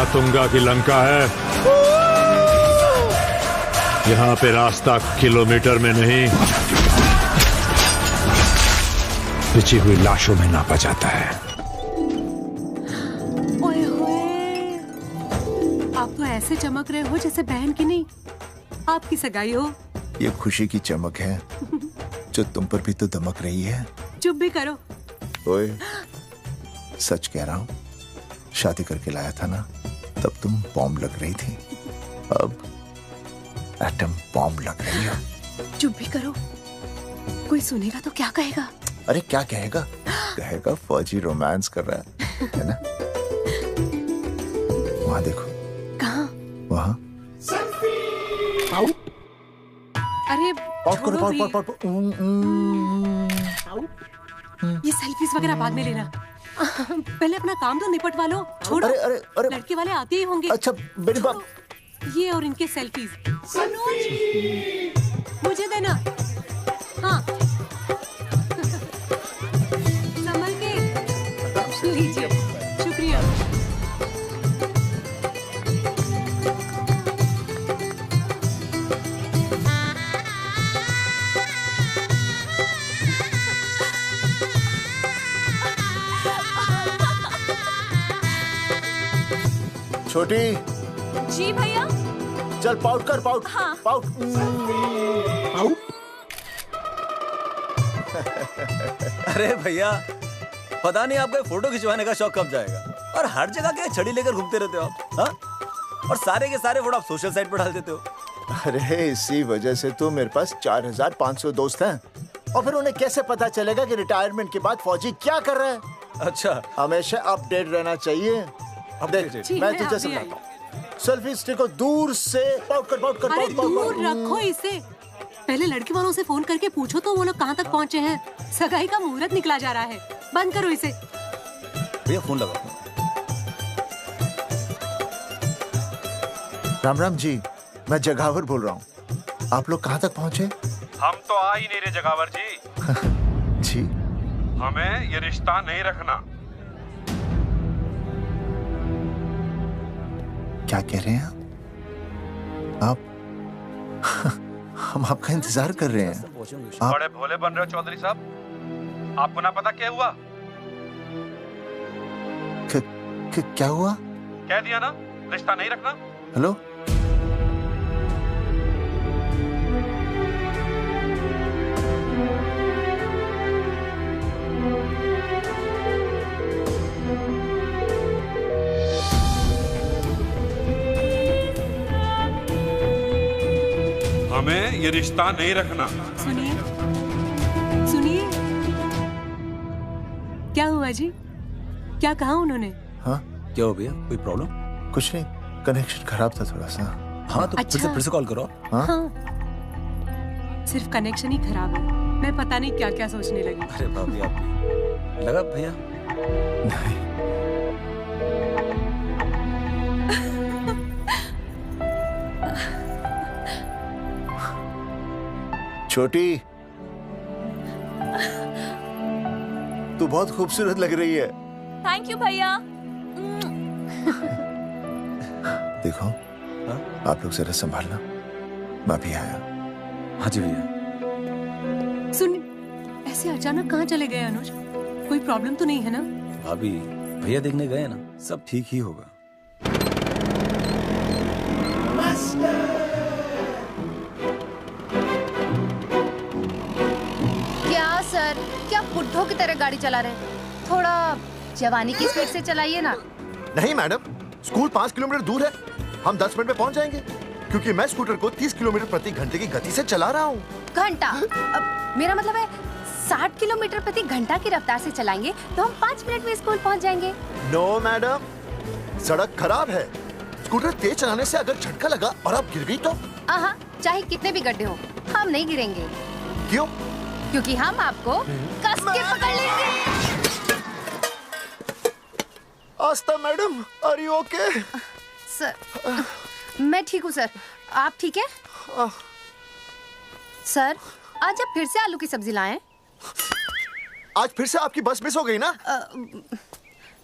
मातुंगा की लंका है। यहाँ पे रास्ता किलोमीटर में नहीं, बिछी हुई लाशों में नापा जाता है। ओए होए, आप तो ऐसे चमक रहे हो जैसे बहन की नहीं आपकी सगाई हो। ये खुशी की चमक है जो तुम पर भी तो दमक रही है। चुप भी करो। ओए, सच कह रहा हूँ, शादी करके लाया था ना, तब तुम बॉम्ब लग रही थी, अब एटम बॉम्ब लग रही हो। चुप भी करो, कोई सुनेगा तो क्या कहेगा? अरे क्या कहेगा? कहेगा फौजी रोमांस कर रहा है ना? वहां देखो। कहाँ? वहां। अरे छोड़ो भी। ये सेल्फीज वगैरह बाद में लेना, पहले अपना काम तो निपटवा लो। छोड़ो। अरे लड़के वाले आते ही होंगे। अच्छा मेरी बात। ये और इनके सेल्फीज मुझे देना। हाँ संभल के लीजिए। शुक्रिया। छोटी। जी भैया। चल पाउट कर, पाउट। हाँ। पाउट। अरे भैया, पता नहीं आपको फोटो खिंचवाने का शौक कब जाएगा, और हर जगह क्या छड़ी लेकर घूमते रहते हो आप, हाँ? और सारे के सारे फोटो आप सोशल साइट पर डाल देते हो। अरे इसी वजह से तो मेरे पास 4500 दोस्त हैं, और फिर उन्हें कैसे पता चलेगा कि रिटायरमेंट के बाद फौजी क्या कर रहा है? अच्छा, हमेशा अपडेट रहना चाहिए। देख, मैं तुझे समझाता हूँ। सेल्फी स्टिक को दूर से पाउट कर, पाउट कर, अरे पाउट, पाउट, दूर पाउट। रखो इसे। पहले लड़के वालों से फोन करके पूछो तो वो लोग कहाँ तक पहुँचे हैं। सगाई का मुहूर्त निकला जा रहा है। बंद करो इसे। भैया फोन लगाओ। राम राम जी, मैं जगावर बोल रहा हूँ। आप लोग कहाँ तक पहुँचे? हम तो आ ही नहीं रहे जगावर जी। जी, हमें ये रिश्ता नहीं रखना। क्या कह रहे हैं आप? हम आपका इंतजार कर रहे हैं। आप बड़े भोले बन रहे हो चौधरी साहब। आपको ना पता क्या हुआ? क्या हुआ? कह दिया ना, रिश्ता नहीं रखना। हेलो, हमें ये रिश्ता नहीं रखना। सुनिए सुनिए, क्या हुआ जी? क्या कहा उन्होंने? हाँ क्या हो भैया, कोई प्रॉब्लम? कुछ नहीं, कनेक्शन खराब था थोड़ा सा। हाँ तो अच्छा। फिर से कॉल करो। हाँ? हाँ, सिर्फ कनेक्शन ही खराब है। मैं पता नहीं क्या क्या सोचने लगी। अरे भाभी, आप भी लगा भैया? नहीं, छोटी, तू बहुत खूबसूरत लग रही है। थैंक यू भैया। देखो, हाँ? आप लोग जरा संभालना, मैं भी आया। हाँ जी भैया। सुन, ऐसे अचानक कहाँ चले गए अनुज? कोई प्रॉब्लम तो नहीं है ना? भाभी, भैया देखने गए ना, सब ठीक ही होगा। क्या सर, क्या बुड्ढों की तरह गाड़ी चला रहे हैं? थोड़ा जवानी की स्पीड से चलाइए ना। नहीं मैडम, स्कूल 5 किलोमीटर दूर है, हम 10 मिनट में पहुंच जाएंगे, क्योंकि मैं स्कूटर को 30 किलोमीटर प्रति घंटे की गति से चला रहा हूँ। घंटा? मेरा मतलब है 60 किलोमीटर प्रति घंटा की रफ्तार से चलाएंगे तो हम 5 मिनट में स्कूल पहुंच जाएंगे। नो मैडम, सड़क खराब है, स्कूटर तेज चलाने से अगर झटका लगा और आप गिर गई तो? आहा, चाहे कितने भी गड्ढे हो, हम नहीं गिरेंगे। क्यों? क्योंकि हम आपको कस के पकड़ लेंगे। Aastha madam, are you okay? Sir, मैं ठीक हूँ सर, आप ठीक है? सर, आज आप फिर से आलू की सब्जी लाएं? आज फिर से आपकी बस मिस हो गई ना?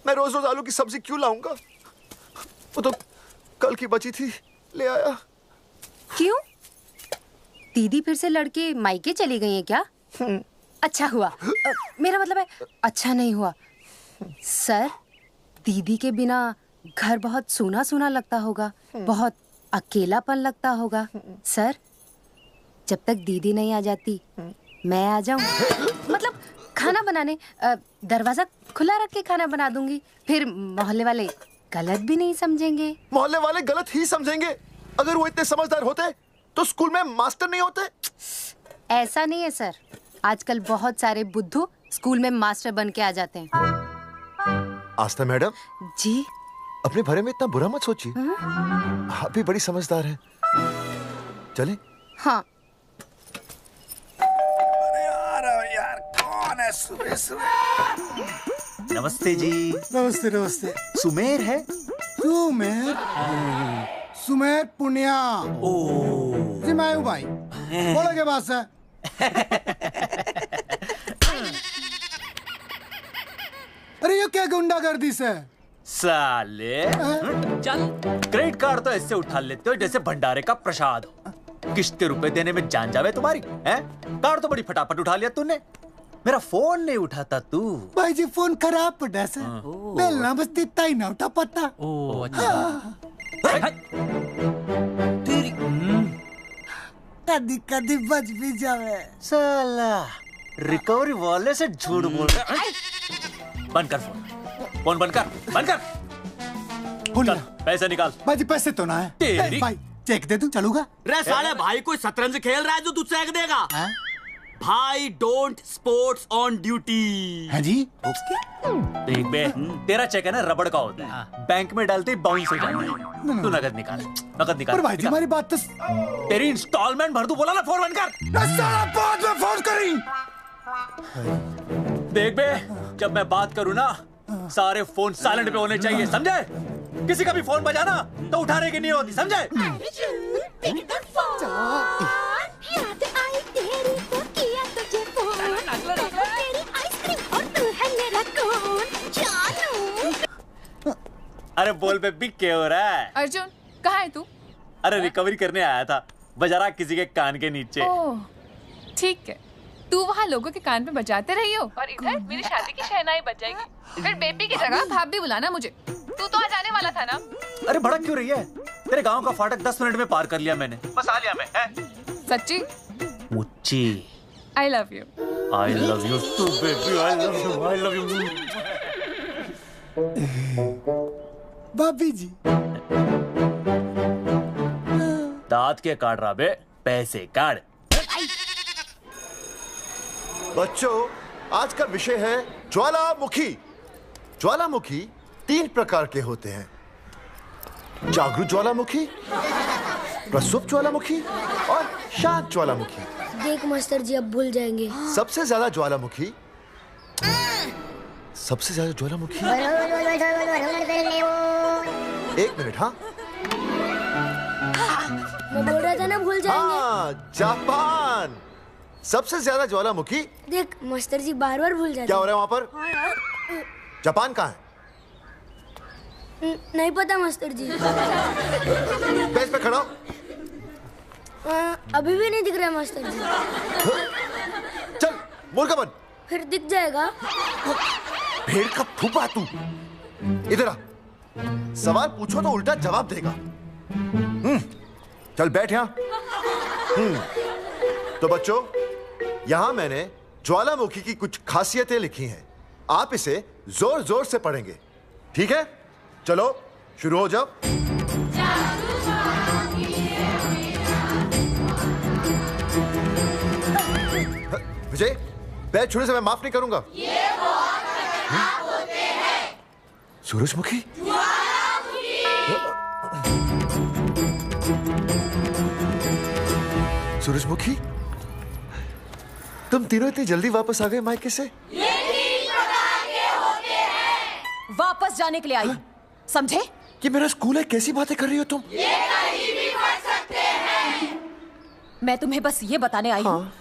मैं रोज रोज आलू की सब्जी क्यों लाऊंगा? वो तो कल की बची थी, ले आया। क्यों? दीदी फिर से लड़के मायके चली गई हैं क्या? अच्छा हुआ। मेरा मतलब है अच्छा नहीं हुआ। सर, दीदी के बिना घर बहुत सूना सूना लगता होगा, बहुत अकेलापन लगता होगा। सर, जब तक दीदी नहीं आ जाती मैं आ जाऊं। मतलब खाना बनाने दरवाजा खुला रख के खाना बना दूंगी, फिर मोहल्ले वाले गलत भी नहीं समझेंगे। मोहल्ले वाले गलत ही समझेंगे। अगर वो इतने समझदार होते तो स्कूल में मास्टर नहीं होते। ऐसा नहीं है सर, आजकल बहुत सारे बुद्धू स्कूल में मास्टर बन के आ जाते हैं। आस्था मैडम जी, अपने भरे में इतना बुरा मत सोचिए। आप भी बड़ी समझदार हैं। चलें? हाँ। यार कौन है सुबह सुबह? नमस्ते जी। नमस्ते नमस्ते। सुमेर है? सुमेर पुनिया। जी मैं हूँ भाई। बोलो के पास है। अरे ये क्या गुंडागर्दी से? साले चल, क्रेडिट कार्ड तो ऐसे उठा लेते हो जैसे भंडारे का प्रसाद हो। किश्त के रुपए देने में जान जावे तुम्हारी हैं? कार्ड तो बड़ी फटाफट उठा लिया तूने, मेरा फोन नहीं उठाता तू। भाई जी फोन खराब पड़ा से। बेलना बस इतना ही ना उठा पाता। कदी कदी बच भी जावे। साला रिकवरी वाले से झूठ बोल रहा है। बंद कर फोन बंद कर। चल पैसे निकाल। भाई जी पैसे तो ना है। तेरी भाई चेक दे दूं, चलूगा? रे साले भाई कोई शतरंज खेल रहा है जो तू चेक देगा? भाई डोंट स्पोर्ट्स ऑन ड्यूटी। है जी। देख बे, तेरा चेक है ना रबड़ का होता है, बैंक में डालते ही बाउंस हो जाता है। तू नकद निकाल। पर भाई जी हमारी बात तो। तेरी इंस्टॉलमेंट भर दूं, बोला ना फोन बंद कर। साला बाद में फोन करी। देख बे, जब मैं बात करूं ना सारे फोन साइलेंट पे होने चाहिए, समझे? किसी का भी फोन बजाना तो उठाने की नहीं होती, समझे? अरे बोल बेबी क्या हो रहा है? अर्जुन कहाँ है तू? अरे रिकवरी करने आया था, बजा रहा किसी के कान के नीचे। ओह ठीक है, तू वहाँ लोगों के कान पे बजाते रही हो और इधर मेरी शादी की शहनाई बज जाएगी। फिर बेबी की जगह भाभी बुलाना मुझे। तू तो आज आने वाला था ना? अरे भड़क क्यों रही है? तेरे गांव का फाटक 10 मिनट में पार कर लिया मैंने, बस आ लिया मैं। सच्ची? मुच्ची I love you. I love you too baby, I love you. भाभी जी दांत के काट रहा बे, पैसे काट। बच्चों, आज का विषय है ज्वालामुखी। ज्वालामुखी 3 प्रकार के होते हैं: जागरूक ज्वालामुखी, प्रसुप्त ज्वालामुखी और शांत ज्वालामुखी। देख मास्टर जी अब भूल जाएंगे। सबसे ज्यादा ज्वालामुखी एक मिनट। हाँ मैं बोल रहा था ना भूल जाएंगे। हाँ, जापान सबसे ज्यादा ज्वालामुखी। देख मास्टर जी बार बार भूल जाते। क्या हो रहा है वहां पर? जापान कहाँ है? नहीं पता मास्टर जी। बेंच पे खड़ा हो। अभी भी नहीं दिख रहा मास्टर जी। चल मुर्गा बन। फिर दिख जाएगा। भेड़ का फूफा तू। इधर आ, सवाल पूछो तो उल्टा जवाब देगा। चल बैठ यहाँ। तो बच्चों, यहां मैंने ज्वालामुखी की कुछ खासियतें लिखी हैं। आप इसे जोर जोर से पढ़ेंगे, ठीक है? चलो शुरू हो जाओ। विजय, बैच छूने से मैं माफ नहीं करूंगा। ये बहुत खतरनाक होते हैं। सूरजमुखी? सूरजमुखी, तुम तीनों इतनी जल्दी वापस आ गए मायके से? ये 3 प्रकार के होते हैं। वापस जाने के लिए आई, समझे? ये मेरा स्कूल है, कैसी बातें कर रही हो तुम? ये कहीं भी पढ़ सकते हैं। मैं तुम्हें बस ये बताने आई हूँ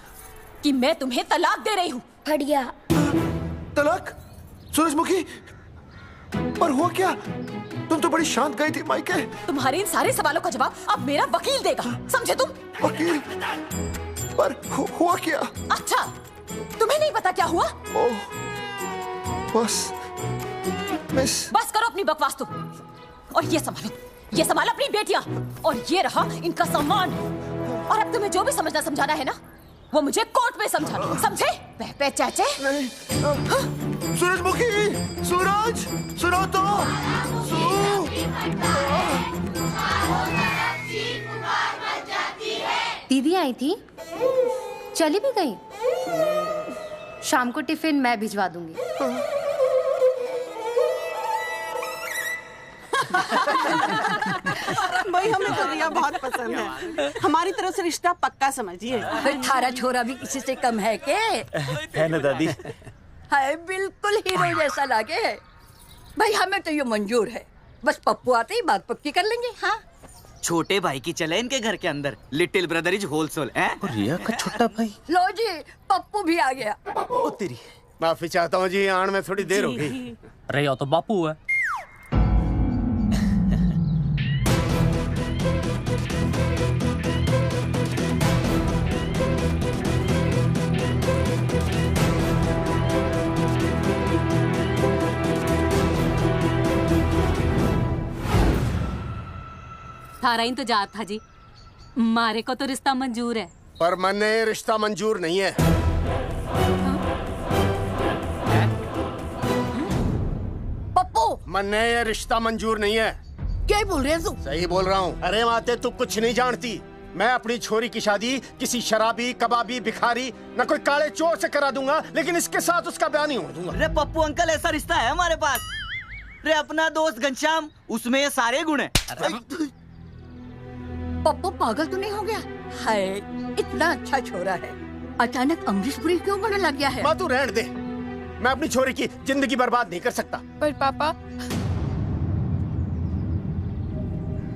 कि मैं तुम्हें तलाक दे रही हूँ। फट गया। तलाक? सूरजमुखी, पर हुआ क्या? तुम तो बड़ी शांत गई थी मायके। तुम्हारे इन सारे सवालों का जवाब अब मेरा वकील देगा, समझे तुम? वकील? पर हुआ क्या? अच्छा, तुम्हें नहीं पता क्या हुआ? ओह, बस मिस। बस करो अपनी बकवास तुम, और ये संभालो अपनी बेटियां, और ये रहा इनका सम्मान। और अब तुम्हें जो भी समझाना है ना, वो मुझे कोर्ट में समझाना, समझे? पे चाचे। सूरजमुखी, सूरज, सुनो तो। दीदी आई थी, चली भी गई। शाम को टिफिन मैं भिजवा दूंगी। भाई हमें तो रिया बहुत पसंद है, हमारी तरफ से रिश्ता पक्का समझिए। थारा छोरा भी किसी से कम है के? है ना दादी? है, बिल्कुल हीरो जैसा लागे है। भाई हमें तो ये मंजूर है, बस पप्पू आते ही बात पक्की कर लेंगे। हाँ, छोटे भाई की चले इनके घर के अंदर, लिटिल ब्रदर इज होलसेल है। रिया का छोटा भाई। लो जी, पप्पू भी आ गया। ओ तेरी। माफी चाहता हूँ जी, आने में थोड़ी देर हो गई। अरे या तो बापू है। थारा इंतजार था जी, मारे को तो रिश्ता मंजूर है। पर मैंने ये रिश्ता मंजूर नहीं है। पप्पू, मैंने ये रिश्ता मंजूर नहीं है। क्या बोल रहे हैं तू? सही बोल रहा हूँ। अरे माते, तू कुछ नहीं जानती। मैं अपनी छोरी की शादी किसी शराबी, कबाबी, भिखारी, न कोई काले चोर से करा दूंगा, लेकिन इसके साथ उसका ब्याह नहीं हो दूंगा। अरे पप्पू अंकल, ऐसा रिश्ता है हमारे पास। अरे अपना दोस्त घनश्याम, उसमें ये सारे गुण हैं। पप्पू पागल तो नहीं हो गया? हाय, इतना अच्छा छोरा है, अचानक अमरीशपुरी क्यों बनने लग गया है? माँ तू रहने दे, मैं अपनी छोरी की जिंदगी बर्बाद नहीं कर सकता। पर पापा।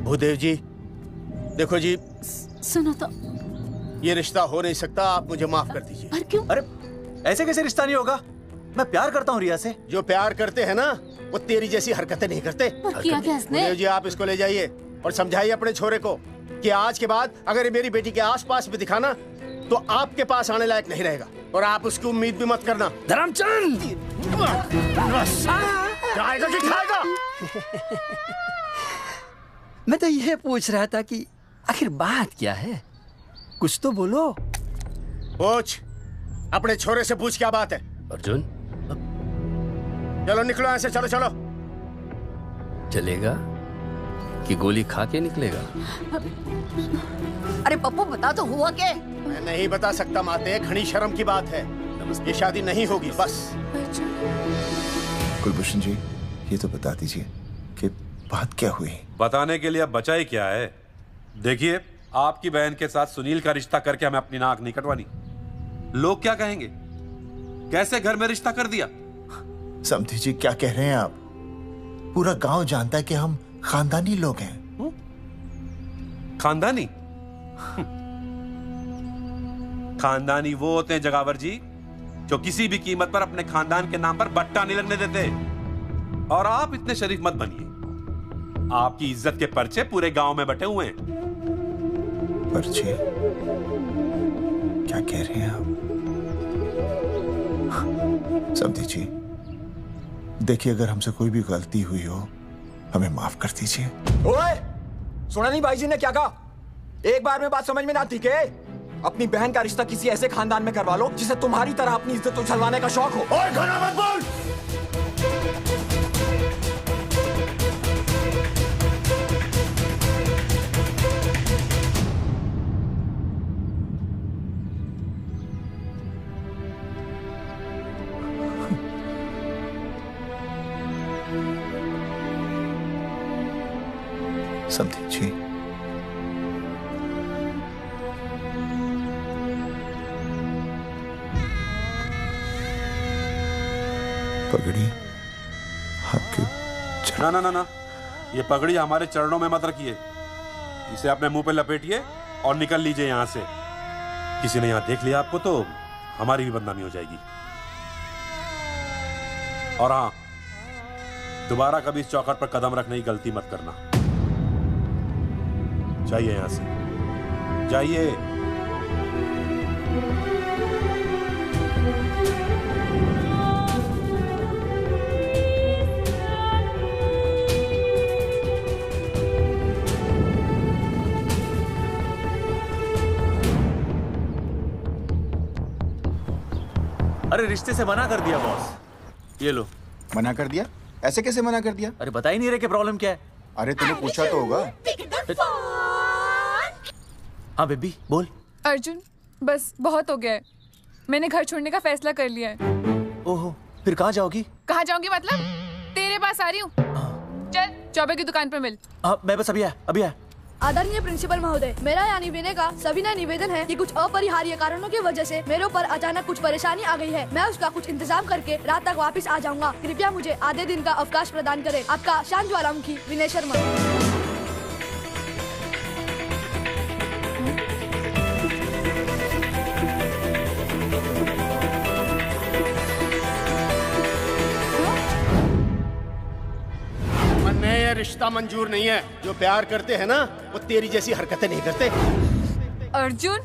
भूदेव जी, देखो जी, सुनो तो। ये रिश्ता हो नहीं सकता, आप मुझे माफ कर दीजिए। पर क्यों? अरे ऐसे कैसे रिश्ता नहीं होगा? मैं प्यार करता हूँ रिया से। जो प्यार करते हैं ना, वो तेरी जैसी हरकतें नहीं करते। पर किया क्या इसने? भूदेव जी, आप इसको ले जाइए और समझाइए अपने छोरे को कि आज के बाद अगर ये मेरी बेटी के आसपास भी दिखाना, तो आपके पास आने लायक नहीं रहेगा, और आप उसकी उम्मीद भी मत करना। धर्मचंद, खाएगा कि खाएगा? मैं तो यह पूछ रहा था कि आखिर बात क्या है, कुछ तो बोलो। पूछ, अपने छोरे से पूछ क्या बात है। अर्जुन, चलो निकलो यहाँ से, चलो चलो। चलेगा कि गोली खा के निकलेगा? अरे पप्पू, बता तो हुआ क्या? मैं नहीं बता सकता माते, घनी शर्म की बात है। ये शादी नहीं होगी, बस। कुलभूषण जी, ये तो बता दीजिए कि बात क्या हुई। बताने के लिए अब बचा ही क्या है। देखिए, आपकी बहन के साथ सुनील का रिश्ता करके हमें अपनी नाक नहीं कटवानी। लोग क्या कहेंगे, कैसे घर में रिश्ता कर दिया। समधी जी, क्या कह रहे हैं आप? पूरा गांव जानता है कि हम खानदानी लोग हैं। खानदानी? खानदानी वो होते हैं जगावर जी, जो किसी भी कीमत पर अपने खानदान के नाम पर बट्टा नहीं लगने देते। और आप इतने शरीफ मत बनिए, आपकी इज्जत के पर्चे पूरे गांव में बटे हुए हैं। पर्चे? क्या कह रहे हैं आप? समधी जी, देखिए, अगर हमसे कोई भी गलती हुई हो, हमें माफ कर दीजिए। ओए, सुना नहीं भाई जी ने क्या कहा? एक बार में बात समझ में ना आती के? अपनी बहन का रिश्ता किसी ऐसे खानदान में करवा लो जिसे तुम्हारी तरह अपनी इज्जत उछलवाने का शौक हो। ओए, घना मत बोल। समधी जी, पगड़ी आपके ना ना ना ना, ये पगड़ी हमारे चरणों में मत रखिए। इसे अपने मुंह पे लपेटिए और निकल लीजिए यहाँ से। किसी ने यहाँ देख लिया आपको तो हमारी भी बदनामी हो जाएगी। और हाँ, दोबारा कभी इस चौखट पर कदम रखने की गलती मत करना। जाइए यहां से, जाइए। अरे रिश्ते से मना कर दिया बॉस। ये लो। मना कर दिया? ऐसे कैसे मना कर दिया? अरे बता ही नहीं रहे कि प्रॉब्लम क्या है। अरे तूने पूछा तो होगा। हाँ बेबी बोल। अर्जुन बस बहुत हो गया है, मैंने घर छोड़ने का फैसला कर लिया है। ओहो, फिर कहाँ जाओगी? कहाँ जाऊंगी मतलब? तेरे पास आ रही हूँ। चल चौबे की दुकान पर मिल। हाँ मैं बस अभी आया। आदरणीय प्रिंसिपल महोदय, मेरा यानी विनय का सविनय निवेदन है कि कुछ अपरिहार्य कारणों की वजह से मेरे ऊपर अचानक कुछ परेशानी आ गई है। मैं उसका कुछ इंतजाम करके रात तक वापस आ जाऊंगा। कृपया मुझे आधे दिन का अवकाश प्रदान करें। आपका शांत ज्वालामुखी विनय शर्मा। ये रिश्ता मंजूर नहीं है। जो प्यार करते हैं ना वो तेरी जैसी हरकतें नहीं करते। अर्जुन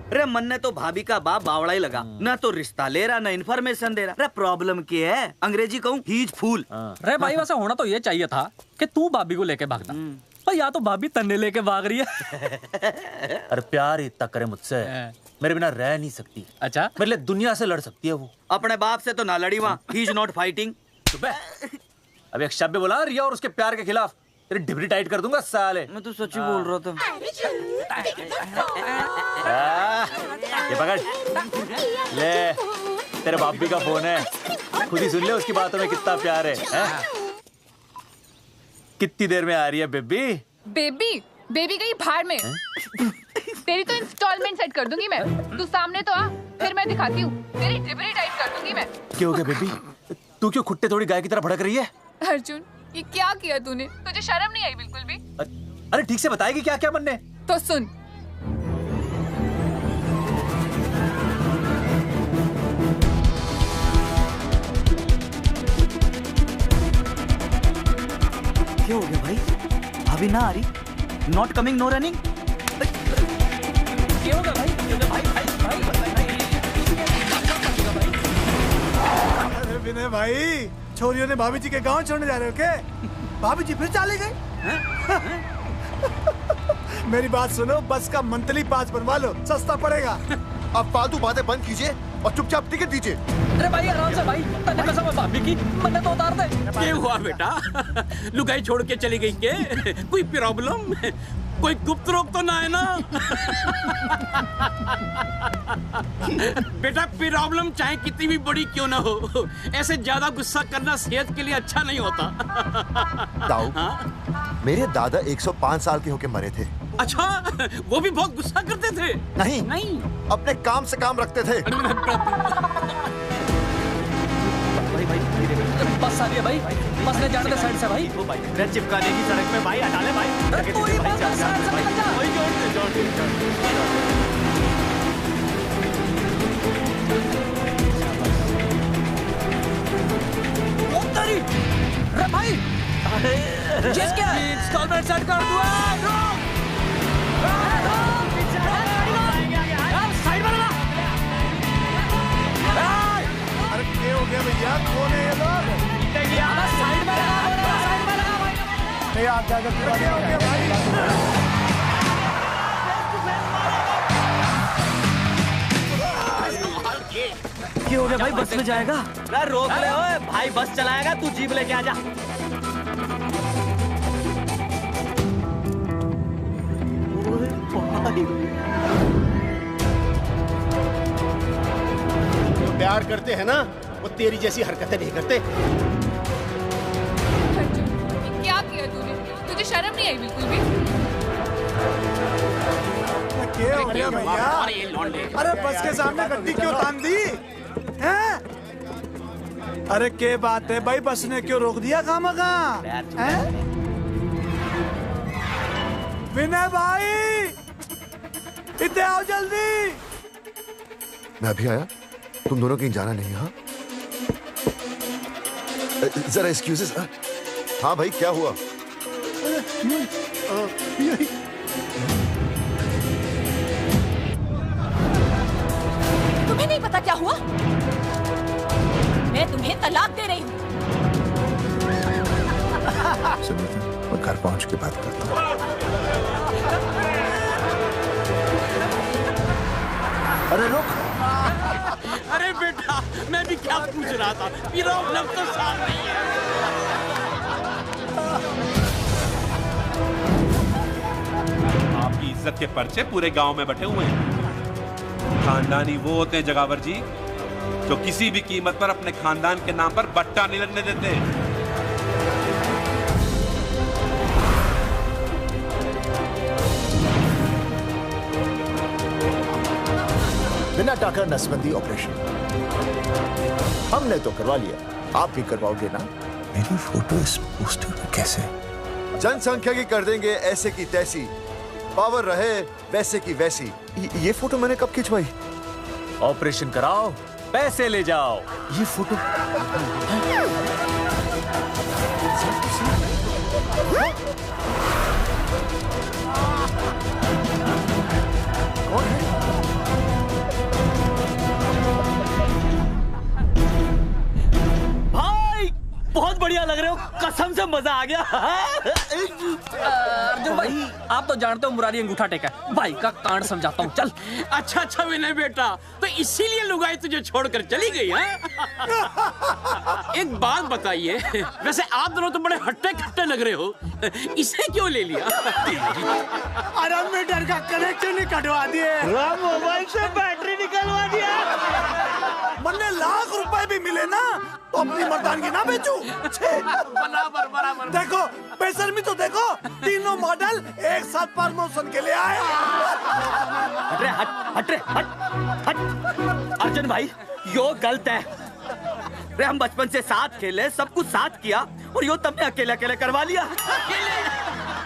अरे मन ने तो भाभी का बाप बावड़ा ही लगा, ना तो रिश्ता ले रहा ना इन्फॉर्मेशन दे रहा। अरे प्रॉब्लम क्या है? अंग्रेजी कहूँ हीज फूल। अरे भाई वैसा होना तो ये चाहिए था कि तू भाभी को लेके भागता, पर या तो भाभी तन्ने लेके भाग रही है। अरे प्यार इतना करे मुझसे, मेरे बिना रह नहीं सकती। अच्छा मेरे लिए दुनिया से लड़ सकती है वो। अपने बाप से तो ना लड़ी वहाँ, ही इज नॉट फाइटिंग। अब एक शब्द बोला रिया और उसके प्यार के खिलाफ, तेरी डिबरी टाइट कर दूंगा साले। मैं तो सच्ची बोल रहा था। ये पकड़ ले, तेरे बापी का फोन है, खुद ही सुन ले उसकी बातों में कितना प्यार है, कितनी देर में आ रही है बेबी? बेबी गई भाड़ में। तेरी तो इंस्टॉलमेंट सेट कर दूंगी मैं। तू सामने तो आ, फिर मैं दिखाती हूँ। तेरी डिबरी टाइट कर दूंगी मैं। क्या हो गया बेबी? तू क्यों खुट्टे थोड़ी गाय की तरह भड़क रही है? अर्जुन ये क्या किया तूने? तुझे शर्म नहीं आई बिल्कुल भी? अरे ठीक से बताएगी क्या क्या बनने? तो सुन, क्या हो गया भाई? अभी ना आ रही? Not coming no running? क्या होगा भाई? अरे विनय भाई, छोरियों ने भाभी जी के गांव छोड़ने जा रहे हो क्या? भाभी जी फिर चले गए? मेरी बात सुनो, बस का मंथली पास बनवा लो, सस्ता पड़ेगा। अब फालतू बातें बंद कीजिए और चुपचाप टिकट दीजिए। अरे भाई आराम से भाई, तन्ने कसम है भाभी की, मन्ने तो उतार दे। क्या हुआ बेटा? लुगाई छोड़ के चली गई के? कोई प्रॉब्लम? कोई गुप्त रोग तो ना है ना? बेटा प्रॉब्लम चाहे कितनी भी बड़ी क्यों ना हो, ऐसे ज्यादा गुस्सा करना सेहत के लिए अच्छा नहीं होता। ताऊ, मेरे दादा 105 साल के होके मरे थे। अच्छा, वो भी बहुत गुस्सा करते थे? नहीं, अपने काम से काम रखते थे। बस आ रही है भाई, बस ले जाने दे साइड से भाई। वो भाई रेड चिपका देगी सड़क पे भाई, हटा ले भाई। अरे भाई जिसके इंस्टॉलमेंट सेट कर दूँ। साइड में लगा। अरे क्या हो गया भैया? कौन है ये लोग? साइड में लगा, साइड में लगा भाई। नहीं आप क्या हो गया भाई? क्या हो गया भाई? बस में जाएगा? अरे रोक ले ओए भाई, बस चलाएगा, तू जीप लेके आ जा। जो प्यार करते हैं ना वो तेरी जैसी हरकतें नहीं करते। क्या किया तूने? तुझे शर्म नहीं आई बिल्कुल भी? क्या हो गया भैया? अरे बस के सामने गड्डी क्यों तान दी हैं? अरे क्या बात है भाई, बस ने क्यों रोक दिया खामखा? विनय भाई इतने आओ जल्दी। मैं अभी आया, तुम दोनों कहीं जाना नहीं। हाँ जरा एक्सक्यूजेस। हाँ भाई, क्या हुआ? तुम्हें नहीं पता क्या हुआ? मैं तुम्हें तलाक दे रही हूँ। सुनिए, मैं घर पहुंच के बात करता हूँ। अरे रुक। अरे बेटा, मैं भी क्या पूछ रहा था, मेरा मतलब तो साफ नहीं है। आपकी इज्जत के पर्चे पूरे गांव में बटे हुए हैं। खानदानी वो होते हैं जगावर जी जो किसी भी कीमत पर अपने खानदान के नाम पर बट्टा नहीं लगने देते। बिना टाका नसबंदी ऑपरेशन हमने तो करवा लिया, आप भी करवाओगे ना? मेरी फोटो इस पोस्टर में कैसे? जनसंख्या की कर देंगे ऐसे की तैसी, पावर रहे वैसे की वैसी। ये फोटो मैंने कब खिंचवाई? ऑपरेशन कराओ, पैसे ले जाओ। ये फोटो कौन है? भाई बहुत बढ़िया लग रहे हो, कसम से मजा आ गया। अर्जुन भाई, आप तो जानते हो मुरारी अंगूठा टेका है। भाई का कांड समझाता हूँ, चल। अच्छा विनय बेटा, तो इसीलिए लुगाई तुझे छोड़कर चली गई है? एक बात बताइए, वैसे आप दोनों तो बड़े हट्टे कट्टे लग रहे हो, इसे क्यों ले लिया? अरे मीटर का कनेक्शन ही कटवा दिए, मोबाइल से बैटरी निकलवा दिया। मन्ने लाख रुपए भी मिले ना तो अपनी मर्दानगी ना बेचू। बराबर बराबर। देखो बेशर्मी तो देखो, तीनों मॉडल एक साथ प्रमोशन के लिए आए। हट रे, हट हट। अर्जुन भाई, यो गलत है। रे हम बचपन से साथ खेले, सब कुछ साथ किया, और यो तुमने अकेले अकेले करवा लिया।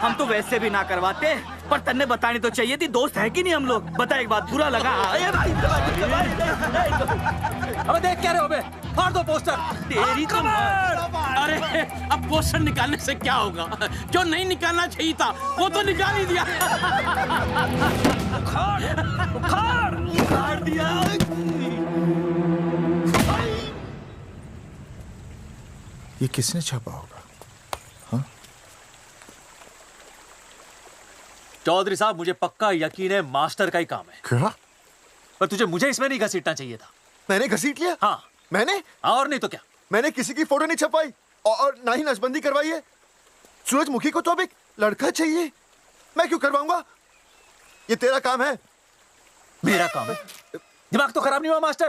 हम तो वैसे भी ना करवाते, पर तन्ने बतानी तो चाहिए थी, दोस्त है कि नहीं हम लोग? बता एक बात, बुरा लगा? अबे देख क्या रहे हो बे? फाड़ दो पोस्टर। तेरी तो अरे अब पोस्टर निकालने से क्या होगा? जो नहीं निकालना चाहिए था वो तो निकाल ही दिया। उखाड़ दिया। ये किसने छापा होगा? हाँ? चौधरी साहब, मुझे पक्का यकीन है मास्टर का ही काम है। क्या? पर तुझे मुझे इसमें नहीं घसीटना चाहिए था। मैंने घसीट लिया? हाँ। मैंने? और नहीं तो क्या? मैंने किसी की फोटो नहीं छपाई और ना ही नसबंदी करवाई है। सूरजमुखी को तो अब एक लड़का चाहिए, मैं क्यों करवाऊंगा? ये तेरा काम है। मेरा काम है? दिमाग तो खराब नहीं हुआ मास्टर?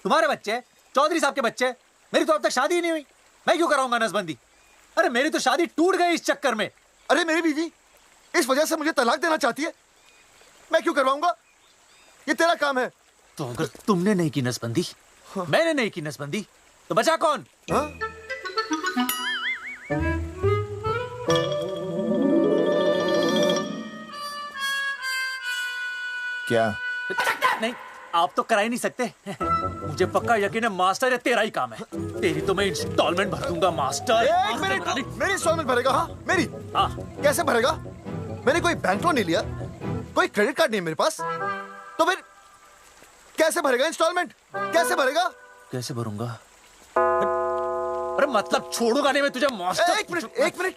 तुम्हारे बच्चे, चौधरी साहब के बच्चे, मेरी तो अब तक शादी ही नहीं हुई, मैं क्यों कराऊंगा नसबंदी? अरे मेरी तो शादी टूट गई इस चक्कर में। अरे मेरी बीवी इस वजह से मुझे तलाक देना चाहती है, मैं क्यों करवाऊंगा? ये तेरा काम है। तो अगर तुमने नहीं की नसबंदी, मैंने नहीं की नसबंदी, तो बचा कौन? हाँ? क्या? नहीं, आप तो करा ही नहीं सकते। मुझे पक्का यकीन है मास्टर, ये तेरा ही काम है। तेरी तो मैं इंस्टॉलमेंट भर दूंगा मास्टर। एक मिनट, मेरी इंस्टॉलमेंट भरेगा? हाँ मेरी। हाँ। कैसे भरेगा? मैंने कोई बैंक लोन नहीं लिया, कोई क्रेडिट कार्ड नहीं मेरे पास, तो फिर कैसे भरेगा इंस्टॉलमेंट? कैसे भरेगा? कैसे भरूंगा? अरे मतलब छोड़ूंगा नहीं मैं तुझे मास्टर। एक मिनट।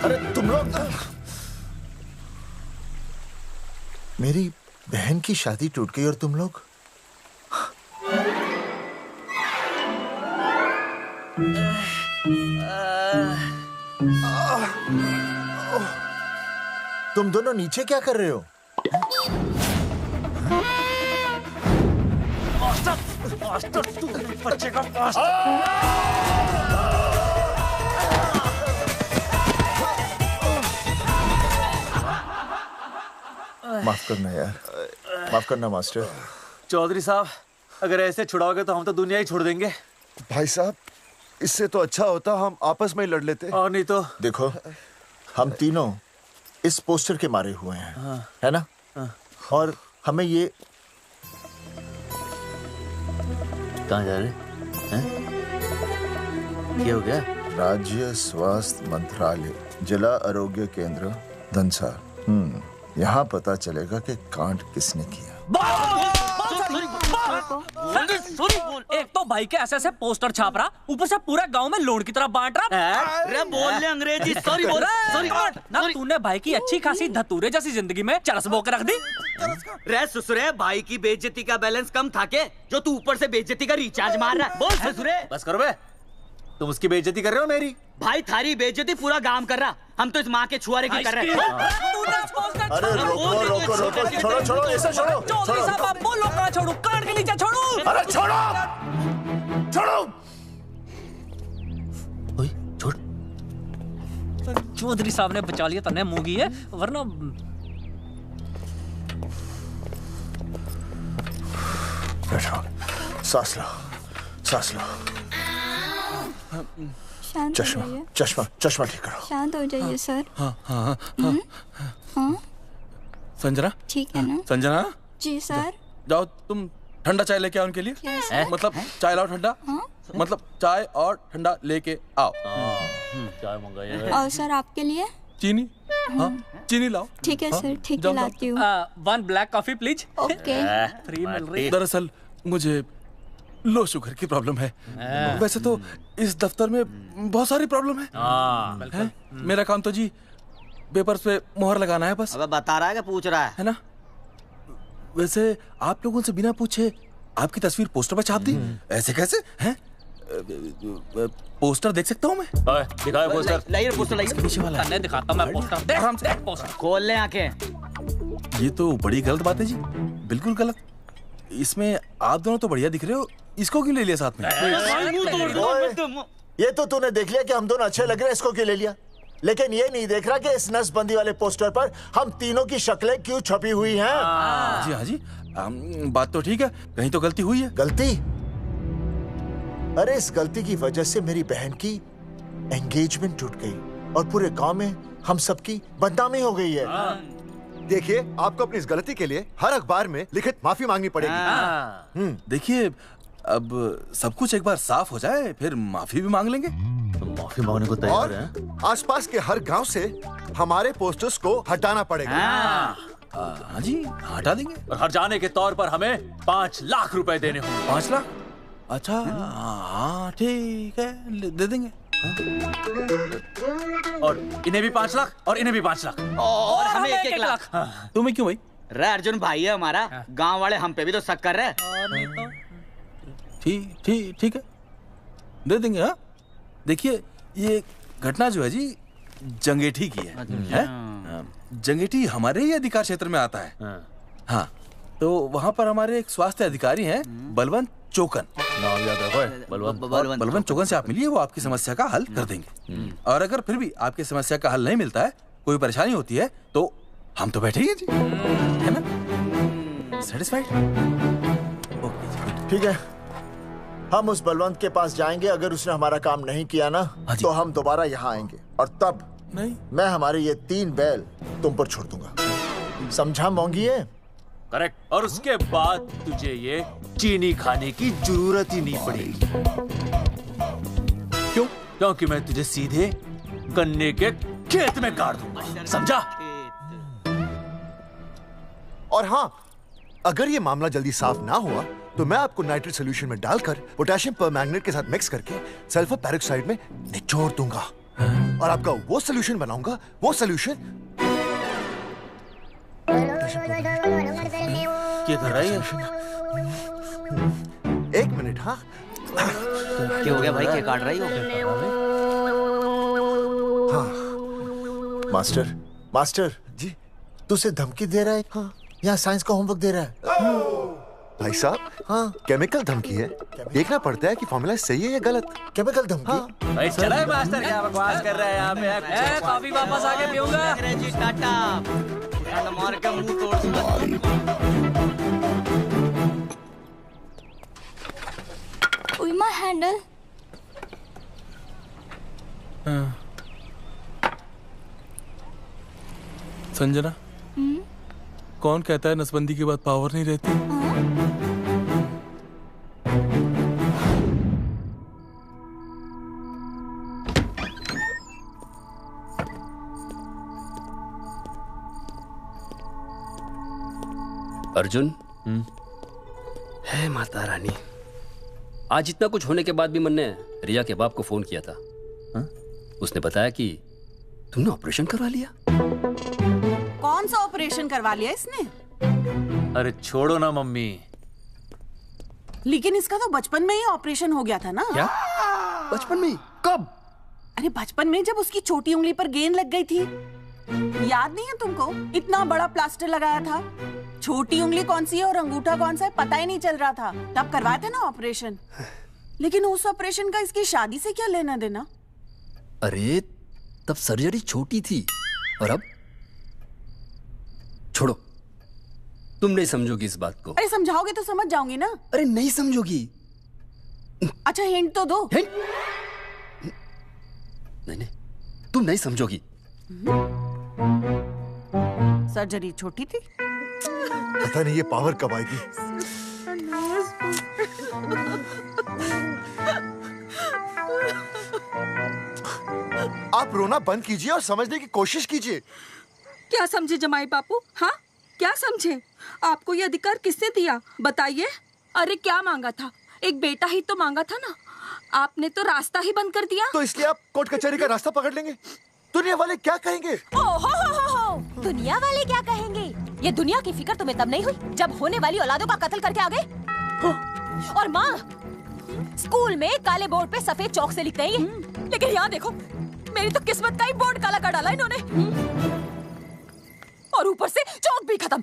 अरे तुम लोग, मेरी बहन की शादी टूट गई और तुम लोग? तुम दोनों नीचे क्या कर रहे हो? मास्टर तू बच्चे का माफ करना यार, माफ करना मास्टर। चौधरी साहब, अगर ऐसे छुड़ाओगे तो हम तो दुनिया ही छोड़ देंगे। भाई साहब, इससे तो अच्छा होता हम आपस में ही लड़ लेते। और नहीं तो। देखो, हम तीनों इस पोस्टर के मारे हुए हैं। हाँ। है ना? हाँ। और हमें ये कहाँ जा रहे हैं? क्या हो गया? राज्य स्वास्थ्य मंत्रालय, जिला आरोग्य केंद्र धनसा। यहाँ पता चलेगा कि कांड किसने किया। एक तो भाई के ऐसे पोस्टर छाप रहा, ऊपर से पूरा गांव में लोन की तरह बांट रहा। अरे बोल ले अंग्रेजी, सॉरी बोल, सॉरी ना। तूने भाई की अच्छी खासी धतूरे जैसी जिंदगी में चरस बो के रख दी। रे ससुरे, भाई की बेइज्जती का बैलेंस कम था के जो तू ऊपर से बेइज्जती का रिचार्ज मार रहा है? बोल ससुरे। बस करो बे, तुम उसकी बेइज्जती कर रहे हो मेरी। भाई थारी बेइज्जती पूरा गांव कर रहा, हम तो इस माँ के छुआरे की कर रहे हैं। अरे रोको रोको रोको, छोड़ो छोड़ो, ऐसा छोड़ो छोड़ो। बोलो कहाँ छोड़ू? कान के नीचे छोड़ू। अरे छोड़ो छोड़ो। छोड़। चौधरी साहब ने बचा लिया, तन्ने मुंगी है, वरना बैठो, सांस लो, सांस लो। शांत हो चश्मा जाइए। चश्मा चश्मा ठीक करो। शांत हो जाइए सर। हाँ हाँ हाँ हाँ। हाँ संजना, ठीक है ना? संजना जी सर। जाओ तुम ठंडा चाय लेके आओ उनके लिए। Yes, sir. मतलब चाय लाओ ठंडा। मतलब चाय और ठंडा लेके आओ। चाय मंगाइए। और सर आपके लिए? चीनी? हाँ चीनी लाओ। ठीक है सर, ठीक है, लाती हूँ। 1 black coffee please. Okay. Free मिल रही। दरअसल मुझे लो शुगर की प्रॉब्लम है। वैसे तो इस दफ्तर में बहुत सारी प्रॉब्लम है। मेरा काम तो जी पेपर्स पे मोहर लगाना है बस। अब बता रहा है कि पूछ रहा है ना? वैसे आप लोगों से बिना पूछे आपकी तस्वीर पोस्टर पर छाप दी, ऐसे कैसे हैं? पोस्टर देख सकता हूँ मैं? दिखाओ पोस्टर। लाइए पोस्टर, लाइए। पीछे वाला है। दिखाता मैं पोस्टर। देख आराम से। पोस्टर खोल ले आंखें। ये तो बड़ी गलत बात है जी, बिल्कुल गलत। इसमें आप दोनों तो बढ़िया दिख रहे हो, इसको क्यों ले लिया साथ में? ये तो तूने देख लिया कि हम दोनों अच्छे लग रहे हैं, इसको क्यों ले लिया? लेकिन ये नहीं देख रहा कि इस नसबंदी वाले पोस्टर पर हम तीनों की शक्लें क्यों छपी हुई हैं? जी हाँ जी, बात तो ठीक है, कहीं तो गलती हुई है। गलती? अरे इस गलती की वजह से मेरी बहन की एंगेजमेंट टूट गई और पूरे गांव में हम सबकी बदनामी हो गई है। देखिए, आपको अपनी इस गलती के लिए हर अखबार में लिखित माफी मांगनी पड़ेगी। देखिए, अब सब कुछ एक बार साफ हो जाए, फिर माफी भी मांग लेंगे। माफी मांगने को तैयार है? और आसपास के हर गांव से हमारे पोस्टर्स को हटाना पड़ेगा। हाँ जी, हटा देंगे। और हर जाने के तौर पर हमें 5 लाख रुपए देने होंगे। 5 लाख? अच्छा हाँ ठीक है, दे देंगे। और इन्हें भी 5 लाख और इन्हें भी 5 लाख और हमें 1-1 लाख। तुम्हें क्यों भाई? रे अर्जुन भाई है हमारा, गांव वाले हम पे भी तो शक कर रहे हैं। ठीक है, दे देंगे। हाँ देखिए, ये घटना जो है जी जंगेठी की है? जंगेठी हमारे ही अधिकार क्षेत्र में आता है। हाँ, तो वहाँ पर हमारे एक स्वास्थ्य अधिकारी हैं, बलवंत चौकन। नाम याद रखो, बलवंत चौकन से आप मिलिए, वो आपकी समस्या का हल कर देंगे। और अगर फिर भी आपकी समस्या का हल नहीं मिलता है, कोई परेशानी होती है, तो हम तो बैठे ही हैं जी, है ना? सेटिस्फाइड? ठीक है, हम उस बलवंत के पास जाएंगे। अगर उसने हमारा काम नहीं किया ना, तो हम दोबारा यहाँ आएंगे और तब नहीं, मैं हमारे ये 3 बैल तुम पर छोड़ दूंगा। समझा मोंगी है? करेक्ट। और उसके बाद तुझे ये चीनी खाने की जरूरत ही नहीं पड़ेगी। क्यों? क्योंकि मैं तुझे सीधे गन्ने के खेत में गाड़ दूंगा, समझा? और हाँ, अगर ये मामला जल्दी साफ ना हुआ तो मैं आपको नाइट्रेट सोल्यूशन में डालकर पोटेशियम परमैंगनेट के साथ मिक्स करके सल्फर पेरोक्साइड में निचोड़ दूंगा और आपका वो सोल्यूशन बनाऊंगा, वो सोल्यूशन। क्या कर रही है? 1 मिनट। हाँ क्या हो गया भाई, क्या काट रही हो? हाँ मास्टर जी, तुझे धमकी दे रहा है? हाँ, यहाँ साइंस का होमवर्क दे रहा है। भाई साहब, हाँ केमिकल धमकी है, देखना पड़ता है कि फॉर्मूला सही है या गलत। केमिकल धमकी? हाँ। भाई चला है मास्टर, क्या बकवास कर रहा है यहाँ पे? कॉफी वापस आके पीऊंगा। अंग्रेजी टाटा मार के मुंह तोड़ दूंगा। उइमा हैंडल। संजना, कौन कहता है नसबंदी के बाद पावर नहीं रहती? अर्जुन, है माता रानी, आज इतना कुछ होने के बाद भी मन ने रिया के बाप को फोन किया था। उसने बताया कि तुमने ऑपरेशन करवा लिया। कौन सा ऑपरेशन करवा लिया इसने? अरे छोड़ो ना मम्मी। लेकिन इसका तो बचपन में ही ऑपरेशन हो गया था ना। क्या? बचपन में? कब? अरे बचपन में, जब उसकी छोटी उंगली पर गेंद लग गई थी। याद नहीं है तुमको? इतना बड़ा प्लास्टर लगाया था। छोटी उंगली कौन सी है और अंगूठा कौन सा है पता ही नहीं चल रहा था। तब करवाया था ना ऑपरेशन। लेकिन उस ऑपरेशन का इसकी शादी से क्या लेना देना? अरे तब सर्जरी छोटी थी और अब? छोड़ो, तुम नहीं समझोगी इस बात को। अरे समझाओगे तो समझ जाऊंगी ना। अरे नहीं समझोगी। अच्छा हिंट तो दो। नहीं, तुम नहीं समझोगी। सर्जरी छोटी थी। पता नहीं ये पावर कब आएगी। आप रोना बंद कीजिए और समझने की कोशिश कीजिए। क्या समझे जमाई बापू? हाँ, क्या समझे? आपको ये अधिकार किसने दिया बताइए? अरे क्या मांगा था? एक बेटा ही तो मांगा था ना। आपने तो रास्ता ही बंद कर दिया। तो इसलिए आप कोर्ट कचहरी का रास्ता पकड़ लेंगे। दुनिया वाले क्या कहेंगे? हो। दुनिया वाले क्या कहेंगे? ये दुनिया की फिक्र तुम्हें तब नहीं हुई जब होने वाली औलादों का कत्ल करके आ गए। और माँ, स्कूल में काले बोर्ड पे सफेद चौक से लिखते हैं, लेकिन यहाँ देखो, मेरी तो किस्मत का ही बोर्ड काला कर डाला इन्होंने। और ऊपर से चौक भी खत्म।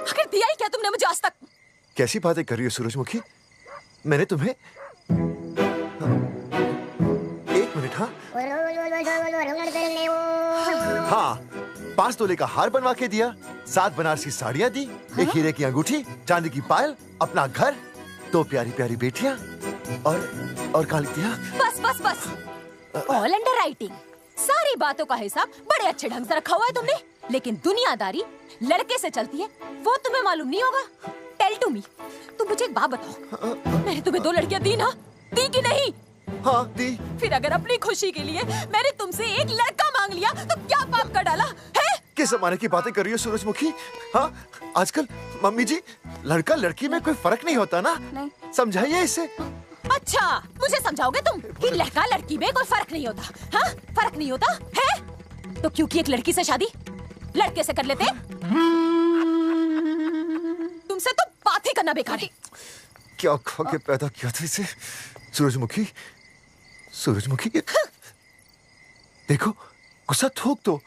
आखिर दिया ही क्या तुमने मुझे आज तक? कैसी बातें कर रही हो सूरजमुखी? मैंने तुम्हें एक मिनट। हाँ, 5 तोले का हार बनवा के दिया, 7 बनारसी साड़ियाँ दी, एक हीरे की अंगूठी, चांदी की पायल, अपना घर, 2 प्यारी प्यारी बेटियाँ और काली तिया। बस। All under writing. सारी बातों का हिसाब बड़े अच्छे ढंग से रखा हुआ है तुमने। लेकिन दुनियादारी लड़के से चलती है, वो तुम्हें मालूम नहीं होगा। टेल टू मी, तुम मुझे एक बात बताओ, मैंने तुम्हें 2 लड़कियां दी ना? दी कि नहीं? हाँ दी। फिर अगर अपनी खुशी के लिए मैंने तुमसे एक लड़का मांग लिया तो क्या पाप कर डाला है? किस जमाने की बातें कर रही हो सूरजमुखी? हाँ, आजकल मम्मी जी, लड़का लड़की में कोई फर्क नहीं होता ना। नहीं। समझाइए इसे। अच्छा, मुझे समझाओगे तुम कि लड़का लड़की में कोई फर्क नहीं होता? हाँ, फर्क नहीं होता है? तो क्योंकि एक लड़की से शादी लड़के से कर लेते? तुमसे तो बात ही करना बेकार है। क्या खा के पैदा किया था इसे? सूरजमुखी, देखो, गुस्सा थूक दो।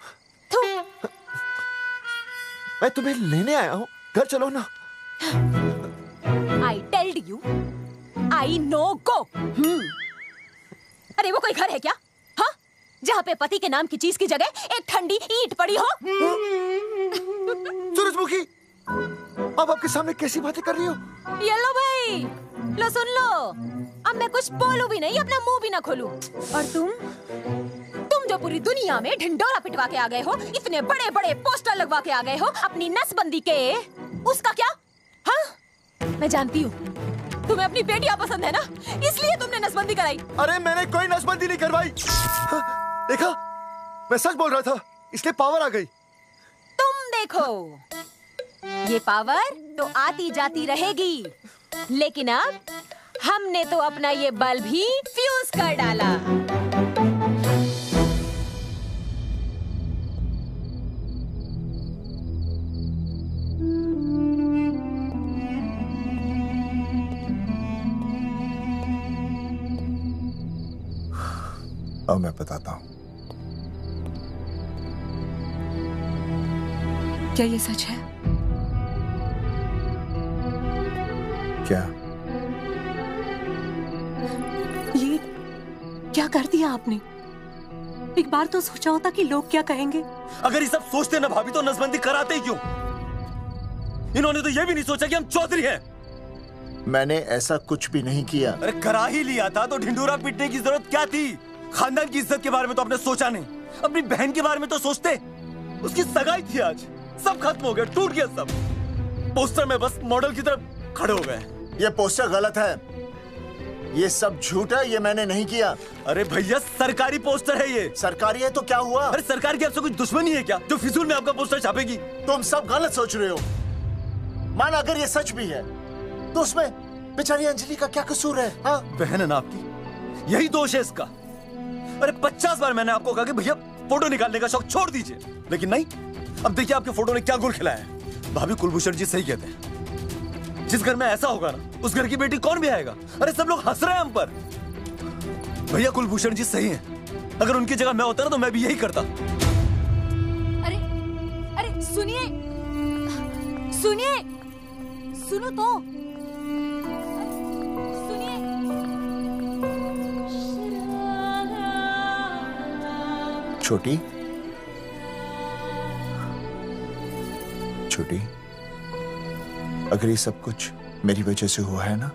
मैं तुम्हें लेने आया हूँ, घर चलो ना। I told you, I know go। अरे वो कोई घर है क्या? हाँ, जहाँ पे पति के नाम की चीज की जगह एक ठंडी ईंट पड़ी हो। सूरजमुखी, अब आपके सामने कैसी बातें कर रही हो? ये लो भाई, लो सुन लो। अब मैं कुछ बोलूं भी नहीं, अपना मुंह भी ना खोलूं। और तुम जो पूरी दुनिया में ढिंडोरा पिटवा के आ गए हो, इतने बड़े बड़े पोस्टर लगवा के आ गए हो अपनी नसबंदी के, उसका क्या? हाँ, मैं जानती हूँ तुम्हें अपनी बेटियां पसंद है ना, इसलिए तुमने नसबंदी कराई। अरे मैंने कोई नसबंदी नहीं करवाई। देखा, मैं सच बोल रहा था, इसलिए पावर आ गई। तुम देखो, ये पावर तो आती जाती रहेगी, लेकिन अब हमने तो अपना ये बल्ब ही फ्यूज कर डाला। अब मैं बताता हूँ। क्या ये सच है? क्या? ये क्या कर दिया आपने? एक बार तो सोचा होता कि लोग क्या कहेंगे। अगर ये सब सोचते ना भाभी तो नसबंदी कराते ही क्यों? इन्होंने तो ये भी नहीं सोचा कि हम चौधरी हैं। मैंने ऐसा कुछ भी नहीं किया। अरे करा ही लिया था तो ढिंडोरा पीटने की जरूरत क्या थी? खानदान की इज्जत के बारे में तो आपने सोचा नहीं, अपनी बहन के बारे में तो सोचते। उसकी सगाई थी आज, सब खत्म हो गया, टूट गया सब। पोस्टर में बस मॉडल की तरफ खड़े हो गए। ये पोस्टर गलत है, ये सब झूठ है, ये मैंने नहीं किया। अरे भैया सरकारी पोस्टर है ये। सरकारी है तो क्या हुआ? अरे सरकार की आपसे कोई दुश्मनी है क्या जो फिजूल में आपका पोस्टर छापेगी? तुम सब गलत सोच रहे हो। माना अगर ये सच भी है तो उसमें बेचारी अंजलि का क्या कसूर है? हाँ? बहन है ना आपकी, यही दोष है इसका। अरे 50 बार मैंने आपको कहा कि भैया फोटो निकालने का शौक छोड़ दीजिए, लेकिन नहीं। अब देखिए आपके फोटो ने क्या गुल खिलाया है। भाभी कुलभूषण जी सही कहते हैं, जिस घर में ऐसा होगा ना उस घर की बेटी कौन भी आएगा। अरे सब लोग हंस रहे हैं हम पर। भैया कुलभूषण जी सही हैं, अगर उनकी जगह मैं होता ना तो मैं भी यही करता। अरे अरे सुनिए सुनिए, सुनो तो सुनिए। छोटी छोटी, अगर ये सब कुछ मेरी वजह से हुआ है ना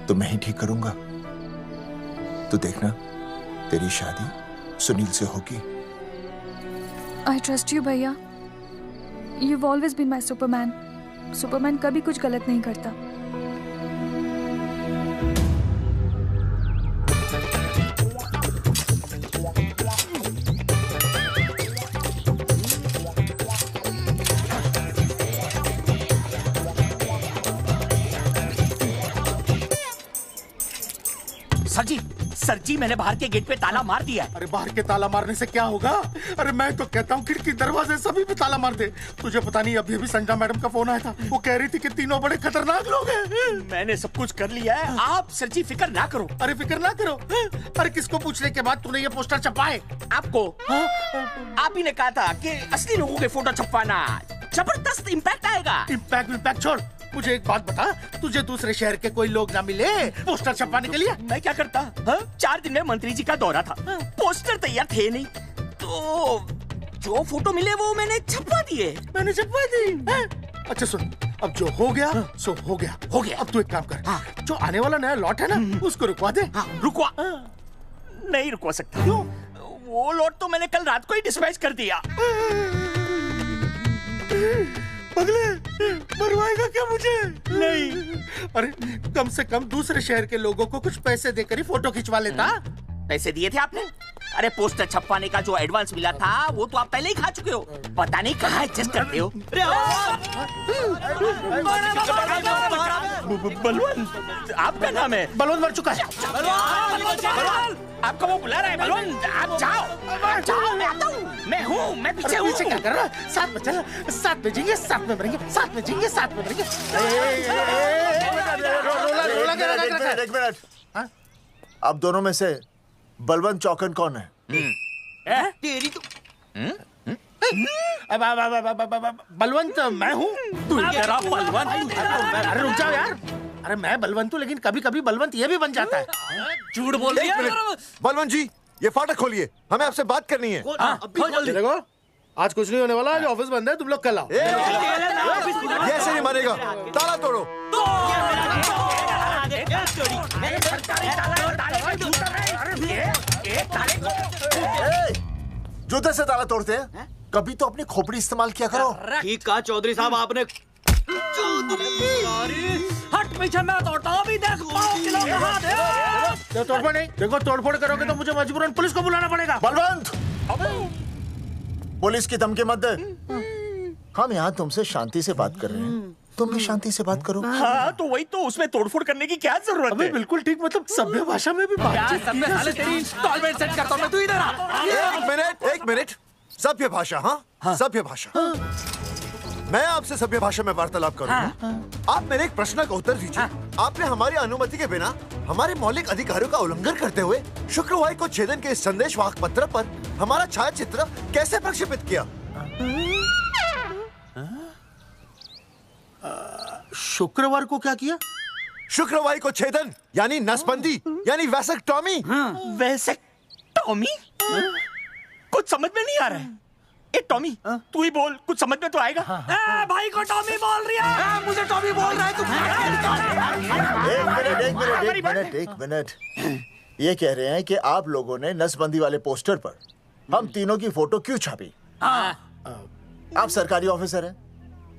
तो मैं ही ठीक करूंगा। तो देखना तेरी शादी सुनील से होगी। आई ट्रस्ट यू भैया। You've always been my Superman. Superman कभी कुछ गलत नहीं करता। सर जी मैंने बाहर के गेट पे ताला मार दिया है। अरे बाहर के ताला मारने से क्या होगा? अरे मैं तो कहता हूँ खिड़की दरवाजे सभी पे ताला मार दे। तुझे पता नहीं अभी अभी संजना मैडम का फोन आया था, वो कह रही थी कि तीनों बड़े खतरनाक लोग हैं। मैंने सब कुछ कर लिया है, आप सर जी फिक्र ना करो। अरे फिक्र ना करो। अरे किसको पूछने के बाद तूने ये पोस्टर छपाए? आपको। आप ही ने कहा था कि असली लोगों के फोटो छपवाना जबरदस्त इम्पैक्ट आएगा। इम्पैक्ट छोड़, मुझे एक बात बता, तुझे दूसरे शहर के कोई लोग ना मिले पोस्टर छपवाने के लिए? मैं क्या करता? 4 दिन में मंत्री जी का दौरा था, पोस्टर तैयार थे नहीं, तो जो फोटो मिले वो मैंने छपवा दिए। मैंने छपवा दी? अच्छा सुन, अब जो हो गया सो हो गया। हो गया। अब तू एक काम कर, जो आने वाला नया लॉट है ना उसको रुकवा दे। रुकवा? नहीं रुकवा सकता। क्यों? वो लॉट तो मैंने कल रात को ही डिस्पैच कर दिया। पगले, मरवाएगा क्या मुझे? नहीं। अरे कम से कम दूसरे शहर के लोगों को कुछ पैसे देकर ही फोटो खिंचवा लेता। पैसे दिए थे आपने? अरे पोस्टर छपवाने का जो एडवांस मिला था वो तो आप पहले ही खा चुके हो, पता नहीं कहाँ एडजस्ट करते हो। बलवंत, आपका नाम है? बलवंत मर चुका है। आपको वो बुला रहा है बलवंत, आप जाओ, मैं आता हूँ, मैं हूँ, मैं पीछे हूँ। क्या कर रहा है? साथ में चल, साथ में जिएंगे, साथ में मरेंगे, साथ में जिएंगे, साथ में मरेंगे। एक मिनट। अब दोनों में से बलवंत चौकन कौन है? तेरी तो बलवंत मैं हूँ। तू कह रहा बलवंत? अरे रुक जाओ यार। अरे मैं बलवंत हूँ, लेकिन कभी कभी बलवंत ये भी बन जाता है। झूठ बोल रही है। बलवंत जी, ये फाटक खोलिए, हमें आपसे बात करनी है। देखो, आज कुछ नहीं होने वाला, आज ऑफिस बंद है, तुम लोग कल आओ। ये ऐसे नहीं मानेगा, ताला तोड़ो। जूते से ताला तोड़ते हैं, कभी तो अपनी खोपड़ी इस्तेमाल किया करो। ठीक कहा चौधरी साहब आपने। हट पीछे, मैं तोड़ता हूँ अभी, देख तोड़फोड़ नहीं, देखो तोड़फोड़ करोगे तो मुझे मजबूरन पुलिस को बुलाना पड़ेगा। बलवंत, पुलिस की धमकी मत दे। हम यहाँ तुमसे शांति से बात कर रहे हैं, तुम भी शांति से बात करो। हाँ तो वही तो, उसमें तोड़फोड़ करने की क्या जरूरत है? बिल्कुल ठीक, मतलब सभ्य भाषा में भी बातचीत। तेरी इंस्टॉलमेंट सेट करता हूँ मैं, तू इधर आ। एक मिनट, सभ्य भाषा? हाँ, सभ्य भाषा। मैं आपसे सभ्य भाषा में वार्तालाप करूंगा। आप मेरे एक प्रश्न का उत्तर दीजिए। आपने हमारी अनुमति के बिना हमारे मौलिक अधिकारों का उल्लंघन करते हुए शुक्रवार को छेदन के संदेशवाहक पत्र पर हमारा छायाचित्र कैसे प्रक्षेपित किया? शुक्रवार को क्या किया? शुक्रवार को छेदन यानी नसबंदी यानी वैसेक्टॉमी। वैसेक्टॉमी? कुछ समझ में नहीं आ रहा है। ए टॉमी, तू ही बोल, कुछ समझ में तो आएगा। भाई को टॉमी बोल रही है, मुझे टॉमी बोल रहा है तू। एक मिनट। ये कह रहे हैं कि आप लोगों ने नसबंदी वाले पोस्टर पर हम तीनों की फोटो क्यों छापी? आप सरकारी ऑफिसर हैं,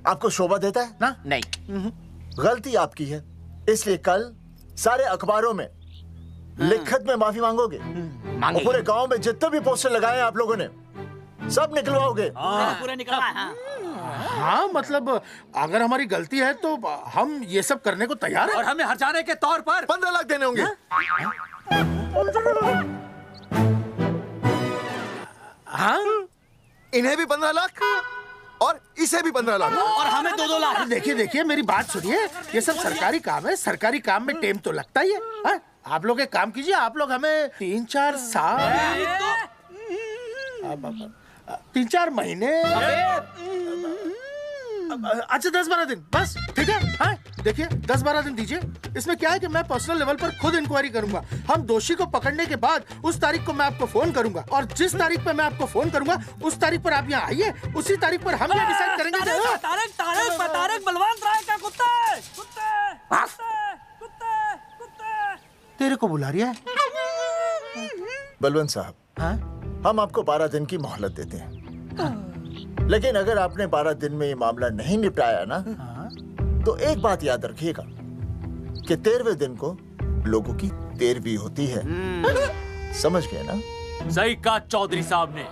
आपको शोभा देता है ना? नहीं। गलती आपकी है, इसलिए कल सारे अखबारों में लिखत में माफी मांगोगे। पूरे गांव में जितने भी पोस्टर लगाए हैं आप लोगों ने, सब निकलवाओगे? पूरा निकला। हाँ मतलब अगर हमारी गलती है तो हम ये सब करने को तैयार हैं। और हमें हर्जाने के तौर पर 15 लाख देने होंगे। हाँ इन्हें भी 15 लाख और इसे भी 15 लाख और हमें 2-2 लाख। देखिए देखिए मेरी बात सुनिए, ये सब सरकारी काम है, सरकारी काम में टेम तो लगता ही है। हाँ? आप लोग एक काम कीजिए, आप लोग हमें 3-4 साल 3-4 महीने अच्छा 10-12 दिन बस, ठीक है? हाँ? देखिए 10-12 दिन दीजिए। इसमें क्या है कि मैं पर्सनल लेवल पर खुद इंक्वायरी करूंगा। हम दोषी को पकड़ने के बाद उस तारीख को मैं आपको फोन करूंगा और जिस तारीख पे मैं आपको फोन करूंगा उस तारीख पर आप यहाँ आइए। उसी तारीख पर हम ये डिसाइड करेंगे कि तारक बलवंत राय का कुत्ता है। तेरे को बुला रहा है। बलवंत साहब, हाँ? हम आपको 12 दिन की मोहलत देते हैं, लेकिन अगर आपने 12 दिन में ये मामला नहीं निपटाया ना, तो एक बात याद रखिएगा कि 13वें दिन को लोगों की 13वीं होती है। समझ गए ना? सही कहा चौधरी साहब ने।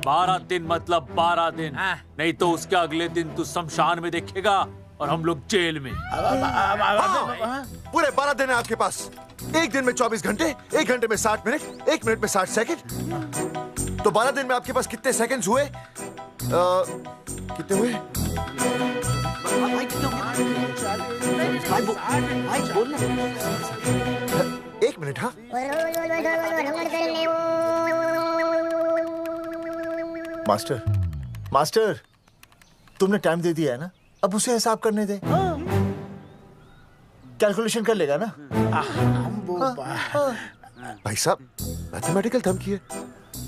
12 दिन मतलब 12 दिन, नहीं तो उसके अगले दिन तू शमशान में देखेगा और हम लोग जेल में। पूरे 12 दिन है आपके पास। एक दिन में 24 घंटे, 1 घंटे में 60 मिनट, 1 मिनट में 60 सेकंड। तो 12 दिन में आपके पास कितने सेकंड्स हुए? कितने हुए? एक मिनट। हाँ मास्टर तुमने टाइम दे दिया है ना, अब उसे हिसाब करने दे। कैलकुलेशन कर लेगा ना? भाई साहब मैथमेटिकल थम की है,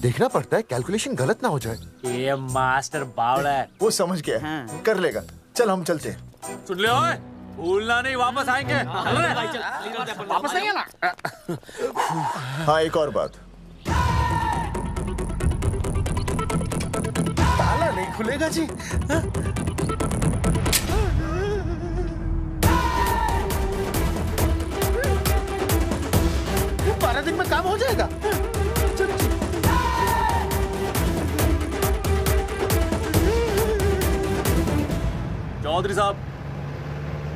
देखना पड़ता है कैलकुलेशन गलत ना हो जाए। ये मास्टर बावड़ा है। वो समझ गया, कर लेगा। चल हम चलते हैं। सुन ले ओए, भूलना नहीं, वापस आएंगे। वापस नहीं आना। हाँ एक और बात, ताला नहीं खुलेगा जी। हाँ? 12 दिन में काम हो जाएगा। चौधरी साहब,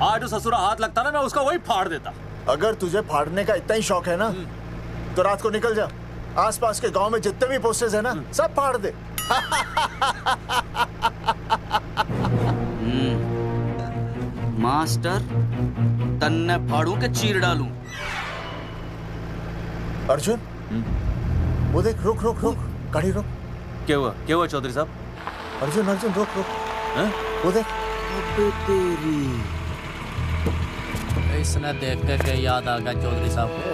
आज जो ससुरा हाथ लगता ना, मैं उसका वही फाड़ देता। अगर तुझे फाड़ने का इतना ही शौक है ना, तो रात को निकल जा, आसपास के गांव में जितने भी पोस्टर्स है ना, सब फाड़ दे। मास्टर तन्ने फाड़ू के चीर डालूं। अर्जुन, वो देख, रुक रुक रुक, गाड़ी रुक। क्या हुआ चौधरी साहब? अर्जुन अर्जुन रुक रुक, वो देख। तेरी इसने देख के याद आ गया चौधरी साहब को।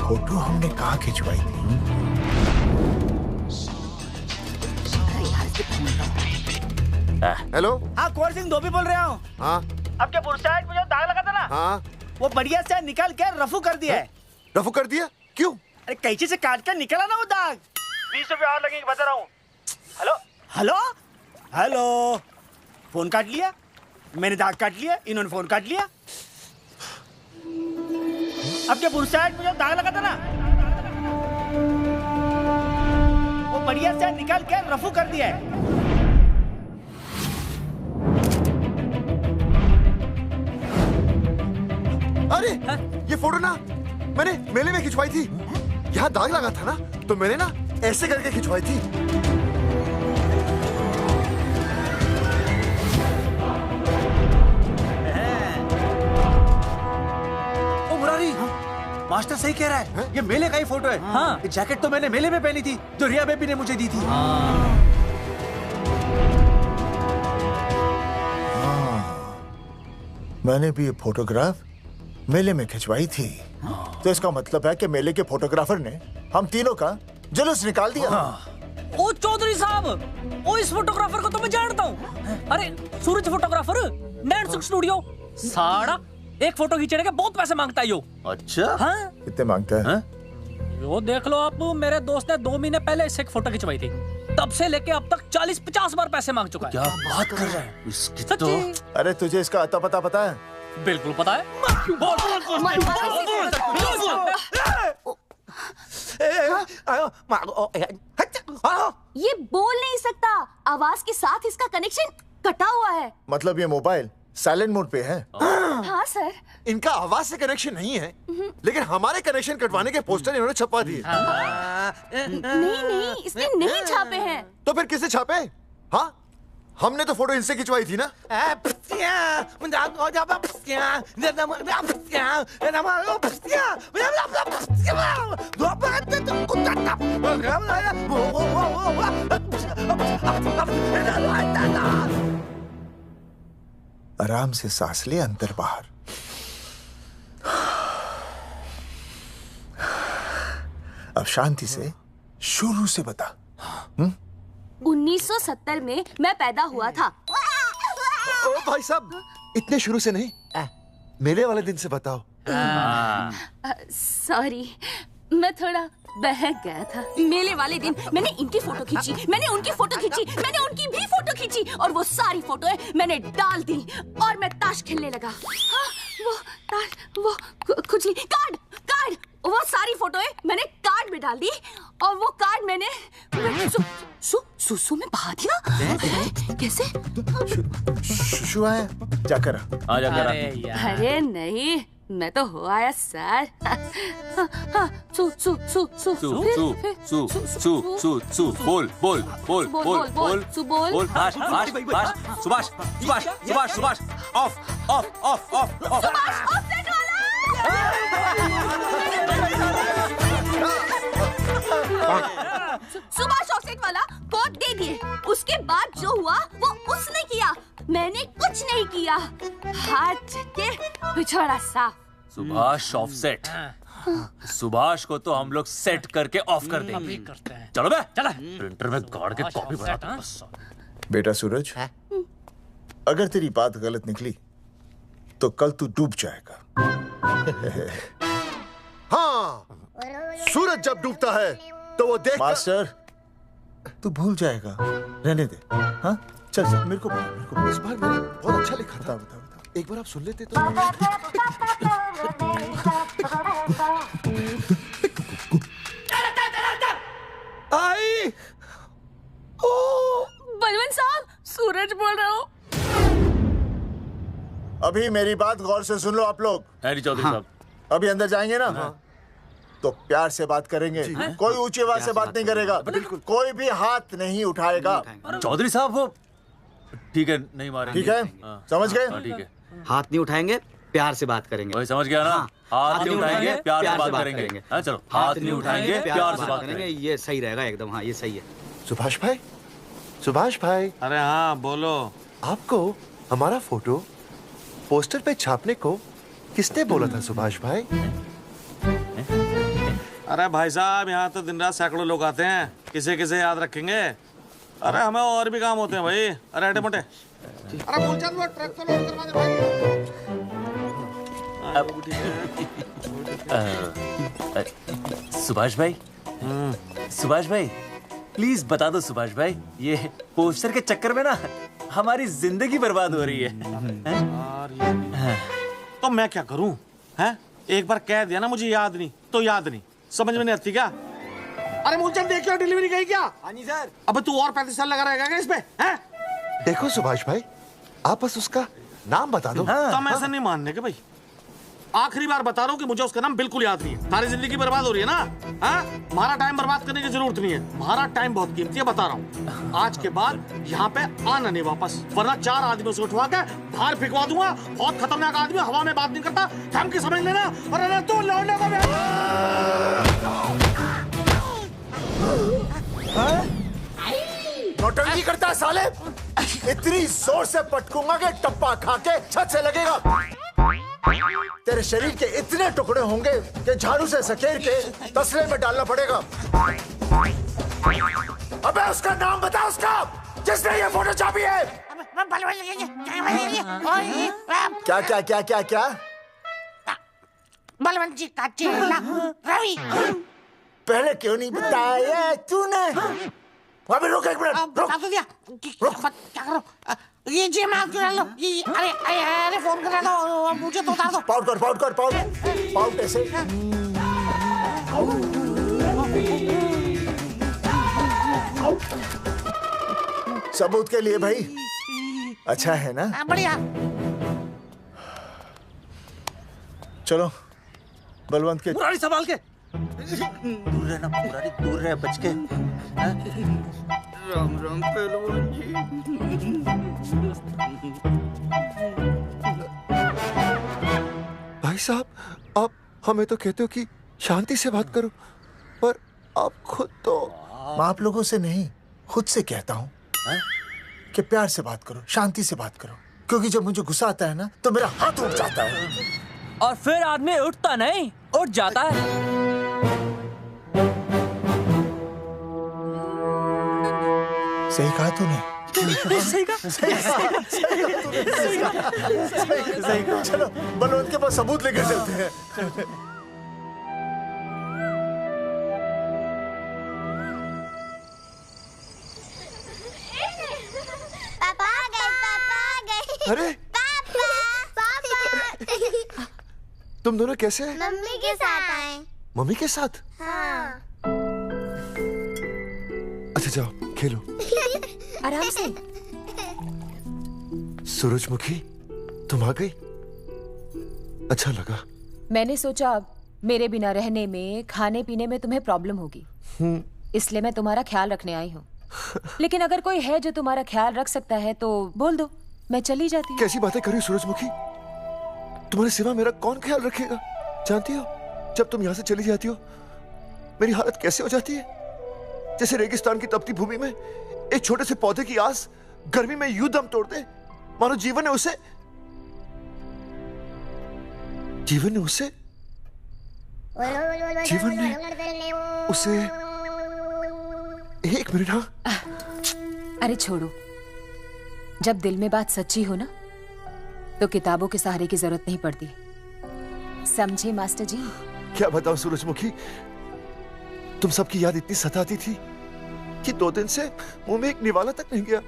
फोटो हमने कहाँ खिंचवाई थी? हेलो। हाँ कुंवर सिंह धोबी बोल रहा हूँ। हाँ अब क्या बुरसाइड में जो दाग लगा था ना, हाँ वो बढ़िया से निकाल के रफू कर दिया है। रफू कर दिया? क्यों? अरे कैंची से काट कर निकला ना वो दाग। 20 रुपये और लगेंगे, बता रहा हूँ। हेलो हेलो हेलो, फोन काट लिया, मैंने दाग काट लिया, इन्होंने फोन काट लिया। अब क्या बुरसाइड में जो दाग लगा था ना, वो बढ़िया से निकाल के रफू कर दिया है। अरे ये फोटो ना मैंने मेले में खिंचवाई थी। यहाँ दाग लगा था ना, तो मैंने ना ऐसे करके खिंचवाई थी। ओ मुरारी, मास्टर सही कह रहा है, ये मेले का ही फोटो है। हाँ, जैकेट तो मैंने मेले में पहनी थी, जो रिया बेबी ने मुझे दी थी। मैंने भी ये फोटोग्राफ मेले में खिंचवाई थी। तो इसका मतलब है कि मेले के फोटोग्राफर ने हम तीनों का जुलूस निकाल दिया। ओ चौधरी साहब, ओ इस फोटोग्राफर को तो मैं जानता हूँ। अरे सूरज फोटोग्राफर, नैनसुख स्टूडियो। साड़ा एक फोटो खींचने के बहुत पैसे मांगता है यो। अच्छा हाँ? कितने मांगता है? यो देख लो आप, मेरे दोस्त ने 2 महीने पहले इससे एक फोटो खिंचवाई थी, तब से लेके अब तक 40-50 बार पैसे मांग चुका है। क्या बात कर रहा है? तो अरे तुझे इसका अता पता है? बिल्कुल पता है। ये बोल नहीं सकता, आवाज के साथ इसका कनेक्शन कटा हुआ है। मतलब ये मोबाइल साइलेंट मोड पे है? हाँ सर। इनका आवाज से कनेक्शन नहीं है, लेकिन हमारे कनेक्शन कटवाने के पोस्टर इन्होंने छपवा दिए। नहीं, इसने नहीं छापे हैं। तो फिर किसे छापे? हाँ, हमने तो फोटो इनसे खिंचवाई थी ना। आराम से सांस ले, अंदर बाहर। अब शांति से शुरू से बता। 1970 में मैं पैदा हुआ था। ओ भाई साहब, इतने शुरू से नहीं, मेले वाले दिन से बताओ। सॉरी, मैं थोड़ा बहक गया था। मेले वाले दिन मैंने इनकी फोटो खींची, मैंने उनकी फोटो खींची, मैंने उनकी भी फोटो खींची, और वो सारी फोटोएं मैंने डाल दी और मैं ताश खेलने लगा। हाँ, वो ताश, वो कुछ नहीं, कार्ड, वो सारी फोटोएं मैंने कार्ड में डाल दी, और वो कार्ड मैंने सुसु में बहा दिया। कैसे? शुशु आया, जाकर आ जाकर। अरे नहीं, मैं तो हो आया सर। बोल। सुभाष, सुभाष ऑफसेट वाला कोड दे दिए। उसके बाद जो हुआ वो उसने किया, मैंने कुछ नहीं किया। हाथ के पिछड़ा साफ। सुभाष ऑफसेट। सुभाष को तो हम लोग सेट करके ऑफ कर देंगे। चलो बे, चला प्रिंटर में गाड़ के कॉपी बनाते हैं बस। बेटा सूरज, अगर तेरी बात गलत निकली तो कल तू डूब जाएगा। हाँ, सूरज जब डूबता है तो वो देख। मास्टर, तू भूल जाएगा, रहने दे। हाँ, चल मेरे को इस बार मैंने बहुत अच्छा लिखा था। बता एक बार आप सुन लेते तो। आई, बलवंत साहब, सूरज बोल रहा हूँ। अभी मेरी बात गौर से सुन लो आप लोग। चौधरी साहब, अभी अंदर जाएंगे ना, तो प्यार से बात करेंगे। कोई ऊंची आवाज से बात नहीं करेगा, कोई भी हाथ नहीं उठाएगा। चौधरी साहब वो ठीक है, नहीं मारेंगे। ठीक है, समझ गए? ठीक है, हाथ नहीं उठाएंगे, प्यार से बात करेंगे। वही समझ गया ना? हाथ नहीं उठाएंगे, प्यार से बात करेंगे। चलो, हाथ नहीं उठाएंगे, प्यार से बात करेंगे। ये सही रहेगा एकदम। हाँ, ये सही है। सुभाष भाई। अरे हाँ, बोलो। आपको हमारा फोटो पोस्टर पे छापने को किसने बोला था सुभाष भाई? अरे भाई साहब, यहाँ तो दिन रात सैकड़ों लोग आते हैं, किसे किसे याद रखेंगे। अरे हमें और भी काम होते हैं भाई। अरे हटे मोटे। अरे मूलचंद, वो ट्रक को लोड करवा दे भाई। सुभाष भाई, प्लीज बता दो सुभाष भाई, ये पोस्टर के चक्कर में ना हमारी जिंदगी बर्बाद हो रही है। तो मैं क्या करूं? हैं? एक बार कह दिया ना मुझे याद नहीं तो याद नहीं, समझ में नहीं आती क्या? अरे मूलचंद, देखियो डिलीवरी गई क्या? हाँ जी सर। अब तू और 35 साल लगा रहेगा क्या इसमें? हैं? देखो सुभाष भाई, आप बस उसका नाम बता दो। तुम ऐसा नहीं मानने के भाई। आखिरी बार बता रहा हूँ कि मुझे उसका नाम बिल्कुल याद नहीं है। सारी जिंदगी बर्बाद हो रही है ना। हाँ? हमारा टाइम बर्बाद करने की जरूरत नहीं है। हमारा टाइम बहुत कीमती है, बता रहा हूँ। आज के बाद यहाँ पे आना नहीं वापस, वरना 4 आदमियों से उठवा के बाहर फेंकवा दूंगा। बहुत खतरनाक आदमी, हवा में बात नहीं करता, धमकी समझ लेना। और अरे तू लौटने को नौटंकी करता है साले। इतनी जोर से पटकूंगा कि टप्पा खा के छत से लगेगा। तेरे शरीर के इतने टुकड़े होंगे कि झाड़ू से सकेर के तसले में डालना पड़ेगा। अबे उसका नाम बता, उसका जिसने ये फोटो छापी है। क्या क्या क्या क्या क्या? बलवंत जी का चेला रवि। पहले क्यों नहीं बताया तूने? अबे रुक एक मिनट, रुक। बता तो दिया। रुक। क्या करो? ये जी माफ करा लो। ये अरे अरे अरे फोन करा दो, मुझे तो उतार दो। पाउट ऐसे। सबूत के लिए भाई, अच्छा है ना? बढ़िया। चलो बलवंत के। मुरारी संभाल के। दूर रहना मुरारी, दूर रह, बच के। राम राम पहलवान जी। भाई साहब, आप हमें तो कहते हो कि शांति से बात करो, पर आप खुद तो। मैं आप लोगों से नहीं, खुद से कहता हूँ कि प्यार से बात करो, शांति से बात करो, क्योंकि जब मुझे गुस्सा आता है ना तो मेरा हाथ उठ जाता है। और फिर आदमी उठता नहीं, उठ जाता है। सही कहा तूने। सही कहा। चलो बलवंत के पास सबूत लेकर चलते हैं। पापा आ गए। अरे तुम दोनों कैसे हैं? मम्मी के साथ आए। मम्मी के साथ? हाँ। अच्छा जाओ खेलो। आराम से। सूरजमुखी, तुम आ गई, अच्छा लगा। मैंने सोचा मेरे बिना रहने में, खाने पीने में तुम्हें प्रॉब्लम होगी, इसलिए मैं तुम्हारा ख्याल रखने आई हूँ। लेकिन अगर कोई है जो तुम्हारा ख्याल रख सकता है तो बोल दो, मैं चली जाती हूँ। कैसी बातें कर रही हो सूरजमुखी? तुम्हारे सिवा मेरा कौन ख्याल रखेगा? जानती हो जब तुम यहाँ से चली जाती हो मेरी हालत कैसे हो जाती है? जैसे रेगिस्तान की तपती भूमि में एक छोटे से पौधे की आस गर्मी में यूं दम तोड़ दे, मानो जीवन ने उसे एक मिनट। हाँ अरे छोड़ो, जब दिल में बात सच्ची हो ना तो किताबों के सहारे की जरूरत नहीं पड़ती, समझे मास्टर जी? क्या बताऊं सूरजमुखी, तुम सबकी याद इतनी सताती थी कि 2 दिन से मुंह में एक निवाला तक नहीं गया।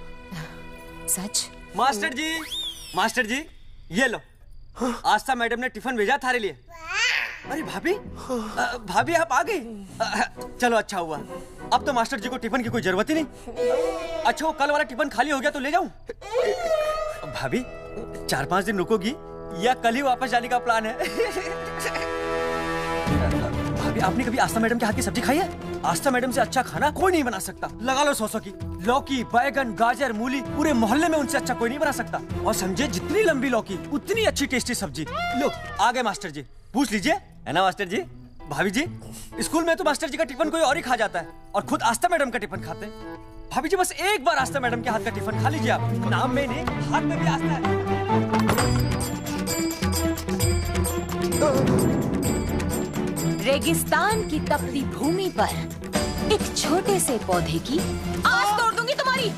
सच? मास्टर जी ये लो, आस्था मैडम ने टिफिन भेजा थारे लिए। अरे भाभी, भाभी आप आ गई। चलो अच्छा हुआ, अब तो मास्टर जी को टिफिन की कोई जरूरत ही नहीं। अच्छा वो कल वाला टिफिन खाली हो गया तो ले जाऊं? भाभी 4-5 दिन रुकोगी या कल ही वापस जाने का प्लान है? भाभी आपने कभी आस्था मैडम के हाथ की सब्जी खाई है? आस्था मैडम से अच्छा खाना कोई नहीं बना सकता। लगा लो 100 की। लौकी, बैगन, गाजर, मूली, पूरे मोहल्ले में उनसे अच्छा कोई नहीं बना सकता। और समझे जितनी लंबी लौकी उतनी अच्छी टेस्टी सब्जी। लो आ गए मास्टर जी, पूछ लीजिए, है ना मास्टर जी? भाभी जी, स्कूल में तो मास्टर जी का टिफिन कोई और ही खा जाता है और खुद आस्था मैडम का टिफिन खाते हैं। भाभी जी बस एक बार आस्था मैडम के हाथ का टिफिन खा लीजिए आप, नाम में नहीं हाथ में भी आस्था है। रेगिस्तान की तपती भूमि पर एक छोटे से पौधे की आस तोड़ दूंगी तुम्हारी।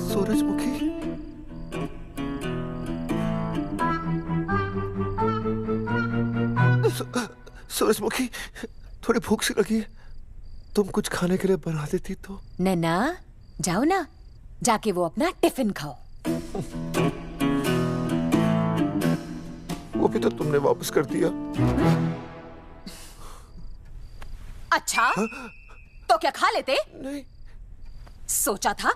सूरजमुखी, सूरजमुखी, थोड़ी भूख सी लगी है, तुम कुछ खाने के लिए बना देती तो। नैना जाओ ना, जाके वो अपना टिफिन खाओ। वो भी तो तुमने वापस कर दिया। अच्छा तो क्या खा लेते? नहीं। सोचा था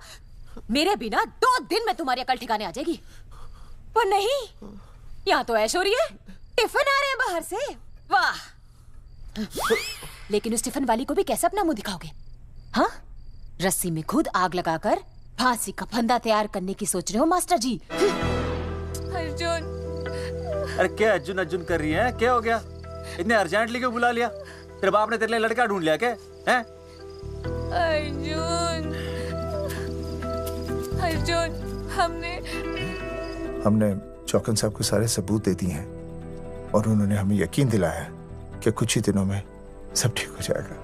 मेरे बिना 2 दिन में तुम्हारी अकल ठिकाने आ जाएगी, पर नहीं, यहाँ तो ऐश हो रही है, टिफिन आ रहे हैं बाहर से। वाह! लेकिन उस टिफिन वाली को भी कैसे अपना मुंह दिखाओगे? हाँ, रस्सी में खुद आग लगाकर फांसी का फंदा तैयार करने की सोच रहे हो मास्टर जी? अर्जुन, अरे क्या अर्जुन अर्जुन कर रही है? क्या हो गया? इतने अर्जेंटली क्यों बुला लिया? तेरे बाप ने तेरे लिए लड़का ढूंढ लिया क्या? हैं? अर्जुन, अर्जुन, हमने चौकन साहब को सारे सबूत दे दिए हैं और उन्होंने हमें यकीन दिलाया कि कुछ ही दिनों में सब ठीक हो जाएगा।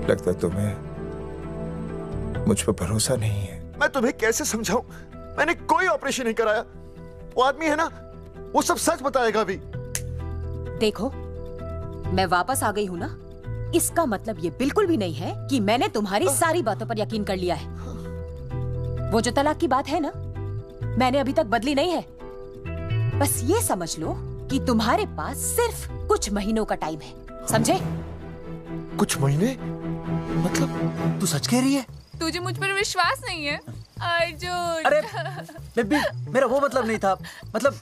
लगता तुम्हें मुझ पर भरोसा नहीं है। मैं तुम्हें कैसे समझाऊं? मैंने कोई ऑपरेशन नहीं कराया। वो आदमी है ना, वो सब सच बताएगा अभी। देखो, मैं वापस आ गई हूँ ना, इसका मतलब ये बिल्कुल भी नहीं है कि मैंने तुम्हारी सारी बातों पर यकीन कर लिया है। वो जो तलाक की बात है ना, मैंने अभी तक बदली नहीं है। बस ये समझ लो कि तुम्हारे पास सिर्फ कुछ महीनों का टाइम है, समझे? कुछ महीने? मतलब तू सच कह रही है? तुझे मुझ पर विश्वास नहीं है अर्जुन? अरे बेबी, मेरा वो मतलब नहीं था। मतलब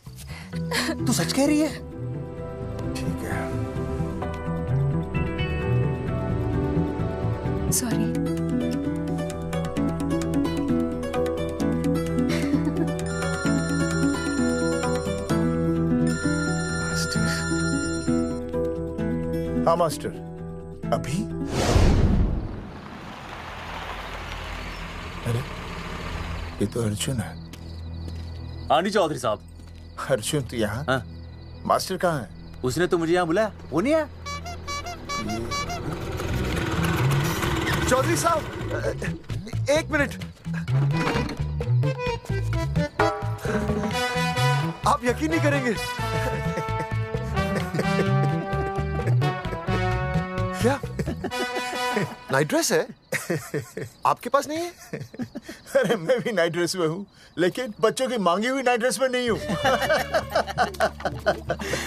तू सच कह रही है? ठीक है। सॉरी। हाँ मास्टर, अभी? अरे ये तो अर्जुन है। आनी चौधरी साहब। अर्जुन तो यहाँ? हाँ। मास्टर कहाँ है? उसने तो मुझे यहाँ बुलाया, वो नहीं है। चौधरी साहब, एक मिनट। आप यकीन नहीं करेंगे। क्या नाइट ड्रेस है? आपके पास नहीं है? अरे मैं भी नाइट ड्रेस में हूँ, लेकिन बच्चों की मांगी हुई नाइट ड्रेस में नहीं हूँ।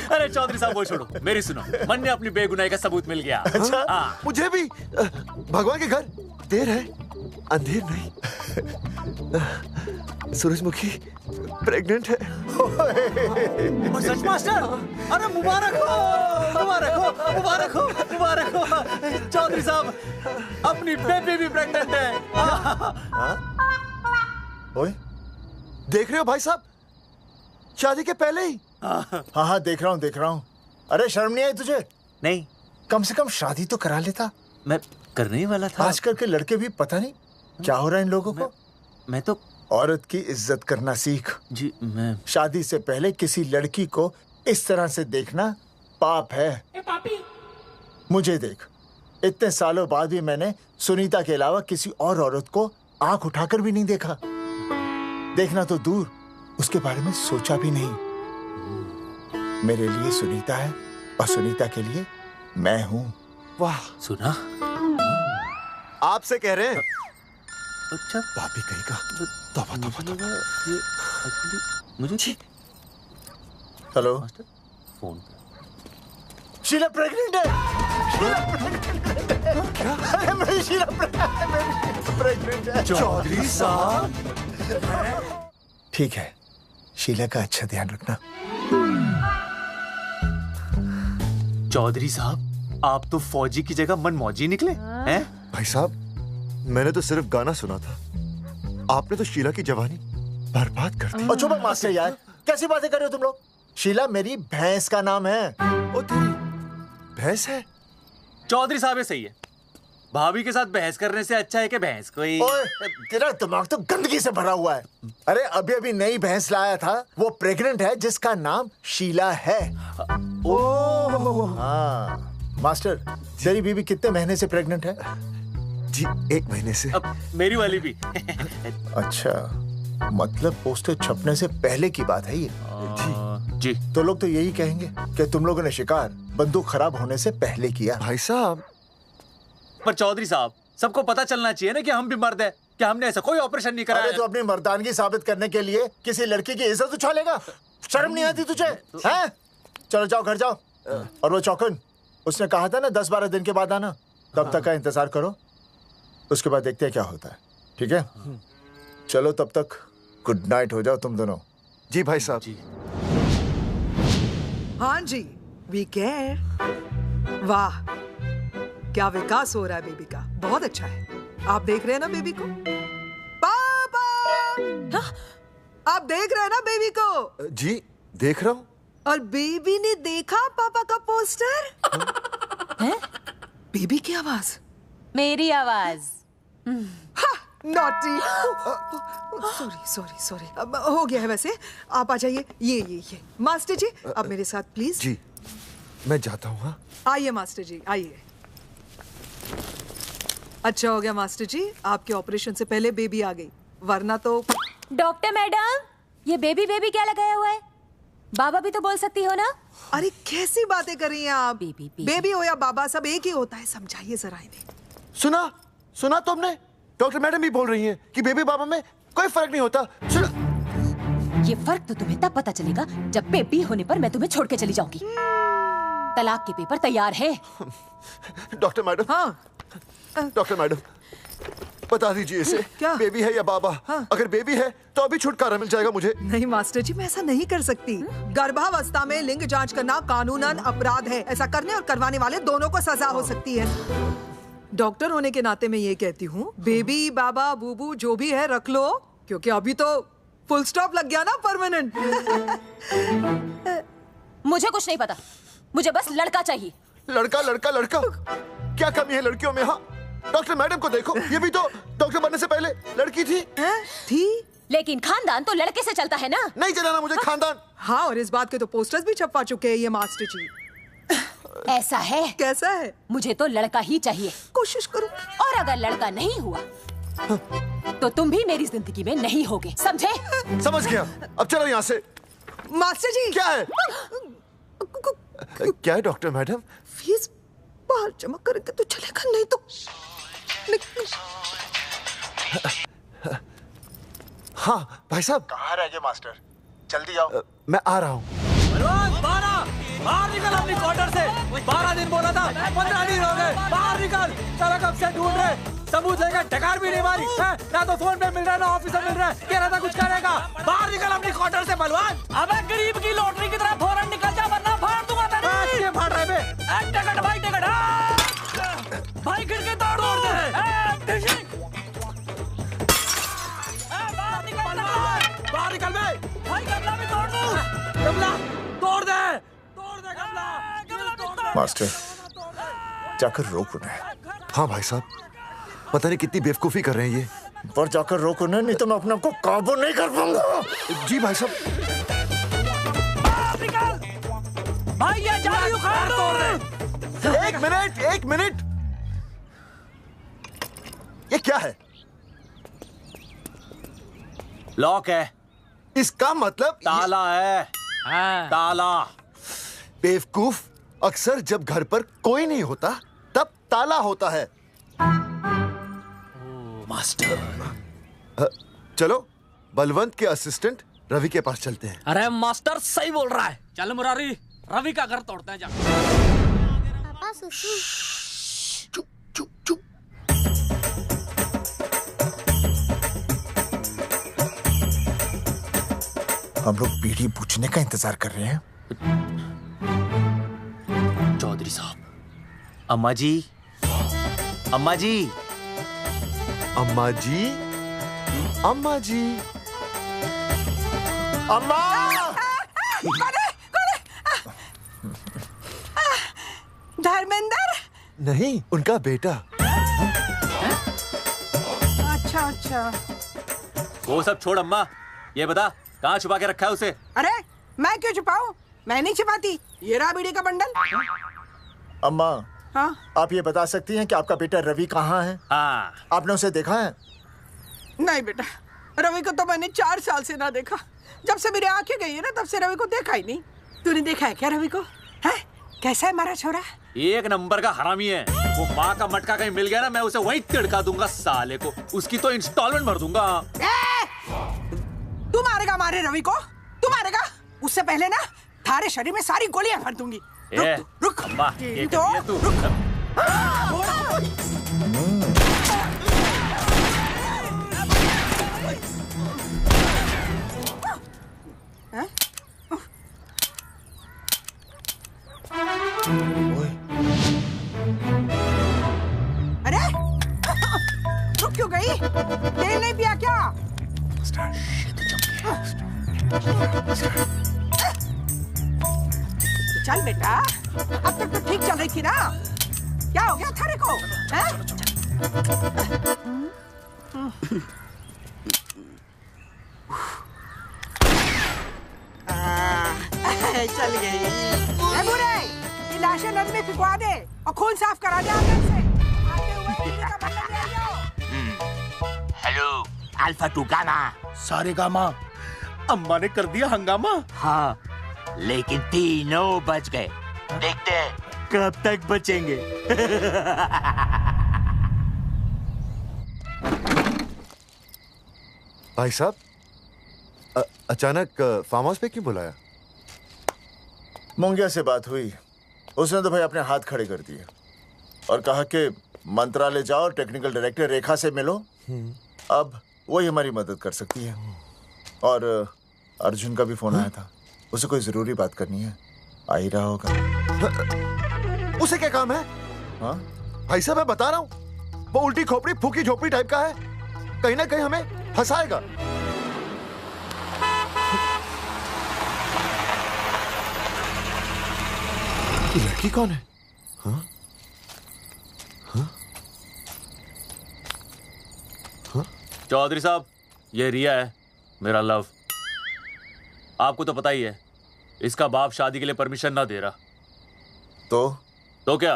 अरे चौधरी साहब वो छोड़ो, मेरी सुनो। मन ने अपनी बेगुनाही का सबूत मिल गया। अच्छा? हाँ। मुझे भी। भगवान के घर देर है, अंधेर नहीं। सूरजमुखी प्रेग्नेंट है। सच मास्टर? अरे मुबारक हो, मुबारक हो, मुबारक हो, मुबारक हो। चौधरी साहब, अपनी बेबी भी प्रेग्नेंट है। ओए, देख रहे हो भाई साहब? शादी के पहले ही। हाँ हाँ, देख रहा हूँ, देख रहा हूँ। अरे शर्म नहीं आई तुझे? नहीं। कम से कम शादी तो करा लेता। मैं करने ही वाला था। आजकल के लड़के भी पता नहीं क्या हो रहा है इन लोगों को। मैं तो औरत की इज्जत करना सीख। जी मैं शादी से पहले किसी लड़की को इस तरह से देखना पाप है। मुझे देख, इतने सालों बाद भी मैंने सुनीता के अलावा किसी और औरत को आंख उठाकर भी नहीं देखा। देखना तो दूर, उसके बारे में सोचा भी नहीं। मेरे लिए सुनीता है और सुनीता के लिए मैं हूँ। वाह। सुना? आपसे कह रहे हैं। अच्छा। भाभी कहेगा। तौबा तौबा तौबा। मुझे हेलो। फोन। शीला प्रेग्नेंट है। शीला प्रेग्नेंट है। क्या? अरे मेरी शीला प्रेग्नेंट है। चौधरी साहब। ठीक है, शीला का अच्छा ध्यान रखना। चौधरी साहब, आप तो फौजी की जगह मनमौजी निकले हैं? भाई साहब, मैंने तो सिर्फ गाना सुना था। आपने तो शीला की जवानी बर्बाद कर दी। और चुप मास्टर यार, कैसी बातें कर रहे हो तुम लोग? शीला मेरी भैंस का नाम है। ओ तेरी भैंस है? चौधरी साहब ये सही है। भाभी के साथ बहस करने से अच्छा है कि भैंस कोई। ओए, तेरा दिमाग तो गंदगी से भरा हुआ है। अरे अभी अभी नई भैंस लाया था, वो प्रेग्नेंट है, जिसका नाम शीला है। ओह हाँ। मास्टर, तेरी बीवी कितने महीने से प्रेग्नेंट है? जी 1 महीने से। अब मेरी वाली भी। अच्छा, मतलब पोस्टर छपने से पहले की बात है ये। जी। तो लोग तो यही कहेंगे कि तुम लोगों ने शिकार बंदूक खराब होने से पहले किया। भाई साहब, पर चौधरी साहब, सबको पता चलना चाहिए ना कि हम भी मर्द हैं, कि हमने ऐसा कोई ऑपरेशन नहीं कराया। अरे तो अपनी मर्दानगी साबित करने के लिए किसी लड़की की इज्जत उछालेगा? शर्म नहीं आती तुझे? हैं? चलो जाओ, घर जाओ। और वो चौकन, उसने कहा था ना 10-12 दिन के बाद आना, तब तक का इंतजार करो। उसके बाद देखते हैं क्या होता है। ठीक है? चलो तब तक गुड नाइट हो जाओ तुम दोनों। जी भाई साहब। जी। हाँ जी, वी केयर। वाह, क्या विकास हो रहा है बेबी का। बहुत अच्छा है। आप देख रहे हैं ना बेबी को? पापा! आप देख रहे हैं ना बेबी को? जी देख रहा हूँ। और बेबी ने देखा पापा का पोस्टर? हैं? बेबी की आवाज? मेरी आवाज। नॉटी। सॉरी अब हो गया है। वैसे आप आ जाइए। ये मास्टर जी अब मेरे साथ प्लीज। जी मैं जाता हूँ। हाँ आइए मास्टर जी आइए। अच्छा हो गया मास्टर जी, आपके ऑपरेशन से पहले बेबी आ गई, वरना तो। डॉक्टर मैडम, ये बेबी क्या लगाया हुआ है? बाबा भी तो बोल सकती हो ना। अरे कैसी बातें कर रही हैं आप? बेबी हो या बाबा सब एक ही होता है, समझाइए जरा इन्हें। सुना तुमने? डॉक्टर मैडम भी बोल रही हैं कि बेबी बाबा में कोई फर्क नहीं होता। ये फर्क तो तुम्हें तब पता चलेगा जब बेबी होने पर मैं तुम्हें छोड़ के चली जाऊंगी। तलाक के पेपर तैयार है। Doctor madam. हाँ डॉक्टर मैडम बता दीजिए इसे, क्या बेबी है या बाबा? हाँ। अगर बेबी है तो अभी छुटकारा मिल जाएगा मुझे। नहीं मास्टर जी, मैं ऐसा नहीं कर सकती। गर्भावस्था में लिंग जांच करना कानूनन अपराध है। ऐसा करने और करवाने वाले दोनों को सजा हो सकती है। डॉक्टर होने के नाते मैं ये कहती हूँ, बेबी बाबा बूबू जो भी है रख लो, क्योंकि अभी तो फुल स्टॉप लग गया ना परमानेंट। मुझे कुछ नहीं पता, मुझे बस लड़का चाहिए। लड़का क्या कमी है लड़कियों में? हाँ डॉक्टर मैडम को देखो, ये भी तो डॉक्टर बनने से पहले लड़की थी। लेकिन खानदान तो लड़के से चलता है ना। नहीं चलाना मुझे खानदान। हाँ और इस बात के तो पोस्टर्स भी छपवा चुके हैं ये मास्टर जी। ऐसा है? कैसा है? मुझे तो लड़का ही चाहिए। कोशिश करो। और अगर लड़का नहीं हुआ तो तुम भी मेरी जिंदगी में नहीं होगे, समझे? समझ गया। अब चलो यहाँ से। मास्टर जी क्या है? क्या है डॉक्टर मैडम? फीस बाहर जमा करेंगे तो चलेगा, नहीं तो हाँ भाई साहब। कहाँ रह गए मास्टर? जल्दी आओ। मैं आ रहा हूँ। बाहर निकल अपनी क्वार्टर से। 12 दिन बोला था, 15 दिन हो गए। बाहर निकल, सारा कब से ढूंढ रहे, सबूत लेकर डकार भी नहीं मारी है? ना तो फोन पे मिल रहा है ना ऑफिस में मिल रहा है। कह रहा था कुछ करेगा। बाहर निकल अपनी क्वार्टर से बलवान। अबे गरीब की लॉटरी की तरह फौरन निकल जा वरना फाड़ दूंगा तेरी। ये फाड़ रहे बे। टिकट भाई खिड़की तोड़ दे। बाहर निकल बे। भाई गमला भी तोड़ दूं। गमला तोड़ दे मास्टर जाकर रोक उन्हें। हाँ भाई साहब, पता नहीं कितनी बेवकूफी कर रहे हैं ये। पर जाकर रोक उन्हें, नहीं तो मैं अपने आप को काबू नहीं कर पाऊंगा। जी भाई साहब। भाई ये जाली उखाड़ दो। एक मिनट ये क्या है? लॉक है। इसका मतलब ताला है। ताला। बेवकूफ, अक्सर जब घर पर कोई नहीं होता तब ताला होता है। मास्टर चलो बलवंत के असिस्टेंट रवि के पास चलते हैं। अरे मास्टर सही बोल रहा है। चल मुरारी, रवि का घर तोड़ते हैं। जा पापा सुसु। चुप। हम लोग पीढ़ी पूछने का इंतजार कर रहे हैं। चौधरी साहब। अम्मा जी। अम्मा जी। अम्मा जी। अम्मा जी। अम्मा। धर्मेंद्र? नहीं, उनका बेटा। अच्छा। वो सब छोड़ अम्मा, ये बता कहाँ छुपा के रखा है उसे? अरे मैं क्यों छुपाऊं? मैं नहीं छुपाती। ये रहा बीड़ी का बंडल। अम्मा। हाँ? आप ये बता सकती हैं कि आपका बेटा रवि कहाँ है? हाँ। आपने उसे देखा है? नहीं बेटा, रवि को तो मैंने 4 साल से ना देखा। जब से मेरी आंखें गई है ना तब से रवि को देखा ही नहीं। तूने देखा है क्या रवि को? है? कैसा है हमारा छोरा? एक नंबर का हरामी है। वो माँ का मटका कहीं मिल गया ना, मैं उसे वहीं तिड़का दूंगा साले को। उसकी तो इंस्टॉलमेंट भर दूंगा। तू मारेगा मारे रवि को? तू मारेगा? उससे पहले ना थारे शरीर में सारी गोलियां भर दूंगी। रुक। अम्मा, ये कर दिया तू। अरे रुक क्यों गई? तेल नहीं पिया क्या? चल बेटा, अब तक तो ठीक चल रही थी ना। क्या हो गया थारे को? Alpha two gamma. सारे गामा। अम्मा ने कर दिया हंगामा। हाँ, लेकिन तीनों बच गए। देखते हैं कब तक बचेंगे। भाई साहब, अचानक फार्म हाउस पे क्यों बुलाया? मुंगिया से बात हुई, उसने तो भाई अपने हाथ खड़े कर दिए और कहा कि मंत्रालय जाओ और टेक्निकल डायरेक्टर रेखा से मिलो, अब वही हमारी मदद कर सकती है। और अर्जुन का भी फोन आया था, उसे कोई जरूरी बात करनी है, आ ही रहा होगा। उसे क्या काम है? हाँ भाई साहब, मैं बता रहा हूँ, वो उल्टी खोपड़ी फूकी झोपड़ी टाइप का है, कहीं ना कहीं हमें फंसाएगा। लड़की कौन है? हाँ? हाँ? हाँ? चौधरी साहब, ये रिया है, मेरा लव। आपको तो पता ही है, इसका बाप शादी के लिए परमिशन ना दे रहा। तो क्या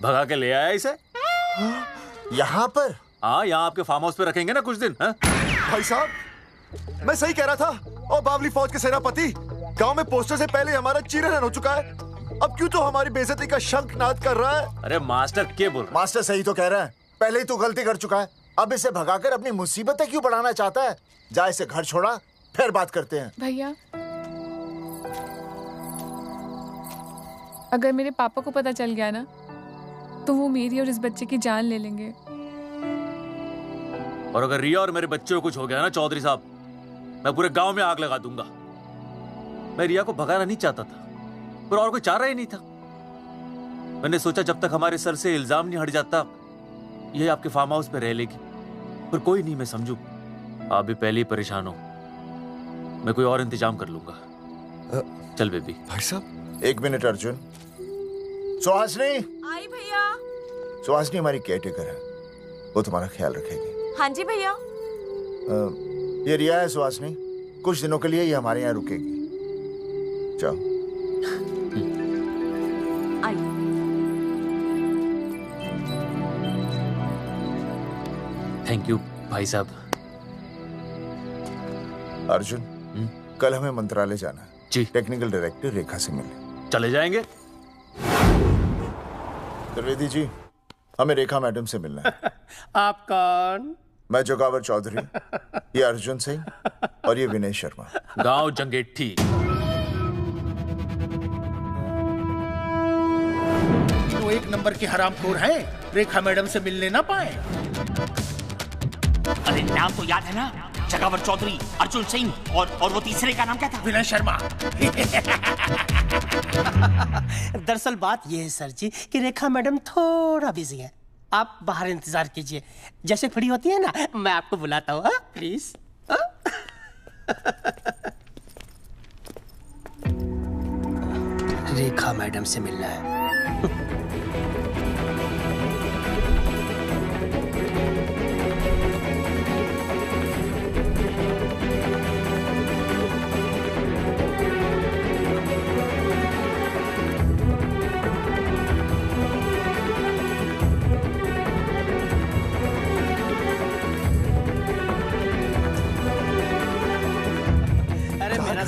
भगा के ले आया इसे? यहाँ पर? हाँ, यहाँ आपके फार्म हाउस पे रखेंगे ना कुछ दिन। हाँ? भाई साहब, मैं सही कह रहा था। और बावली फौज के सेनापति, गांव में पोस्टर से पहले हमारा चीरहरण हो चुका है, अब क्यों तो हमारी बेइज्जती का शंखनाद कर रहा है? अरे मास्टर क्या बोल रहा है? मास्टर सही तो कह रहा है, पहले ही तो गलती कर चुका है, अब इसे भगाकर अपनी मुसीबतें क्यों बढ़ाना चाहता है? जा इसे घर छोड़ा, फिर बात करते हैं। भैया, अगर मेरे पापा को पता चल गया ना, तो वो मेरी और इस बच्चे की जान ले लेंगे। और अगर रिया और मेरे बच्चे को कुछ हो गया ना चौधरी साहब, मैं पूरे गांव में आग लगा दूंगा। मैं रिया को भगाना नहीं चाहता था, पर और कोई चारा ही नहीं था। मैंने सोचा जब तक हमारे सर से इल्जाम नहीं हट जाता, ये आपके फार्म हाउस पे रह लेगी। पर कोई नहीं, मैं समझू आप भी पहले ही परेशान हो, मैं कोई और इंतजाम कर लूंगा। चल बेबी। भाई साहब, 1 मिनट अर्जुन। सुहासनी। आई भैया। सुहासनी हमारी केयरटेकर है, वो तुम्हारा ख्याल रखेगी। हाँ जी भैया। ये रिया है सुहासनी, कुछ दिनों के लिए ये हमारे यहाँ रुकेगी। जाओ। थैंक यू भाई साहब। अर्जुन, कल हमें मंत्रालय जाना है जी। टेक्निकल डायरेक्टर रेखा से मिलने चले जाएंगे। त्रिवेदी जी, हमें रेखा मैडम से मिलना है। आप कौन? मैं जोगावर चौधरी, ये अर्जुन सिंह और ये विनय शर्मा। गांव जंगेठी। वो 1 नंबर के हरामखोर हैं, रेखा मैडम से मिलने ना पाए। अरे नाम तो याद है ना, जगावर चौधरी, अर्जुन सिंह और वो तीसरे का नाम क्या था? विनय शर्मा। दरअसल बात यह है सर जी कि रेखा मैडम थोड़ा बिजी है, आप बाहर इंतजार कीजिए, जैसे फ्री होती है ना मैं आपको बुलाता हूँ, प्लीज। रेखा मैडम से मिलना है।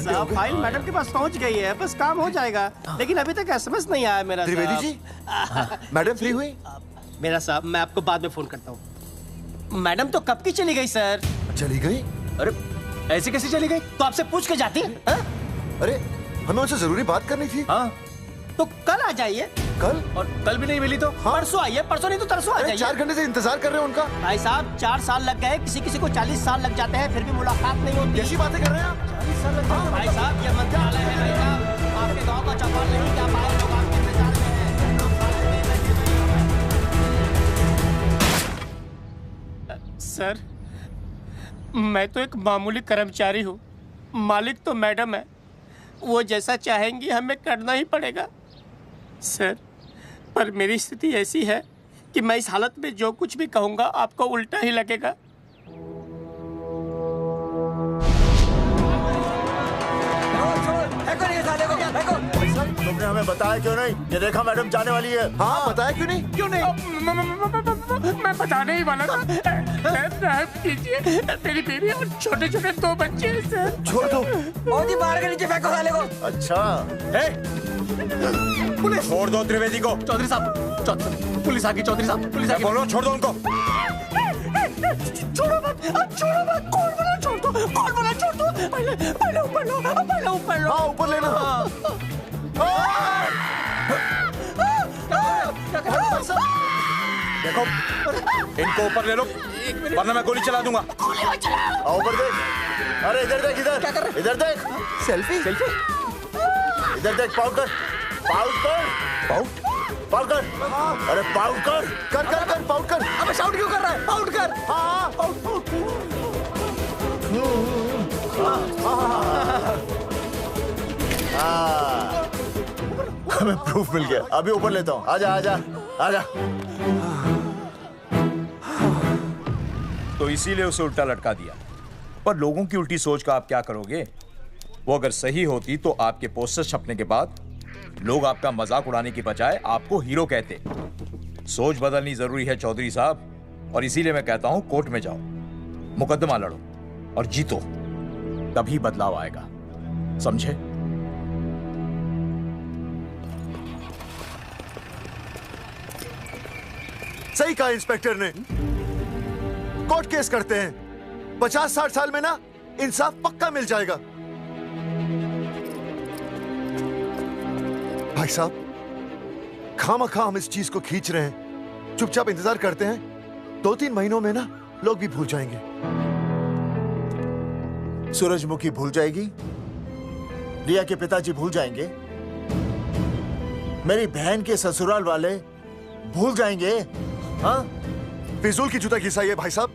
साहब, फाइल मैडम के पास पहुंच गई है, बस काम हो जाएगा, लेकिन अभी तक एसएमएस नहीं आया मेरा। त्रिवेदी जी, मैडम फ्री हुई? मेरा साहब, मैं आपको बाद में फोन करता हूँ। मैडम तो कब की चली गई सर। चली गई? अरे ऐसे कैसे चली गई? तो आपसे पूछ के जाती। अरे हमें उनसे जरूरी बात करनी थी। हाँ, तो कल आ जाइए। कल? और कल भी नहीं मिली तो? हाँ? परसों आइए, परसों नहीं तो तरसों आ जाइए। 4 घंटे से इंतजार कर रहे हैं उनका। भाई साहब, 4 साल लग गए, किसी को 40 साल लग जाते हैं, फिर भी मुलाकात नहीं होती। कैसी बातें कर रहे हैं आप? 40 साल लग जाते हैं। भाई साहब, ये मंत्रालय है भाई साहब, आपके गाँव का चौपाल नहीं, क्या पाए लोग आपके इंतजार में हैं। सर, मैं तो एक मामूली कर्मचारी हूँ, मालिक तो मैडम है, वो जैसा चाहेंगी हमें करना ही पड़ेगा। सर, पर मेरी स्थिति ऐसी है कि मैं इस हालत में जो कुछ भी कहूँगा आपको उल्टा ही लगेगा। तुमने हमें बताया क्यों नहीं? ये रेखा मैडम जाने वाली है। हाँ, बताया क्यों नहीं? क्यों नहीं? मैं बताने ही वाला था। रहम कीजिए, मेरी बीवी और छोटे छोटे 2 बच्चे हैं सर। छोड़ दो। ओ जी बाहर के नीचे फेंको साले को। अच्छा पुलिस छोड़ दो त्रिवेदी को। चौधरी साहब, पुलिस आ गई। चौधरी साहब, पुलिस आ गई। बोलो छोड़ दो उनको। छोड़ो मत, कौन बोला छोड़ दो, कौन बोला छोड़ दो। पहले ऊपर लो, पहले ऊपर लो। हाँ ऊपर लेना। देखो इनको ऊपर ले लो वरना मैं गोली चला दूंगा। आओ ऊपर देख। अरे इधर देख, इधर क्या कर रहे? इधर देख। सेल्फी इधर देख। पाउट कर, पाउट कर, पाउट कर। अरे पाउट कर, कर पाउट कर। अबे शाउट क्यों कर रहा है? पाउट कर। हाँ पाउट। हमें प्रूफ मिल गया। अभी ऊपर लेता हूँ। आजा आजा आजा। तो इसीलिए उसे उल्टा लटका दिया। पर लोगों की उल्टी सोच का आप क्या करोगे? वो अगर सही होती तो आपके पोस्टर छपने के बाद लोग आपका मजाक उड़ाने की बजाय आपको हीरो कहते। सोच बदलनी जरूरी है चौधरी साहब, और इसीलिए मैं कहता हूं कोर्ट में जाओ, मुकदमा लड़ो और जीतो, तभी बदलाव आएगा। समझे? सही कहा इंस्पेक्टर ने। कोर्ट केस करते हैं, 50-60 साल में ना इंसाफ पक्का मिल जाएगा। भाई साहब, खामखा हम इस चीज को खींच रहे हैं। चुपचाप इंतजार करते हैं, 2-3 महीनों में ना लोग भी भूल जाएंगे। सूरजमुखी भूल जाएगी, रिया के पिताजी भूल जाएंगे, मेरी बहन के ससुराल वाले भूल जाएंगे। हाँ, फिजूल की जुता घिसाई है भाई साहब।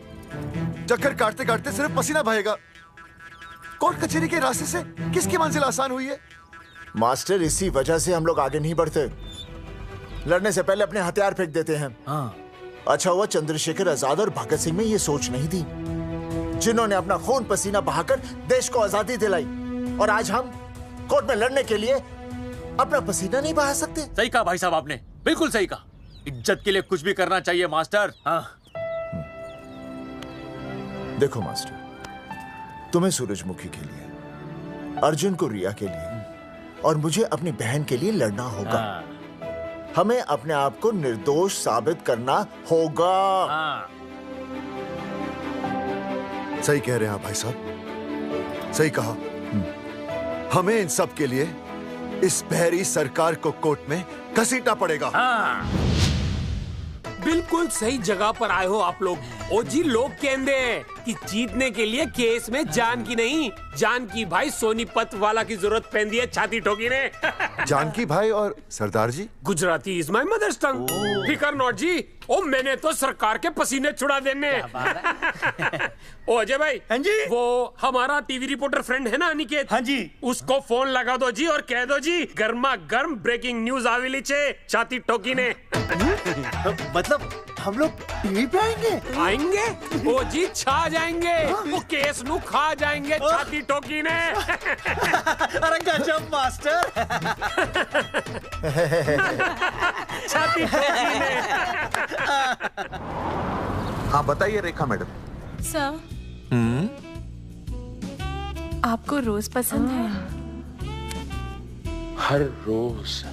चक्कर काटते काटते सिर्फ पसीना बहेगा। कोर्ट कचहरी के रास्ते से किसकी मंजिल आसान हुई है? मास्टर, इसी वजह से हम लोग आगे नहीं बढ़ते। लड़ने से पहले अपने हथियार फेंक देते हैं। अच्छा हुआ चंद्रशेखर आजाद और भगत सिंह में ये सोच नहीं थी, जिन्होंने अपना खून पसीना बहाकर देश को आजादी दिलाई। और आज हम कोर्ट में लड़ने के लिए अपना पसीना नहीं बहा सकते। सही कहा भाई साहब आपने, बिल्कुल सही कहा। इज्जत के लिए कुछ भी करना चाहिए मास्टर। हाँ। देखो मास्टर, तुम्हें सूरजमुखी के लिए, अर्जुन को रिया के लिए और मुझे अपनी बहन के लिए लड़ना होगा। हमें अपने आप को निर्दोष साबित करना होगा। सही कह रहे हैं आप भाई साहब, सही कहा। हमें इन सब के लिए इस बहरी सरकार को कोर्ट में घसीटना पड़ेगा। बिल्कुल सही जगह पर आए हो आप लोग। ओ जी, लोग कहते हैं कि जीतने के लिए केस में जान की नहीं, जान की भाई सोनीपत वाला की जरूरत पैंदी है छाती ठोकी ने। जानकी भाई और सरदार जी? गुजराती इज माय मदर्स टंग। फिकर नॉट जी। ओ मैंने तो सरकार के पसीने छुड़ा देने। ओ अजय भाई। हाँ जी। वो हमारा टीवी रिपोर्टर फ्रेंड है ना अनिकेत? हाँ जी। उसको फोन लगा दो जी और कह दो जी गर्मा गर्म ब्रेकिंग न्यूज आवेली छे छाती ठोकी ने। मतलब हम लोग टीवी पे आएंगे? ओ जी छा जाएंगे। वो केस नु खा जाएंगे छाती ठोकी ने। अरे गजब मास्टर। छाती ठोकी ने। हाँ बताइए रेखा मैडम। सर, आपको रोज पसंद है? हर रोज।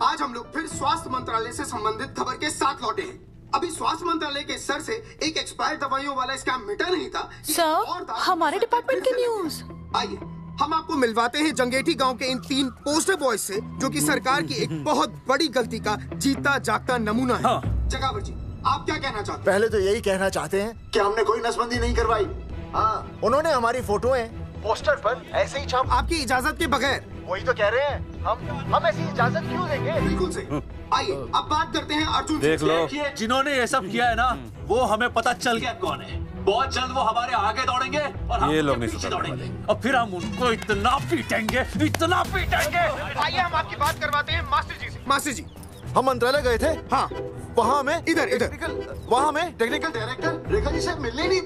आज हम लोग फिर स्वास्थ्य मंत्रालय से संबंधित खबर के साथ लौटे हैं। अभी स्वास्थ्य मंत्रालय के सर से एक एक्सपायर्ड दवाइयों वाला स्कैम मिटा नहीं था। सर, हमारे डिपार्टमेंट की न्यूज। आइए हम आपको मिलवाते हैं जंगेठी गांव के इन 3 पोस्टर बॉयज से, जो कि सरकार की एक बहुत बड़ी गलती का जीता जागता नमूना है। जगावर जी, आप क्या कहना चाहते हैं? पहले तो यही कहना चाहते हैं कि हमने कोई नसबंदी नहीं करवाई। हाँ, उन्होंने हमारी फोटोएं पोस्टर पर ऐसे ही छाप, आपकी इजाजत के बगैर। वही तो कह रहे हैं, हम ऐसी इजाजत क्यों देंगे? बिल्कुल सही। आइए अब बात करते हैं अर्जुन। देख लो, जिन्होंने ये सब किया है ना, वो हमें पता चल गया कौन है। बहुत जल्द वो हमारे आगे दौड़ेंगे और हम उनके पीछे दौड़ेंगे, और फिर हम उनको इतना पीटेंगे, इतना पीटेंगे। आइए हम आपकी बात करवाते हैं मास्टर जी से। मास्टर जी, हम मंत्रालय गए थे। हाँ, वहाँ में इधर वहाँ में टेक्निकल डायरेक्टर रेखा जी से मिलने नहीं।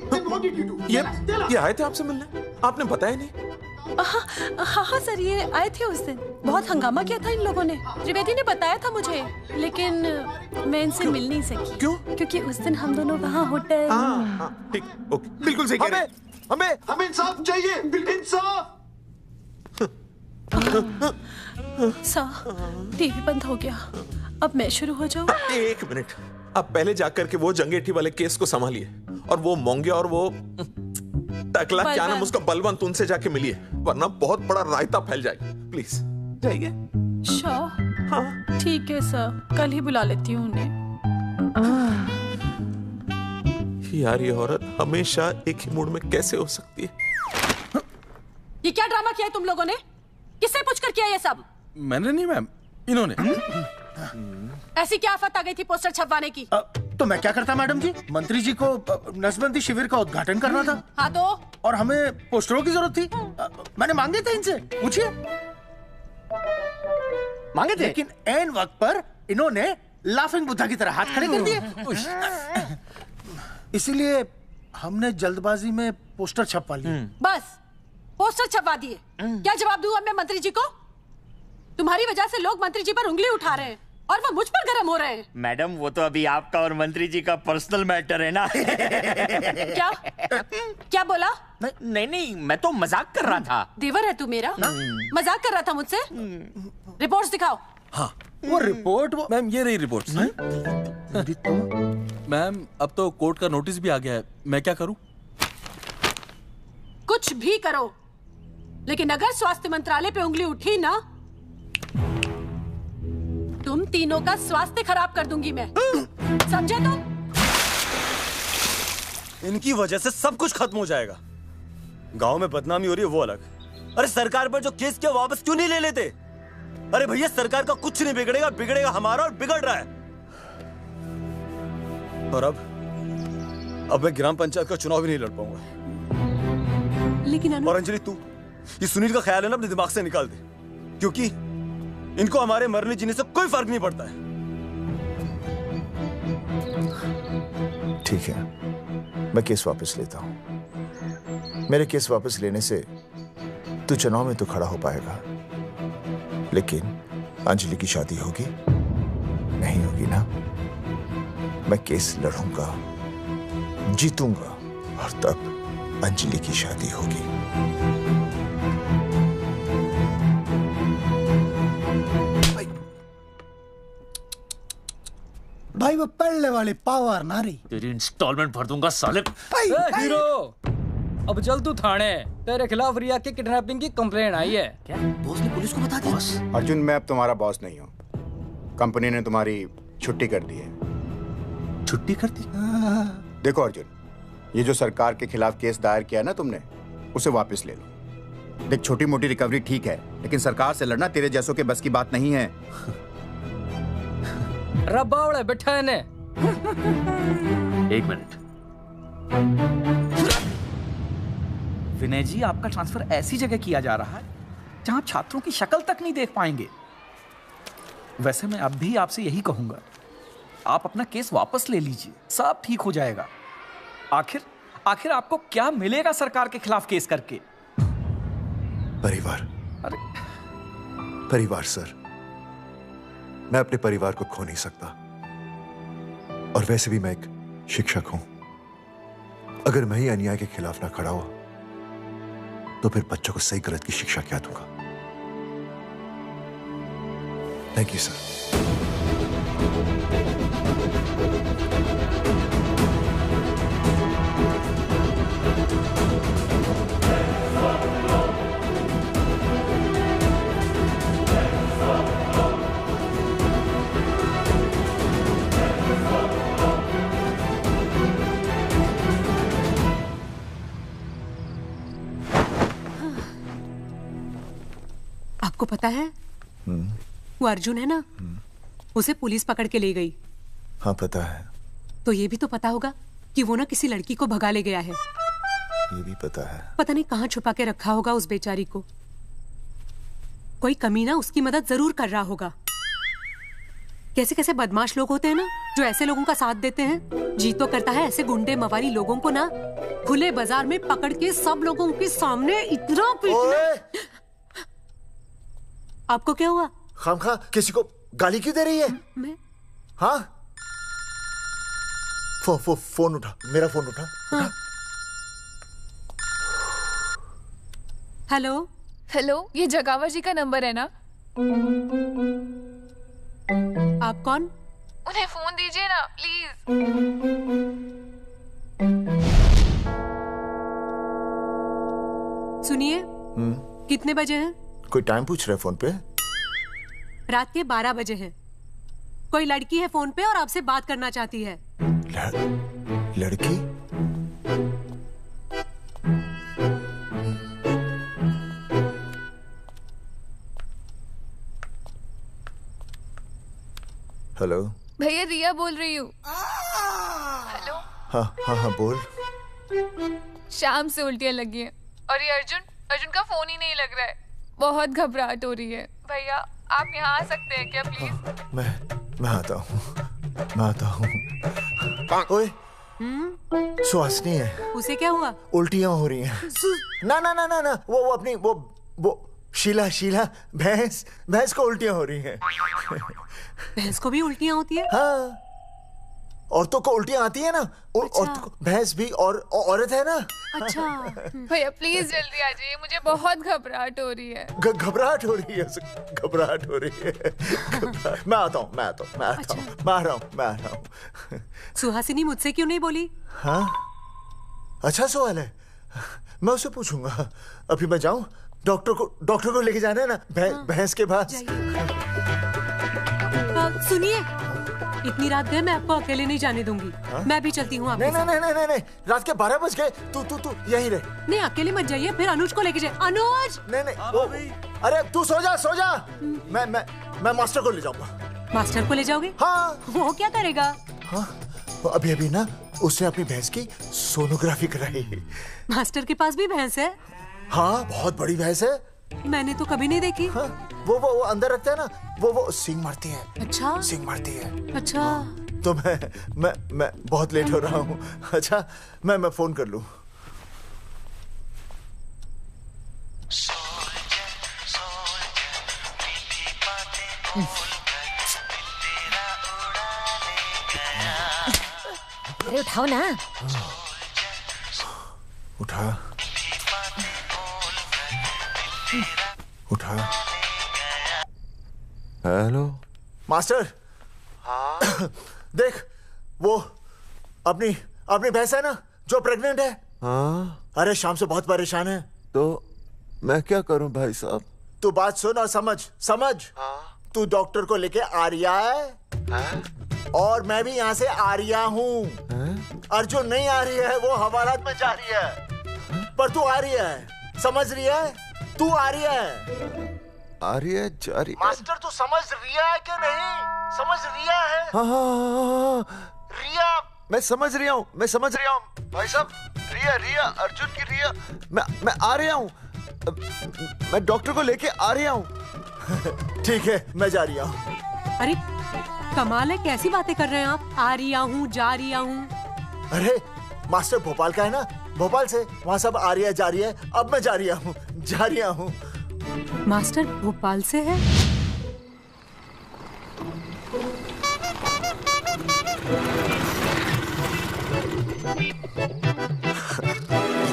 ये आए थे आपसे मिलने, आपने बताया नहीं। हाँ सर, ये आए थे उस दिन। बहुत हंगामा किया था इन लोगों ने। त्रिवेदी ने बताया था मुझे, लेकिन मैं इनसे मिल नहीं सकी। क्यों? क्योंकि उस दिन हम दोनों वहाँ होटल। ठीक, ओके, बिल्कुल सही कह रहे हैं। हमें इंसाफ चाहिए, इंसाफ। सर, टीवी बंद हो गया। अब मैं शुरू हो जाऊं? एक मिनट, अब पहले जाकर के वो जंगेठी वाले केस को संभालिए, और वो मोंगिया और वो टकला क्या नाम उसका, बलवंत, उनसे जाके मिलिए, वरना बहुत बड़ा रायता फैल जाएगा। प्लीज जाइए। हाँ ठीक है सर, कल ही बुला लेती हूँ उन्हें। यार, ये औरत हमेशा एक ही मूड में कैसे हो सकती है? ये क्या ड्रामा किया है तुम लोगों ने? किससे पूछकर किया ये सब? मैंने नहीं मैम, इन्होंने। ऐसी क्या आफत आ गई थी पोस्टर छपवाने की? तो मैं क्या करता मैडम जी? मंत्री जी को नसबंदी शिविर का उद्घाटन करना था। हाँ तो? और हमें पोस्टरों की जरूरत थी। मैंने मांगे थे इनसे, पूछिए। मांगे थे, लेकिन ऐन वक्त पर इन्होंने लाफिंग बुद्धा की तरह हाथ खड़े कर दिए। इसीलिए हमने जल्दबाजी में पोस्टर छपवा लिए। बस पोस्टर छपवा दिए। क्या जवाब दूं अब मैं मंत्री जी को? तुम्हारी वजह से लोग मंत्री जी पर उंगली उठा रहे हैं और वो मुझ पर गर्म हो रहे हैं। मैडम, वो तो अभी आपका और मंत्री जी का पर्सनल मैटर है ना। क्या क्या बोला? नहीं, मैं तो मजाक कर रहा था। देवर है तू मेरा? मजाक कर रहा था मुझसे? रिपोर्ट्स दिखाओ। हाँ, वो रिपोर्ट। मैम, ये रही रिपोर्ट। मैम, अब तो कोर्ट का नोटिस भी आ गया है, मैं क्या करूं? कुछ भी करो, लेकिन अगर स्वास्थ्य मंत्रालय पे उंगली उठी ना, तुम तीनों का स्वास्थ्य खराब कर दूंगी मैं। समझे तुम? इनकी वजह से सब कुछ खत्म हो जाएगा। गांव में बदनामी हो रही है वो अलग, अरे सरकार पर जो केस किया वापस क्यों नहीं ले लेते? अरे भैया, सरकार का कुछ नहीं बिगड़ेगा, बिगड़ेगा हमारा, और बिगड़ रहा है। और अब मैं ग्राम पंचायत का चुनाव भी नहीं लड़ पाऊंगा। लेकिन और अंजलि, तू ये सुनील का ख्याल है ना, अपने दिमाग से निकाल दे, क्योंकि इनको हमारे मरने जीने से कोई फर्क नहीं पड़ता है। ठीक है, मैं केस वापस लेता हूं। मेरे केस वापस लेने से तू चुनाव में तो खड़ा हो पाएगा, लेकिन अंजलि की शादी होगी नहीं होगी ना? मैं केस लड़ूंगा, जीतूंगा, और तब अंजलि की शादी होगी। भाई, वो पढ़ने वाली पावर नारी। तेरी इंस्टॉलमेंट भर दूंगा साले। हीरो, अब चल तू थाने। तेरे खिलाफ रिया के किडनैपिंग की कंप्लेंट आई है। क्या बॉस ने पुलिस को बता दिया? अर्जुन, मैं अब तुम्हारा बॉस नहीं हूँ। कंपनी ने तुम्हारी छुट्टी कर दी है। छुट्टी कर दी? देखो अर्जुन, ये जो सरकार के खिलाफ केस दायर किया ना तुमने, उसे वापस ले लो। देख, छोटी मोटी रिकवरी ठीक है, लेकिन सरकार से लड़ना तेरे जैसों के बस की बात नहीं है। रबावड़े बैठा है ने। एक मिनट। विनय जी, आपका ट्रांसफर ऐसी जगह किया जा रहा है जहां छात्रों की शक्ल तक नहीं देख पाएंगे। वैसे मैं अब भी आपसे यही कहूंगा, आप अपना केस वापस ले लीजिए, सब ठीक हो जाएगा। आखिर आपको क्या मिलेगा सरकार के खिलाफ केस करके? परिवार। अरे परिवार सर, मैं अपने परिवार को खो नहीं सकता, और वैसे भी मैं एक शिक्षक हूं। अगर मैं ही अन्याय के खिलाफ ना खड़ा हुआ तो फिर बच्चों को सही गलत की शिक्षा क्या दूंगा? Thank you sir. आपको पता है, वो अर्जुन है ना, उसे पुलिस पकड़ के ले गई। हाँ पता है। तो ये भी तो पता होगा कि वो ना किसी लड़की को भगा ले गया है। ये भी पता है। पता नहीं कहाँ छुपा के रखा होगा उस बेचारी को। कोई कमीना उसकी मदद जरूर कर रहा होगा। कैसे कैसे बदमाश लोग होते हैं ना, जो ऐसे लोगों का साथ देते हैं। जी तो करता है ऐसे गुंडे मवाली लोगों को ना खुले बाजार में पकड़ के सब लोगों के सामने इतना पीटना। आपको क्या हुआ? खामखा किसी को गाली क्यों दे रही है? मैं? हाँ? फोन उठा, मेरा फोन उठा। हाँ। हेलो हेलो, ये जगावा जी का नंबर है ना? आप कौन? उन्हें फोन दीजिए ना प्लीज। सुनिए, कितने बजे हैं? कोई टाइम पूछ रहा है फोन पे? रात के 12 बजे हैं। कोई लड़की है फोन पे और आपसे बात करना चाहती है। लड़की? हेलो भैया, रिया बोल रही हूँ। हेलो। हाँ हाँ हाँ बोल। शाम से उल्टियाँ लगी हैं और ये अर्जुन का फोन ही नहीं लग रहा है। बहुत घबराहट हो रही है। भैया आप यहाँ आ सकते हैं क्या प्लीज? मैं आता हूँ, मैं आता हूँ। ओए, सुहासिनी है। उसे क्या हुआ? उल्टियाँ हो रही हैं। ना ना ना ना ना, वो अपनी वो शीला भैंस को उल्टियाँ हो रही हैं। भैंस को भी उल्टियाँ होती है? हाँ, औरतों को उल्टियाँ आती है ना। औरतों को, भैंस भी और औरत है ना। अच्छा। भैया प्लीज जल्दी आ जाइए, मुझे बहुत घबराहट हो रही है। घबराहट हो रही है, घबराहट हो रही है। मैं आता हूँ, मैं आ रहा हूँ। सुहासिनी मुझसे क्यों नहीं बोली? हाँ, अच्छा सवाल है, मैं उससे पूछूंगा। अभी मैं जाऊँ? डॉक्टर को लेके जाना है ना भैंस के पास। सुनिए, इतनी रात गए मैं आपको अकेले नहीं जाने दूंगी। मैं भी चलती हूँ आपके साथ। नहीं, रात के 12 बज गए। तू यहीं रहे। नहीं, अकेले मत जाइए, फिर अनुज को लेके जाइए। अनुज! नहीं, अरे तू सो जा। मैं मास्टर को ले जाऊंगा। मास्टर को ले जाओगे? हाँ। वो क्या करेगा? हाँ, अभी ना उसने अपनी भैंस की सोनोग्राफी कराई। मास्टर के पास भी भैंस है? हाँ, बहुत बड़ी भैंस है। मैंने तो कभी नहीं देखी। हाँ, वो अंदर रखते हैं ना, वो सींग मारती है। अच्छा, सींग मारती है। अच्छा। तो मैं बहुत लेट हो रहा हूँ। अच्छा, मैं फोन कर लूँ। अरे उठाओ ना। उठा। Hello master. हाँ? देख, वो अपनी भैंस है ना जो प्रेग्नेंट है। हाँ? अरे शाम से बहुत परेशान है। तो मैं क्या करूं भाई साहब? तू बात सुन और समझ। हाँ? तू डॉक्टर को लेके आ रिया है? हाँ? और मैं भी यहाँ से आ रिया हूँ। अर्जुन नहीं आ रही है, वो हवालात में जा रही है। पर तू आ रही है, समझ रही है? तू आ रही है। आ रही है, जा रही है। मास्टर तू समझ रिया है कि नहीं? समझ रिया है? हाँ। रिया, मैं समझ रहा हूँ भाई साहब। रिया अर्जुन की रिया। मैं आ रहा हूँ, मैं डॉक्टर को लेके आ रहा हूँ। ठीक है, मैं जा रही हूँ। अरे कमाल है, कैसी बातें कर रहे हैं आप? आ रही हूँ, जा रही हूँ। अरे मास्टर भोपाल का है ना, भोपाल से वहाँ सब आ रही है, जा रही है। अब मैं जा रही हूँ। मास्टर भोपाल से है?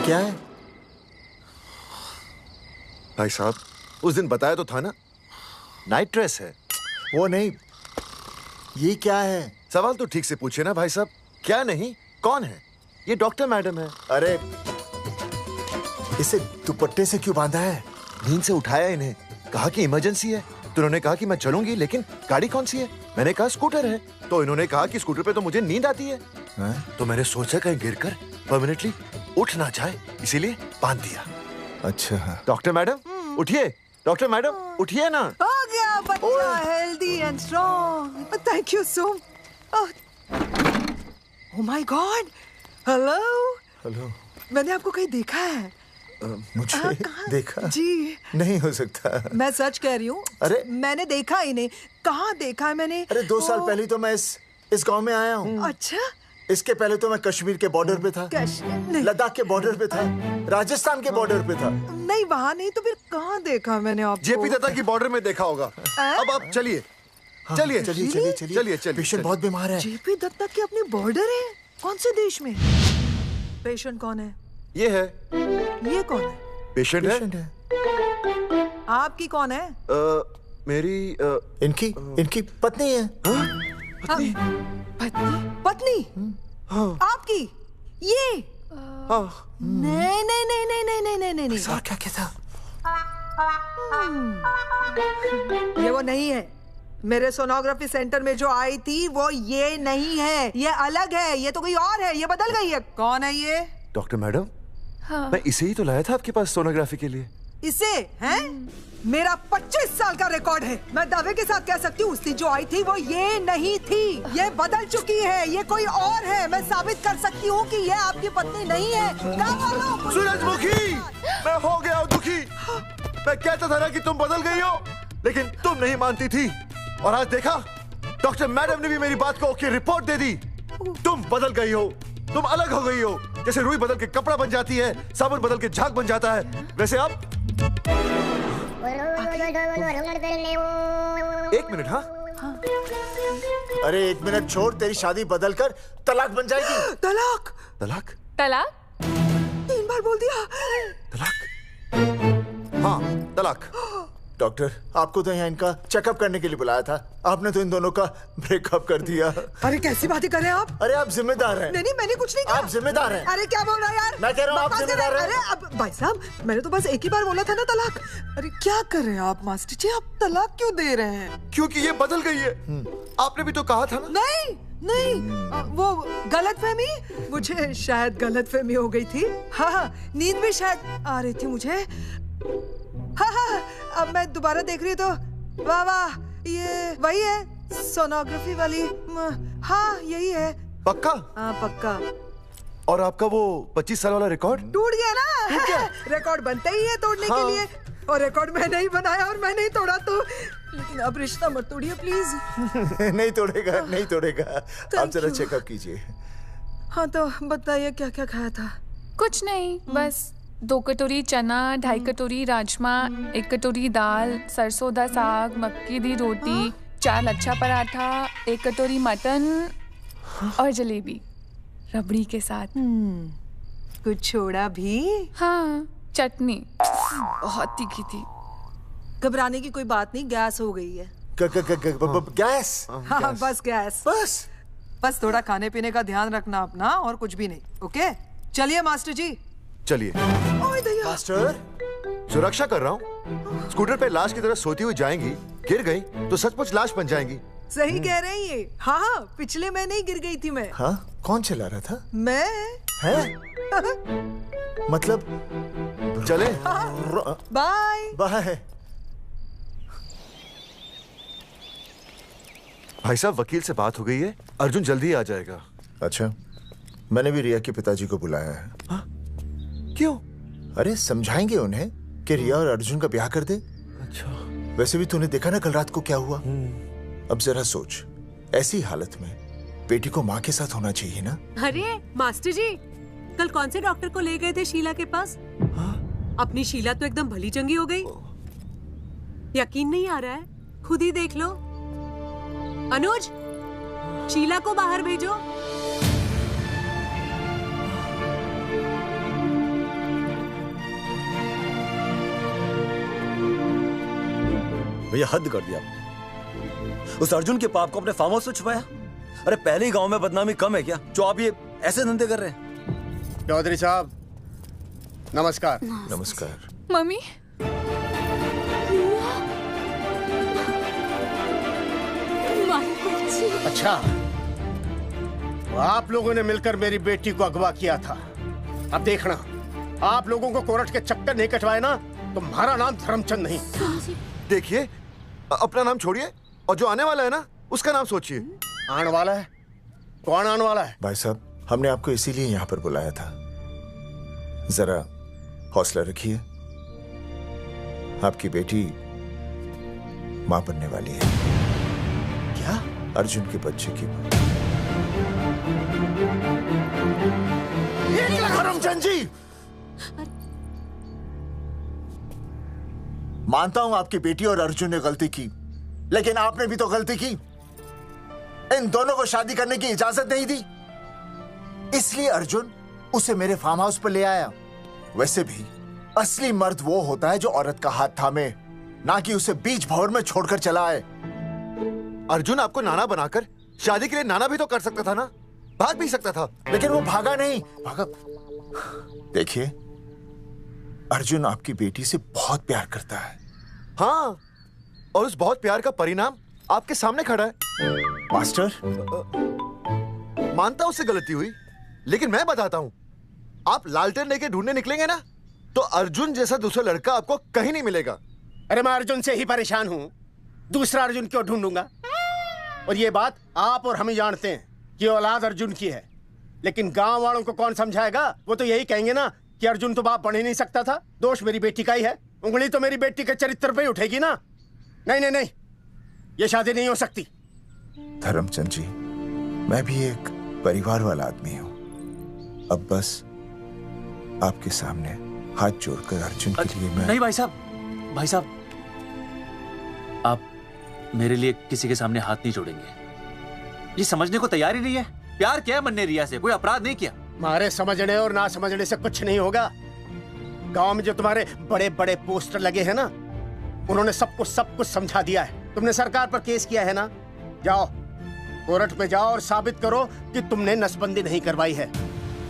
क्या है भाई साहब? उस दिन बताया तो था ना, नाइट ड्रेस है। वो नहीं, ये क्या है? सवाल तो ठीक से पूछे ना भाई साहब। क्या नहीं, कौन है? ये डॉक्टर मैडम है। अरे इसे दुपट्टे से क्यों बांधा है? नींद से उठाया इन्हें, कहा कि इमरजेंसी है। तो उन्होंने कहा कि मैं चलूंगी, लेकिन गाड़ी कौन सी है? मैंने कहा स्कूटर है। तो इन्होंने कहा कि स्कूटर पे तो मुझे नींद आती है। तो मैंने सोचा कहीं गिरकर परमानेंटली उठ ना जाए, इसीलिए बांध दिया। अच्छा। डॉक्टर मैडम उठिए, डॉक्टर मैडम उठिए ना। हो गया बच्चा healthy and strong. Thank you so. Oh my God. Hello. Hello. मैंने आपको कहीं देखा है। मुझे देखा जी नहीं हो सकता। मैं सच कह रही हूँ। अरे मैंने देखा ही नहीं। कहाँ देखा है मैंने? अरे 2 साल पहले तो मैं इस गांव में आया हूँ। अच्छा। इसके पहले तो मैं कश्मीर के बॉर्डर पे था, लद्दाख के बॉर्डर पे था, राजस्थान के बॉर्डर पे था। नहीं वहाँ नहीं तो फिर कहाँ देखा मैंने आपको? जेपी दत्ता की बॉर्डर में देखा होगा। अब आप चलिए चलिए चलिए चलिए। पेशेंट बहुत बीमार है। जेपी दत्ता की अपनी बॉर्डर है? कौन से देश में? पेशेंट कौन है? ये है। ये कौन है? पेशेंट है। आपकी कौन है? मेरी इनकी पत्नी है। पत्नी? पत्नी? आपकी? ये? नहीं नहीं नहीं नहीं नहीं नहीं नहीं नहीं। सर क्या कहता? ये वो नहीं है। मेरे सोनोग्राफी सेंटर में जो आई थी वो ये नहीं है, ये अलग है, ये तो कोई और है, ये बदल गई है। कौन है ये? Doctor madam. हाँ। मैं इसे ही तो लाया था आपके पास सोनोग्राफी के लिए। इसे हैं? मेरा 25 साल का रिकॉर्ड है। मैं दावे के साथ कह सकती हूँ उसकी जो आई थी वो ये नहीं थी, ये बदल चुकी है, ये कोई और है। मैं साबित कर सकती हूँ कि ये आपकी पत्नी नहीं है। सूरजमुखी, मैं हो गया हूँ दुखी। मैं कहता था ना कि तुम बदल गई हो, लेकिन तुम नहीं मानती थी। और आज देखा, डॉक्टर मैडम ने भी मेरी बात को ओके रिपोर्ट दे दी। तुम बदल गई हो, तुम अलग हो गई हो। जैसे रुई बदल के कपड़ा बन जाती है, साबुन बदल के झाग बन जाता है, वैसे आप। एक मिनट। हाँ अरे 1 मिनट छोड़, तेरी शादी बदल कर तलाक बन जाएगी। तलाक? तलाक? तलाक? 3 बार बोल दिया। तलाक? हाँ तलाक। डॉक्टर, आपको तो यहाँ इनका चेकअप करने के लिए बुलाया था, आपने तो इन दोनों का ब्रेकअप कर दिया। अरे कैसी बातें कर रहे हैं आप? अरे आप जिम्मेदार हैं। नहीं मैंने कुछ नहीं कहा। आप जिम्मेदार हैं। अरे क्या बोल रहा है यार? मैं कह रहा हूँ आप जिम्मेदार हैं। अरे अब भाई साहब, मैंने तो बस एक ही बार बोला था ना तलाक। अरे क्या कर रहे हैं आप मास्टर जी? आप तलाक क्यों दे रहे हैं? क्योंकि ये बदल गई है। आपने भी तो कहा था ना। नहीं वो गलतफहमी, मुझे शायद गलतफहमी हो गई थी। हाँ नींद भी शायद आ रही थी मुझे। हाँ अब मैं दोबारा देख रही तो वाह वाह, ये वही है सोनोग्राफी वाली। हाँ यही है। पक्का? हाँ पक्का। और आपका वो 25 साल वाला रिकॉर्ड टूट गया ना? रिकॉर्ड बनते ही है तोड़ने के लिए, और रिकॉर्ड मैंने ही बनाया और मैंने ही तोड़ा। तो लेकिन अब रिश्ता मत तोड़िए प्लीज। नहीं तोड़ेगा, नहीं तोड़ेगा। आप जरा चेकअप कीजिए। हाँ तो बताइए क्या क्या खाया था? कुछ नहीं, बस 2 कटोरी चना, 2.5 कटोरी राजमा, 1 कटोरी दाल, सरसों दा साग, मक्की दी रोटी, 4 लच्छा पराठा, 1 कटोरी मटन और जलेबी रबड़ी के साथ। कुछ छोड़ा भी? हाँ चटनी बहुत तीखी थी। घबराने की कोई बात नहीं, गैस हो गई है। गैस? हाँ बस गैस। बस थोड़ा खाने पीने का ध्यान रखना अपना, और कुछ भी नहीं। ओके चलिए मास्टर जी। चलिए। मास्टर, सुरक्षा कर रहा हूँ। स्कूटर पे लाश की तरह सोती हुई जाएंगी, गिर गई तो सचमुच लाश बन जाएंगी। सही कह रही है ये। हाँ पिछले महीने ही गिर गई थी मैं। हाँ कौन चला रहा था? मैं। है? मतलब चले? Bye bye. भाई साहब वकील से बात हो गई है, अर्जुन जल्दी आ जाएगा। अच्छा, मैंने भी रिया के पिताजी को बुलाया है। हाँ? क्यों? अरे समझाएंगे उन्हें कि रिया और अर्जुन का ब्याह कर दे। अच्छा। वैसे भी तूने देखा ना कल रात को क्या हुआ। अब जरा सोच, ऐसी हालत में बेटी को माँ के साथ होना चाहिए ना। अरे मास्टर जी, कल कौन से डॉक्टर को ले गए थे शीला के पास? अपनी शीला तो एकदम भली चंगी हो गई। यकीन नहीं आ रहा है? खुद ही देख लो। अनुज, शीला को बाहर भेजो। भैया हद कर दिया। उस अर्जुन के पाप को अपने फार्म हाउस से छुपाया। अरे पहले ही गांव में बदनामी कम है क्या, जो आप ये ऐसे धंधे कर रहे हैं? चौधरी साहब नमस्कार। नमस्कार। मम्मी। अच्छा, आप लोगों ने मिलकर मेरी बेटी को अगवा किया था। अब देखना, आप लोगों को कोर्ट के चक्कर नहीं कटवाए ना, तुम्हारा नाम धर्मचंद नहीं। देखिए, अपना नाम छोड़िए और जो आने वाला है ना उसका नाम सोचिए। आने वाला है? कौन आने वाला है? भाई साहब, हमने आपको इसीलिए यहाँ पर बुलाया था। जरा हौसला रखिए, आपकी बेटी मां बनने वाली है। क्या? अर्जुन के बच्चे की मां। करमचंद जी, मानता हूं आपकी बेटी और अर्जुन ने गलती की, लेकिन आपने भी तो गलती की। इन दोनों को शादी करने की इजाजत नहीं दी, इसलिए अर्जुन उसे मेरे फार्म हाउस पर ले आया। वैसे भी असली मर्द वो होता है जो औरत का हाथ थामे, ना कि उसे बीच भंवर में छोड़कर चला आए। अर्जुन आपको नाना बनाकर शादी के लिए नाना भी तो कर सकता था ना, भाग भी सकता था। लेकिन वो भागा नहीं। भागा। देखिए, अर्जुन आपकी बेटी से बहुत प्यार करता है। हाँ, और उस बहुत प्यार का परिणाम आपके सामने खड़ा है। मास्टर, मानता उससे गलती हुई, लेकिन मैं बताता हूं, आप लालटेन लेके ढूंढने निकलेंगे ना, तो अर्जुन जैसा दूसरा लड़का आपको कहीं नहीं मिलेगा। अरे मैं अर्जुन से ही परेशान हूं, दूसरा अर्जुन क्यों ढूंढूंगा? और ये बात आप और हम ही जानते हैं कि औलाद अर्जुन की है, लेकिन गांव वालों को कौन समझाएगा? वो तो यही कहेंगे ना कि अर्जुन तो बाप बन ही नहीं सकता था, दोष मेरी बेटी का ही है। उंगली तो मेरी बेटी के चरित्र पे ही उठेगी ना। नहीं नहीं नहीं, ये शादी नहीं हो सकती। धर्मचंद जी, मैं भी एक परिवार वाला आदमी हूं। अब बस आपके सामने हाथ जोड़कर अर्जुन के लिए मैं... नहीं भाई साहब, भाई साहब, आप मेरे लिए किसी के सामने हाथ नहीं जोड़ेंगे। ये समझने को तैयार ही नहीं है। प्यार किया है मन्ने रिया से, कोई अपराध नहीं किया। तुम्हारे समझने और ना समझने से कुछ नहीं होगा। गांव में जो तुम्हारे बड़े बड़े पोस्टर लगे हैं ना, उन्होंने सब कुछ समझा दिया है। तुमने सरकार पर केस किया है ना, जाओ कोर्ट में जाओ और साबित करो कि तुमने नसबंदी नहीं करवाई है।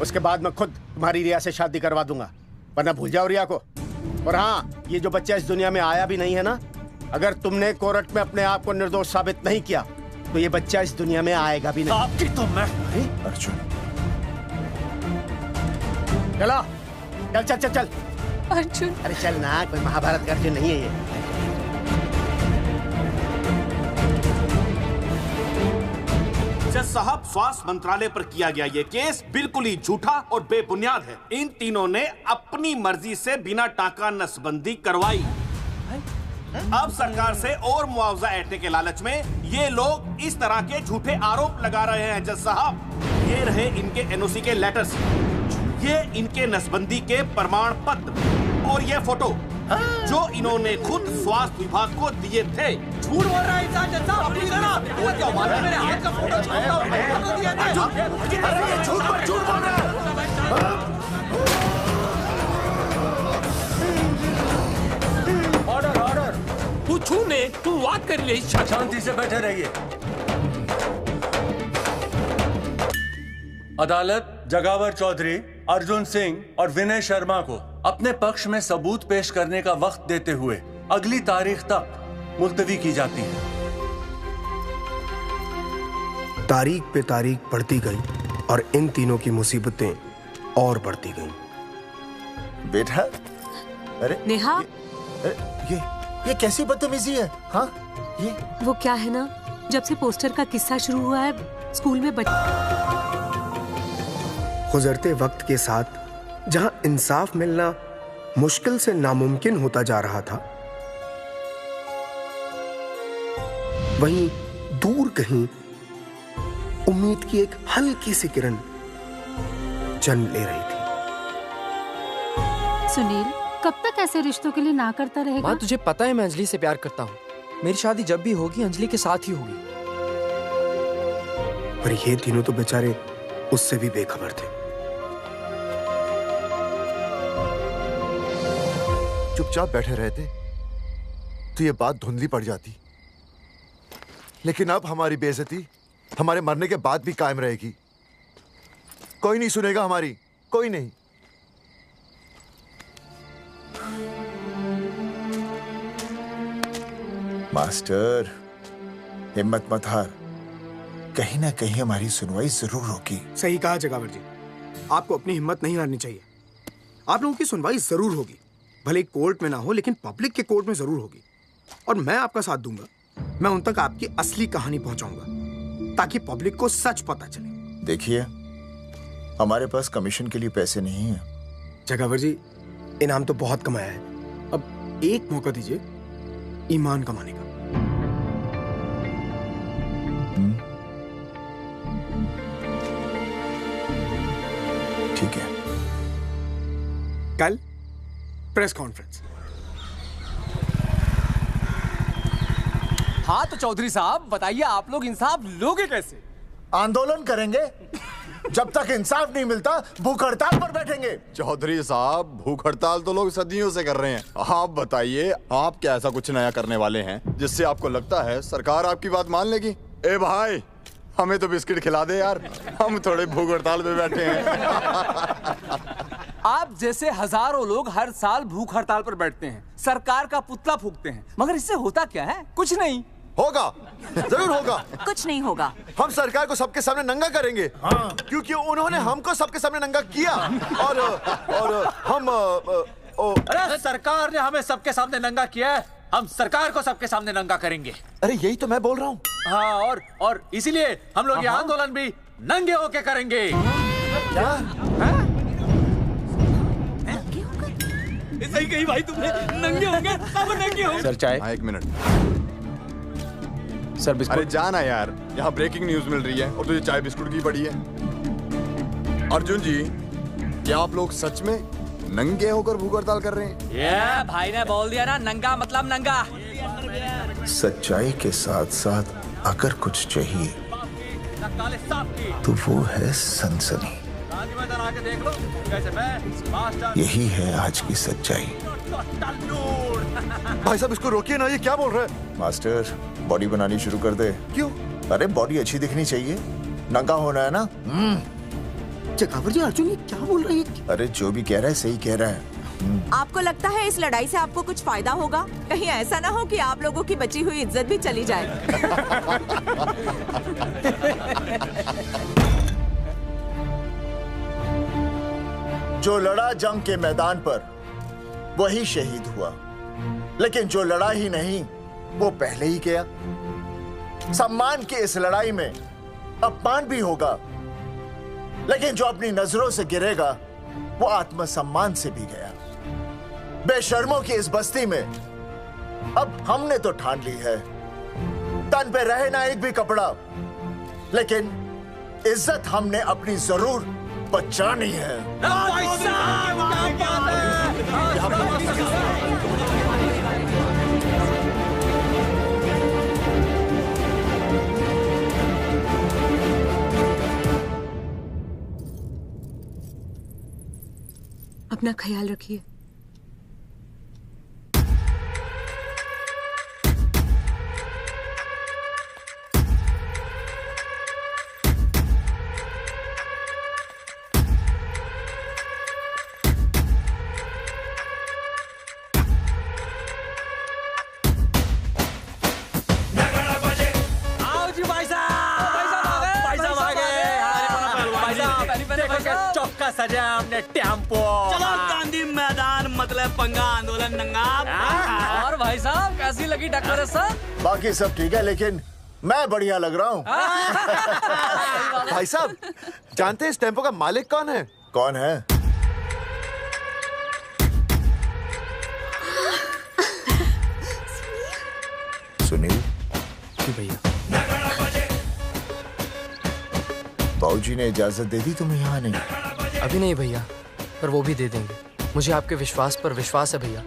उसके बाद मैं खुद तुम्हारी रिया से शादी करवा दूंगा, वरना भूल जाओ रिया को। और हाँ, ये जो बच्चा इस दुनिया में आया भी नहीं है ना, अगर तुमने कोर्ट में अपने आप को निर्दोष साबित नहीं किया तो ये बच्चा इस दुनिया में आएगा भी नहीं। आपकी तो मैं... अर्जुन, चलो चल चल चल चल। अर्जुन, अरे चल ना, कोई महाभारत का अर्जुन नहीं है ये। जज साहब, स्वास्थ्य मंत्रालय पर किया गया ये केस बिल्कुल ही झूठा और बेबुनियाद है। इन तीनों ने अपनी मर्जी से बिना टाका नसबंदी करवाई। अब सरकार से और मुआवजा ऐंठने के लालच में ये लोग इस तरह के झूठे आरोप लगा रहे हैं। जज साहब, ये रहे इनके एनओसी के लेटर्स, ये इनके नसबंदी के प्रमाण पत्र और ये फोटो जो इन्होंने खुद स्वास्थ्य विभाग को दिए थे। झूठ बोल रहा है इंसान जैसा। अपनी तरह वो क्या मालूम, मेरे हाथ का फोटो झूठ बोल रहा है। ऑर्डर ऑर्डर, तू छूने तू बात कर ले। शांति से बैठे रहिए। अदालत जगावर चौधरी, अर्जुन सिंह और विनय शर्मा को अपने पक्ष में सबूत पेश करने का वक्त देते हुए अगली तारीख तक मुलतवी की जाती है। तारीख पे तारीख बढ़ती गई और इन तीनों की मुसीबतें और बढ़ती गईं। बेटा, अरे नेहा, ये कैसी बदतमीजी है? हाँ, ये वो क्या है ना, जब से पोस्टर का किस्सा शुरू हुआ है स्कूल में गुजरते वक्त के साथ जहां इंसाफ मिलना मुश्किल से नामुमकिन होता जा रहा था, वहीं दूर कहीं उम्मीद की एक हल्की सी किरण जन्म ले रही थी। सुनील, कब तक ऐसे रिश्तों के लिए ना करता रहेगा? माँ, तुझे पता है मैं अंजलि से प्यार करता हूँ। मेरी शादी जब भी होगी अंजलि के साथ ही होगी। पर ये तीनों तो बेचारे उससे भी बेखबर थे। चुपचाप बैठे रहते तो ये बात धुंधली पड़ जाती, लेकिन अब हमारी बेइज्जती हमारे मरने के बाद भी कायम रहेगी। कोई नहीं सुनेगा हमारी, कोई नहीं। मास्टर, हिम्मत मत हार, कहीं ना कहीं हमारी सुनवाई जरूर होगी। सही कहा जगावर जी, आपको अपनी हिम्मत नहीं हारनी चाहिए। आप लोगों की सुनवाई जरूर होगी, भले कोर्ट में ना हो लेकिन पब्लिक के कोर्ट में जरूर होगी। और मैं आपका साथ दूंगा, मैं उन तक आपकी असली कहानी पहुंचाऊंगा ताकि पब्लिक को सच पता चले। देखिए, हमारे पास कमीशन के लिए पैसे नहीं है। जगावर जी, इनाम तो बहुत कमाया है, अब एक मौका दीजिए ईमान कमाने का। ठीक है, कल प्रेस कॉन्फ्रेंस। हाँ तो चौधरी साहब बताइए, आप लोग इंसाफ लोगे कैसे? आंदोलन करेंगे, जब तक इंसाफ नहीं मिलता भूख हड़ताल पर बैठेंगे। चौधरी साहब, भूख हड़ताल तो लोग सदियों से कर रहे हैं। आप बताइए, आप क्या ऐसा कुछ नया करने वाले हैं जिससे आपको लगता है सरकार आपकी बात मान लेगी? ए भाई, हमें तो बिस्किट खिला दे यार, हम थोड़े भूख हड़ताल पे बैठे हैं। आप जैसे हजारों लोग हर साल भूख हड़ताल पर बैठते हैं, सरकार का पुतला फूंकते हैं, मगर इससे होता क्या है? कुछ नहीं होगा, जरूर होगा। कुछ नहीं होगा। हम सरकार को सबके सामने नंगा करेंगे। हाँ। क्योंकि उन्होंने हमको सबके सामने नंगा किया और हम अरे सरकार ने हमें सबके सामने नंगा किया है, हम सरकार को सबके सामने नंगा करेंगे। अरे यही तो मैं बोल रहा हूँ। हाँ, और इसीलिए हम लोग ये आंदोलन भी नंगे होके करेंगे। क्या? सही कही भाई तुमने, नंगे होंगे, सब नंगे होंगे। सर चाय। हाँ, 1 मिनट सर। बिस्कुट। अरे जाना यार, यहाँ ब्रेकिंग न्यूज मिल रही है और तुझे चाय बिस्कुट की पड़ी है। अर्जुन जी, क्या आप लोग सच में नंगे होकर भूख हड़ताल कर रहे हैं? ये भाई ने बोल दिया ना, नंगा मतलब नंगा। सच्चाई के साथ साथ अगर कुछ चाहिए तो वो है सनसनी। यही है आज की सच्चाई। भाई साहब, इसको रोकिए ना, ये क्या बोल रहा है? मास्टर, बॉडी बनानी शुरू कर दे। क्यों? अरे बॉडी अच्छी दिखनी चाहिए, नंगा होना है ना। चकावर जी, अर्जुन ये क्या बोल रही है? अरे जो भी कह रहा है सही कह रहा है। आपको लगता है इस लड़ाई से आपको कुछ फायदा होगा? कहीं ऐसा ना हो कि आप लोगों की बची हुई इज्जत भी चली जाए। जो लड़ा जंग के मैदान पर वही शहीद हुआ, लेकिन जो लड़ा ही नहीं वो पहले ही गया। सम्मान की इस लड़ाई में अपमान भी होगा, लेकिन जो अपनी नजरों से गिरेगा वो आत्मसम्मान से भी गया। बेशर्मों की इस बस्ती में अब हमने तो ठान ली है, तन पे रहे ना एक भी कपड़ा, लेकिन इज्जत हमने अपनी जरूर बचानी है। अपना ख्याल रखिए। सजा हमने टेम्पो। चलो गांधी मैदान, मतलब पंगा आंदोलन नंगा। और भाई साहब कैसी लगी डेकोरेशन? बाकी सब ठीक है, लेकिन मैं बढ़िया लग रहा हूँ। भाई साहब, जानते हैं इस टेम्पो का मालिक कौन है? कौन है? सुनील। जी भैया। बाबूजी ने इजाजत दे दी तुम्हें यहाँ आने की? अभी नहीं भैया, पर वो भी दे देंगे। मुझे आपके विश्वास पर विश्वास है भैया।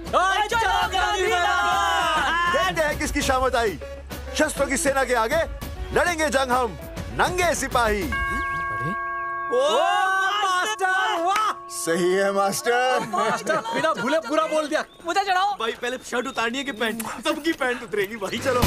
देखते हैं किसकी शामत आई। शस्त्रों की सेना के आगे लड़ेंगे जंग हम, नंगे सिपाही। सही है मास्टर। बिना भूले पूरा बोल दिया। मुझे चढ़ाओ भाई, पहले शर्ट उतारनी है कि पैंट? सबकी पैंट उतरेगी भाई। चलो।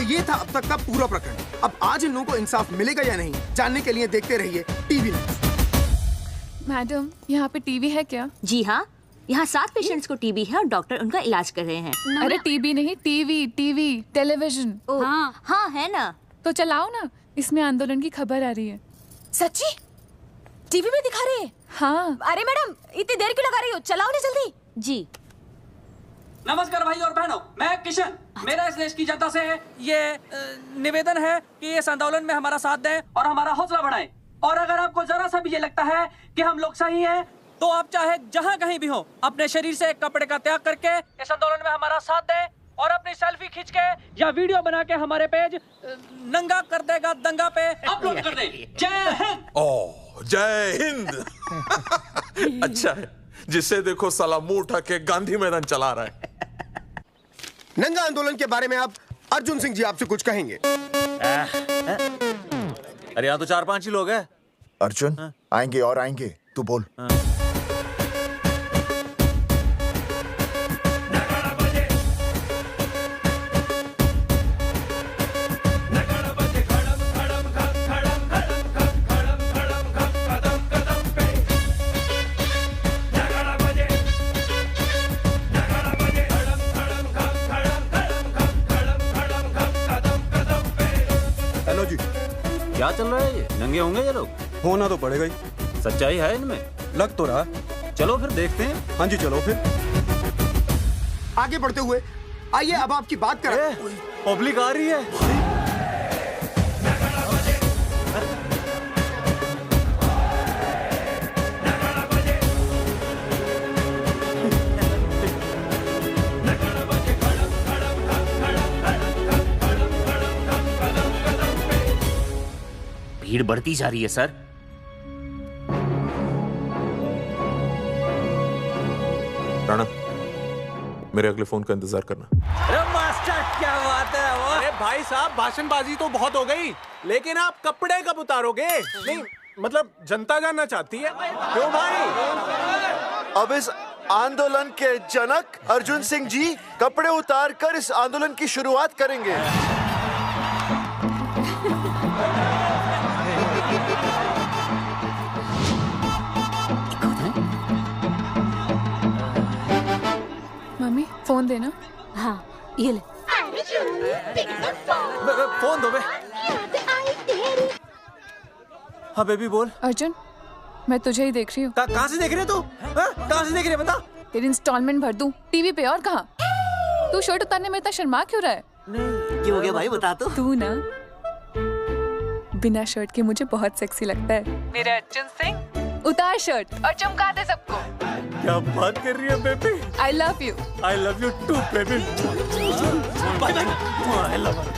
ये था अब तक का पूरा प्रकरण। अब आज इन लोगों को इंसाफ मिलेगा या नहीं, जानने के लिए देखते रहिए टीवी न्यूज़। मैडम, यहाँ पे टीवी है क्या? जी हाँ, यहाँ 7 पेशेंट्स को टीबी है और डॉक्टर उनका इलाज कर रहे हैं। अरे टीबी नहीं, टीवी, टेलीविजन। हाँ हाँ है ना। तो चलाओ ना, इसमें आंदोलन की खबर आ रही है। सच्ची? टीवी में दिखा रहे हैं? हाँ। अरे मैडम, इतनी देर क्यों लगा रही हो? चलाओ ना जल्दी। जी। नमस्कार भाई और बहनों, मैं किशन। मेरा इस देश की जनता से ये निवेदन है कि इस आंदोलन में हमारा साथ दें और हमारा हौसला बढ़ाएं। और अगर आपको जरा सा भी ये लगता है कि हम लोग सही हैं, तो आप चाहे जहाँ कहीं भी हो, अपने शरीर से एक कपड़े का त्याग करके इस आंदोलन में हमारा साथ दें और अपनी सेल्फी खींच के या वीडियो बना के हमारे पेज नंगा कर देगा दंगा पे अपलोड कर दे। जय हिंद। ओह, जय हिंद। अच्छा है, जिसे देखो साला मुंह उठा के गांधी मैदान चला रहा है। नंगा आंदोलन के बारे में आप अर्जुन सिंह जी आपसे कुछ कहेंगे। अरे यहाँ तो 4-5 ही लोग हैं। अर्जुन आएंगे और आएंगे, तू बोल। हेलो जी, क्या चल रहा है? ये नंगे होंगे ये लोग? होना तो पड़ेगा ही। सच्चाई है इनमें? लग तो रहा। चलो फिर देखते हैं। हाँ जी, चलो फिर आगे बढ़ते हुए आइए अब आपकी बात करें। पब्लिक आ रही है। भीड़ बढ़ती जा रही है सर। राणा, मेरे अगले फोन का इंतजार करना। अरे मास्टर, क्या बात है वो? अरे भाई साहब, भाषणबाजी तो बहुत हो गई, लेकिन आप कपड़े कब उतारोगे? नहीं मतलब जनता जानना चाहती है। क्यों भाई? अब इस आंदोलन के जनक अर्जुन सिंह जी कपड़े उतार कर इस आंदोलन की शुरुआत करेंगे। मम्मी फोन देना। हाँ ये ले। फोन दो बे। हाँ बेबी बोल। अर्जुन, मैं तुझे ही देख रही हूँ। कहाँ से देख रही है तू? कहाँ से देख रही है बता? तेरी इंस्टॉलमेंट भर दूं टीवी पे, और कहाँ? तू शर्ट उतारने में इतना शर्मा क्यों रहा है? क्यों हो गया भाई, बता तो। तू ना बिना शर्ट के मुझे बहुत सेक्सी लगता है। मेरे अर्जुन सिंह, उतार शर्ट और चमका दे सबको। क्या बात कर रही है baby? I love you. I love you too, baby. Bye bye. I love you.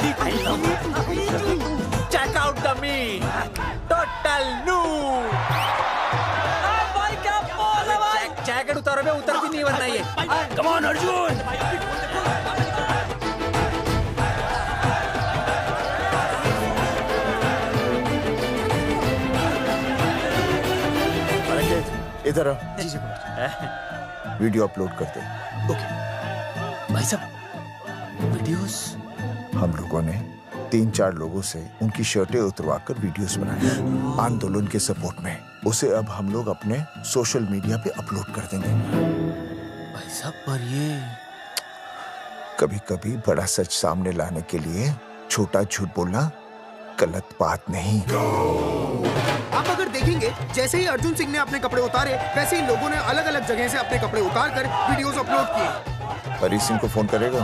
Check out the me. Total new. भाई क्या बोल है भाई? जैकेट उतारो बे, उतर भी नहीं वरना ये। Come on Arjun. इधर आओ। वीडियो अपलोड करते। भाई साहब, वीडियोस? हम लोगों ने 3-4 लोगों से उनकी शर्टें उतरवाकर वीडियोस बनाए आंदोलन के सपोर्ट में। उसे अब हम लोग अपने सोशल मीडिया पे अपलोड कर देंगे। भाई साहब, पर ये कभी-कभी बड़ा सच सामने लाने के लिए छोटा झूठ बोलना गलत बात नहीं। आप अगर देखेंगे, जैसे ही अर्जुन सिंह ने अपने कपड़े उतारे, वैसे ही लोगों ने अलग अलग जगह से अपने कपड़े उतार कर वीडियोस अपलोड किए। हरी सिंह को फोन करेगा?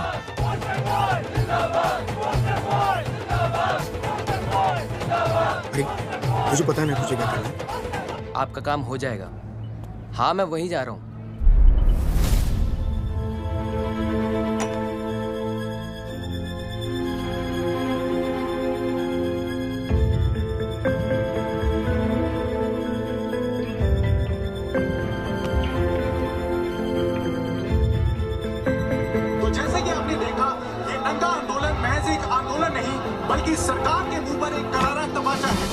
अरे मुझे पता नहीं तुझे क्या करना है। आपका काम हो जाएगा। हाँ, मैं वहीं जा रहा हूँ। बल्कि सरकार के मुंह पर एक करारा तमाचा है।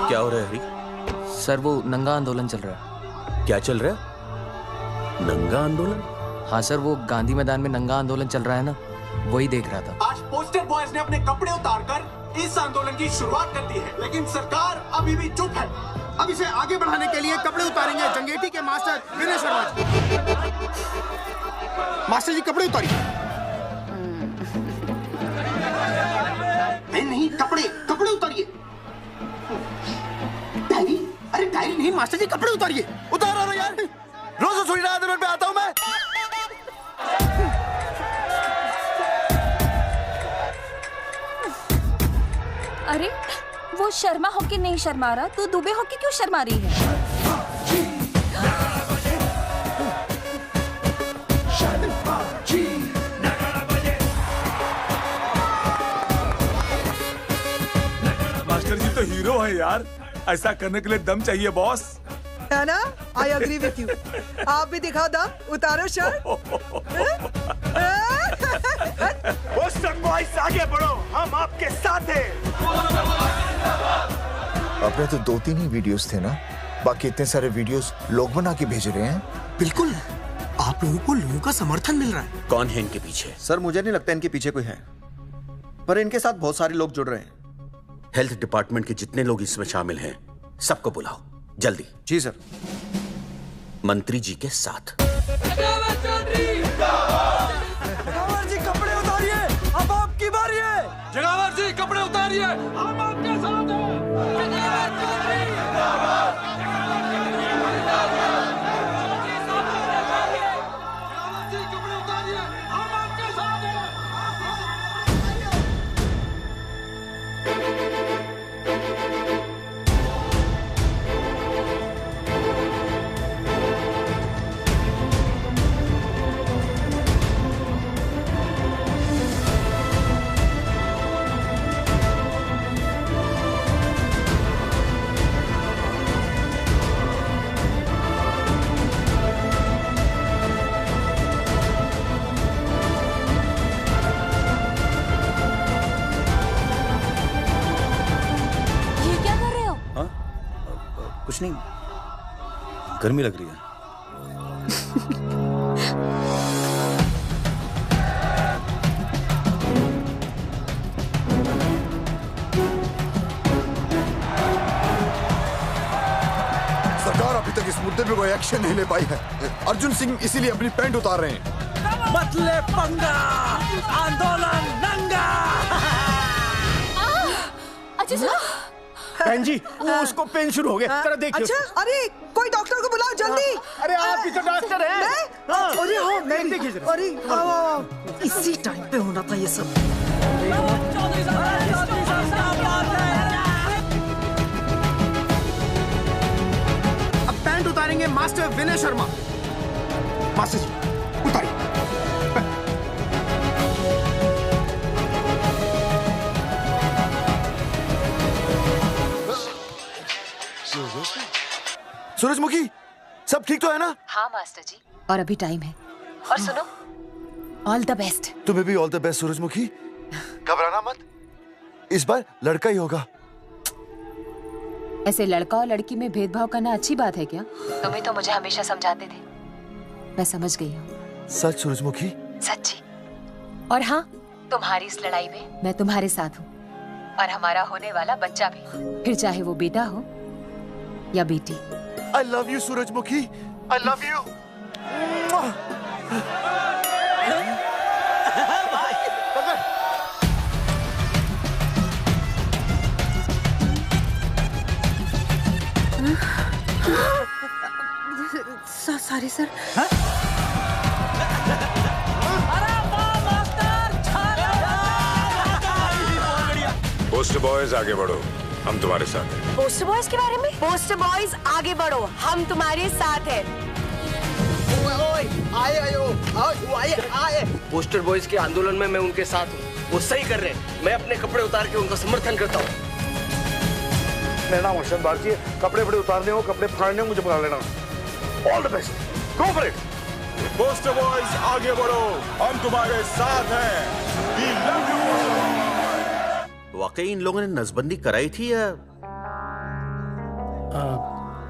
क्या हो रहा है हरी? सर, वो नंगा आंदोलन चल रहा है। क्या चल रहा है? नंगा आंदोलन? हाँ सर, वो गांधी मैदान में नंगा आंदोलन चल रहा है ना, वही देख रहा था। आज पोस्टर बॉयज ने अपने कपड़े उतारकर इस आंदोलन की शुरुआत कर दी है, लेकिन सरकार अभी भी चुप है। अब इसे आगे बढ़ाने के लिए कपड़े उतारेंगे जंगेटी के मास्टर विनय शर्मा जी। मास्टर जी, कपड़े उतारिए। नहीं, कपड़े उतारिए। डायरी? अरे डायरी नहीं मास्टर जी, कपड़े उतारिए। उतारो यार, रोज थोड़ी आंदोलन पे आता हूँ मैं। अरे वो शर्मा होके नहीं शर्मा रहा, तू दुबे होके क्यों शर्मा रही है? मास्टर जी तो हीरो है यार, ऐसा करने के लिए दम चाहिए बॉस। है ना? I agree with you. आप भी दिखाओ दम, उतारो शर्ट। पोस्टर बॉयज आगे बढ़ो, हम आपके साथ हैं। अपने तो 2-3 ही वीडियोस थे ना, बाकी इतने सारे वीडियोस लोग बना के भेज रहे हैं। बिल्कुल, आप लोगों को लोगों का समर्थन मिल रहा है। कौन है इनके पीछे? सर मुझे नहीं लगता इनके पीछे कोई है, पर इनके साथ बहुत सारे लोग जुड़ रहे हैं। हेल्थ डिपार्टमेंट के जितने लोग इसमें शामिल हैं, सबको बुलाओ जल्दी। जी सर। मंत्री जी के साथ। जगावर जी कपड़े उतारिए, अब आपकी बारी है। जगावर जी कपड़े उतारिए, हम आपके साथ हैं। कुछ नहीं, गर्मी लग रही है। सरकार अभी तक इस मुद्दे पे कोई एक्शन नहीं ले पाई है। अर्जुन सिंह इसीलिए अपनी पैंट उतार रहे हैं। मत ले पंगा, आंदोलन नंगा। अच्छा बहन जी, वो उसको पेन शुरू हो गया, जरा देखिए। अच्छा, अरे कोई डॉक्टर को बुलाओ जल्दी। अरे आप ही तो डॉक्टर हैं। अरे हाँ, मैं देखिए जरा। अरे इसी टाइम पे होना था ये सब। अब पैंट उतारेंगे मास्टर विनय शर्मा। मास्टर जी उतारिए। सूरजमुखी, सब ठीक तो है ना? हाँ मास्टर जी, और अभी टाइम है। और सुनो, ऑल द बेस्ट। तुम्हें भी ऑल द बेस्ट सूरजमुखी। घबराना मत, इस बार लड़का ही होगा। ऐसे लड़का और लड़की में भेदभाव करना अच्छी बात है क्या? तुम ही तो मुझे हमेशा समझाते थे। मैं समझ गई हूँ। सच सूरजमुखी? सच्ची। और हाँ, तुम्हारी इस लड़ाई में मैं तुम्हारे साथ हूँ, और हमारा होने वाला बच्चा भी, फिर चाहे वो बेटा हो या बेटी। I love you, सूरजमुखी। I love you. Sorry sir. Poster boys आगे बढ़ो, हम तुम्हारे साथ हैं। पोस्टर बॉयज के बारे में? पोस्टर बॉयज आगे बढ़ो, हम तुम्हारे साथ हैं। आए। पोस्टर बॉयज के आंदोलन में मैं उनके साथ हूँ, वो सही कर रहे हैं। मैं अपने कपड़े उतार के उनका समर्थन करता हूँ। मेरा नाम हर्षद भारती है। कपड़े बड़े उतारने हो, कपड़े फाड़ने हो, मुझे बुला लेना। All the best, go for it. Poster boys आगे बढ़ो, हम तुम्हारे साथ हैं। We love you। वाकई इन लोगों ने नसबंदी कराई थी या?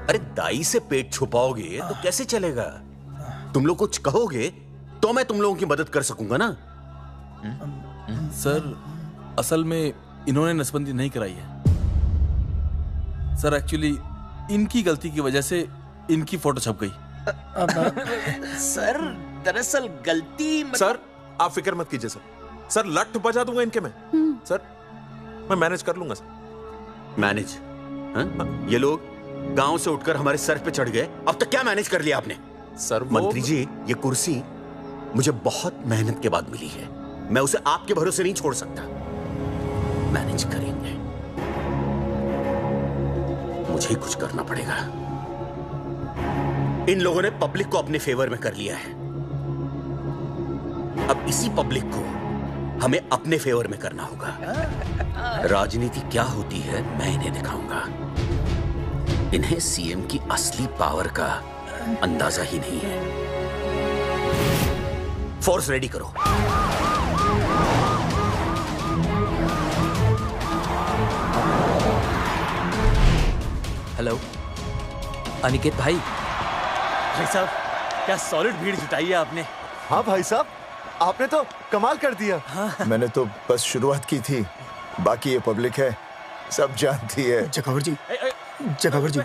अरे दाई से पेट छुपाओगे तो कैसे चलेगा? तुम लोग कुछ कहोगे तो मैं तुम लोगों की मदद कर सकूंगा ना। सर, असल में इन्होंने नसबंदी नहीं कराई है सर। एक्चुअली इनकी गलती की वजह से इनकी फोटो छप गई। सर दरअसल गलती सर आप फिक्र मत कीजिए सर। सर लट बजा दूंगा इनके में। सर मैं मैनेज कर लूंगा सर। मैनेज? ये लोग गांव से उठकर हमारे सर पे चढ़ गए, अब तक क्या मैनेज कर लिया आपने? सर मंत्री जी, ये कुर्सी मुझे बहुत मेहनत के बाद मिली है, मैं उसे आपके भरोसे नहीं छोड़ सकता। मैनेज करेंगे। मुझे ही कुछ करना पड़ेगा। इन लोगों ने पब्लिक को अपने फेवर में कर लिया है। अब इसी पब्लिक को हमें अपने फेवर में करना होगा। राजनीति क्या होती है मैं इन्हें दिखाऊंगा। इन्हें सीएम की असली पावर का अंदाजा ही नहीं है। फोर्स रेडी करो। हेलो अनिकेत भाई। भाई साहब क्या सॉलिड भीड़ जुटाई है आपने। हाँ भाई साहब, आपने तो कमाल कर दिया। मैंने तो बस शुरुआत की थी, बाकी ये पब्लिक है, सब जानती है। जगावर जी, जगावर जी,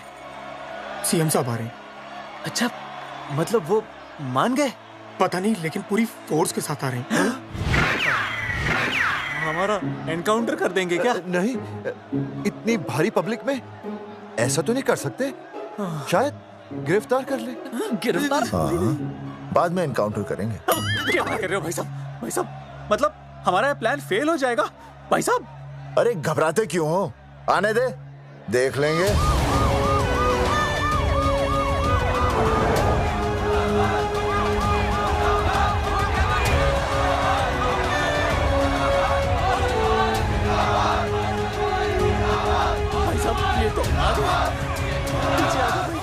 सीएम साहब आ रहे हैं। अच्छा, मतलब वो मान गए? पता नहीं, लेकिन पूरी फोर्स के साथ आ रहे हैं। हमारा एनकाउंटर कर देंगे क्या? नहीं, इतनी भारी पब्लिक में ऐसा तो नहीं कर सकते। शायद गिरफ्तार कर ले। गिरफ्तार? हाँ, बाद में एनकाउंटर करेंगे। क्या कर रहे हो भाई साहब? भाई साहब, मतलब हमारा प्लान फेल हो जाएगा भाई साहब? अरे घबराते क्यों हो? आने दे, देख लेंगे। भाई साहब ये तो आ गया। पीछे आ जाओ भाई।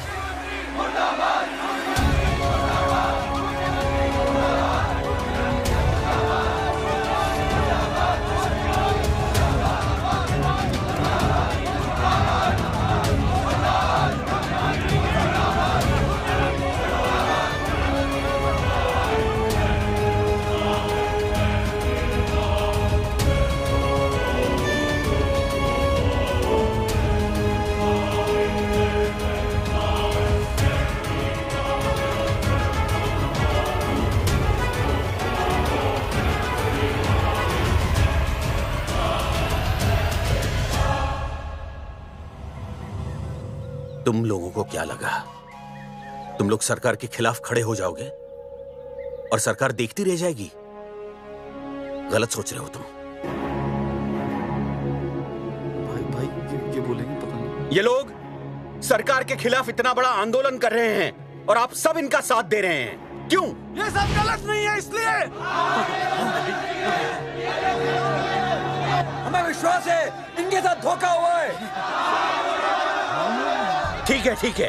तुम लोगों को क्या लगा तुम लोग सरकार के खिलाफ खड़े हो जाओगे और सरकार देखती रह जाएगी? गलत सोच रहे हो तुम। भाई ये बोलेंगे पता नहीं। ये लोग सरकार के खिलाफ इतना बड़ा आंदोलन कर रहे हैं और आप सब इनका साथ दे रहे हैं। क्यों? ये सब गलत नहीं है, इसलिए हमें विश्वास है इनके साथ धोखा हुआ है। ठीक है, ठीक है।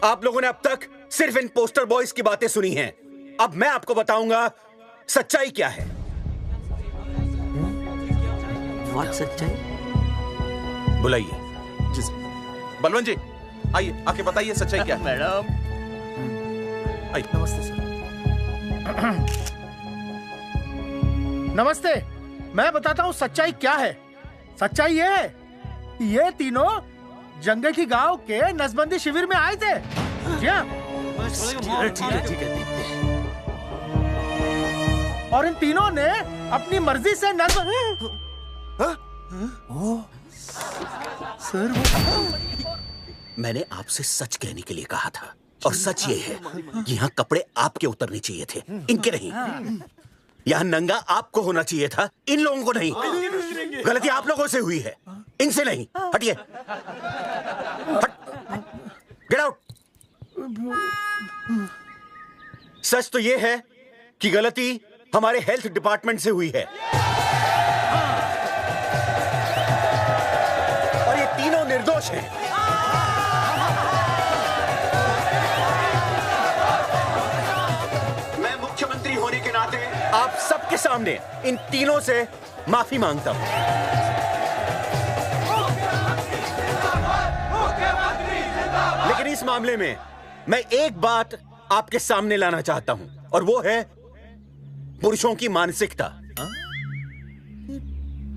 आप लोगों ने अब तक सिर्फ इन पोस्टर बॉयज की बातें सुनी हैं। अब मैं आपको बताऊंगा सच्चाई क्या है। व्हाट सच्चाई? बुलाइए। बलवंत जी आइए, आके बताइए सच्चाई क्या है। मैडम आइए। नमस्ते सर। नमस्ते। मैं बताता हूँ सच्चाई क्या है। सच्चाई ये है कि ये तीनों जंगल की गांव के नसबंदी शिविर में आए थे। जी हाँ। ठीक है। और इन तीनों ने अपनी मर्जी से सर मैंने आपसे सच कहने के लिए कहा था और सच ये है कि यहाँ कपड़े आपके उतरने चाहिए थे, इनके नहीं। यहाँ नंगा आपको होना चाहिए था, इन लोगों को नहीं। गलती आप लोगों से हुई है, इनसे नहीं। हटिए, गेट आउट। सच तो ये है कि गलती हमारे हेल्थ डिपार्टमेंट से हुई है और ये तीनों निर्दोष हैं। मैं मुख्यमंत्री होने के नाते आप सबके सामने इन तीनों से माफी मांगता हूं। लेकिन इस मामले में मैं एक बात आपके सामने लाना चाहता हूं और वो है पुरुषों की मानसिकता।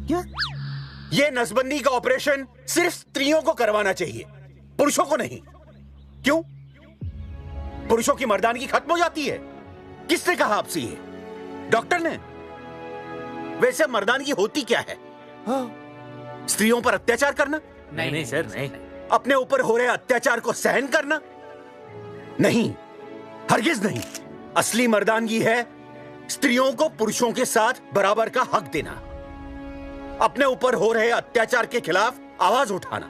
क्या? ये नसबंदी का ऑपरेशन सिर्फ स्त्रियों को करवाना चाहिए, पुरुषों को नहीं। क्यों? पुरुषों की मर्दानगी खत्म हो जाती है। किसने कहा आपसे ये? डॉक्टर ने? वैसे मर्दानगी होती क्या है? स्त्रियों पर अत्याचार करना? नहीं सर, नहीं। अपने ऊपर हो रहे अत्याचार को सहन करना? नहीं, हरगिज नहीं। असली मर्दानगी है स्त्रियों को पुरुषों के साथ बराबर का हक देना, अपने ऊपर हो रहे अत्याचार के खिलाफ आवाज उठाना।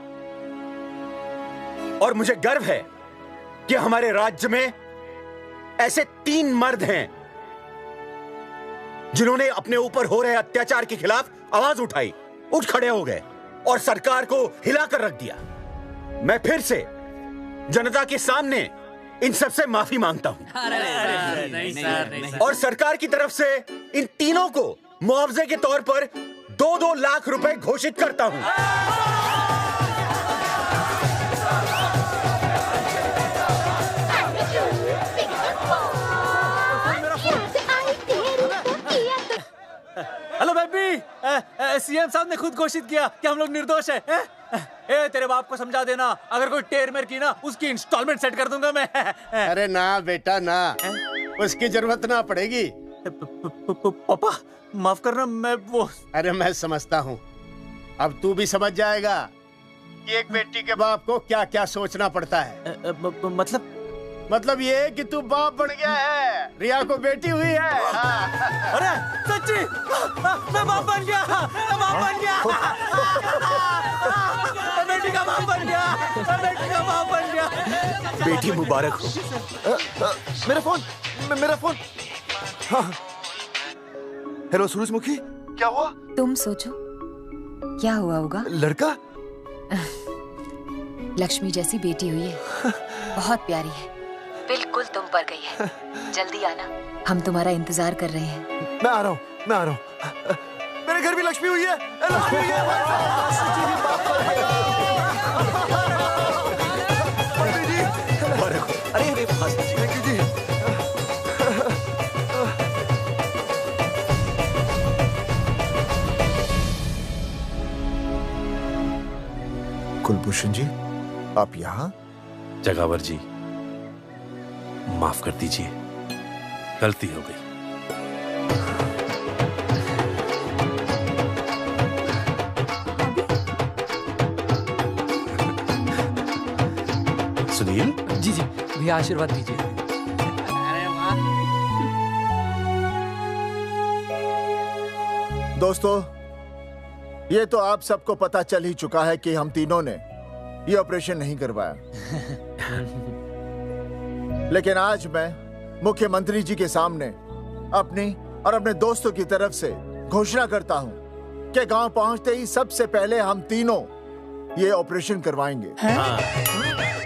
और मुझे गर्व है कि हमारे राज्य में ऐसे 3 मर्द हैं जिन्होंने अपने ऊपर हो रहे अत्याचार के खिलाफ आवाज उठाई, उठ खड़े हो गए और सरकार को हिलाकर रख दिया। मैं फिर से जनता के सामने इन सबसे माफी मांगता हूं और सरकार की तरफ से इन तीनों को मुआवजे के तौर पर 2-2 लाख रुपए घोषित करता हूं। हेलो बेबी, सीएम साहब ने खुद घोषित किया कि हम लोग निर्दोष हैं। ए, तेरे बाप को समझा देना, अगर कोई टेर मेर की ना, उसकी इंस्टॉलमेंट सेट कर दूंगा मैं। अरे ना बेटा ना, उसकी जरूरत ना पड़ेगी। पापा माफ करना, मैं वो। अरे मैं समझता हूँ, अब तू भी समझ जाएगा कि एक बेटी के बाप को क्या क्या सोचना पड़ता है। मतलब ये कि तू बाप बन गया है, रिया को बेटी हुई है। अरे सच्ची, मैं बाप बन गया, मैं बाप बन गया, मैं बेटी का बाप बन गया, मैं बेटी का बाप बन गया। बेटी मुबारक हो। मेरा फोन। हाँ। हेलो सूरजमुखी, क्या हुआ? तुम सोचो क्या हुआ होगा। लड़का? लक्ष्मी जैसी बेटी हुई है, बहुत प्यारी है, बिल्कुल तुम पर गई है। जल्दी आना, हम तुम्हारा इंतजार कर रहे हैं। मैं आ रहा हूँ। मेरे घर भी लक्ष्मी हुई है। लक्ष्मी हुई है। अरे थैंक यू जी। कुलभूषण जी, आप यहाँ? जगावर जी, माफ कर दीजिए, गलती हो गई। सुनील जी भैया आशीर्वाद दीजिए। दोस्तों, ये तो आप सबको पता चल ही चुका है कि हम तीनों ने ये ऑपरेशन नहीं करवाया। लेकिन आज मैं मुख्यमंत्री जी के सामने अपनी और अपने दोस्तों की तरफ से घोषणा करता हूं कि गांव पहुंचते ही सबसे पहले हम तीनों ये ऑपरेशन करवाएंगे।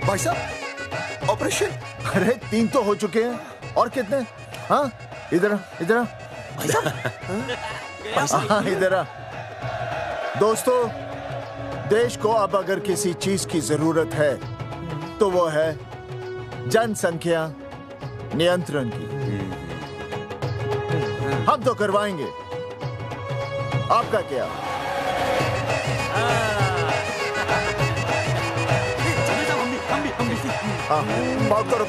भाई साहब, ऑपरेशन? अरे 3 तो हो चुके हैं, और कितने? हाँ, इधर हाँ, इधर। दोस्तों, देश को अब अगर किसी चीज की जरूरत है तो वो है जनसंख्या नियंत्रण की। हम तो करवाएंगे, आपका क्या? हाँ, बात करो।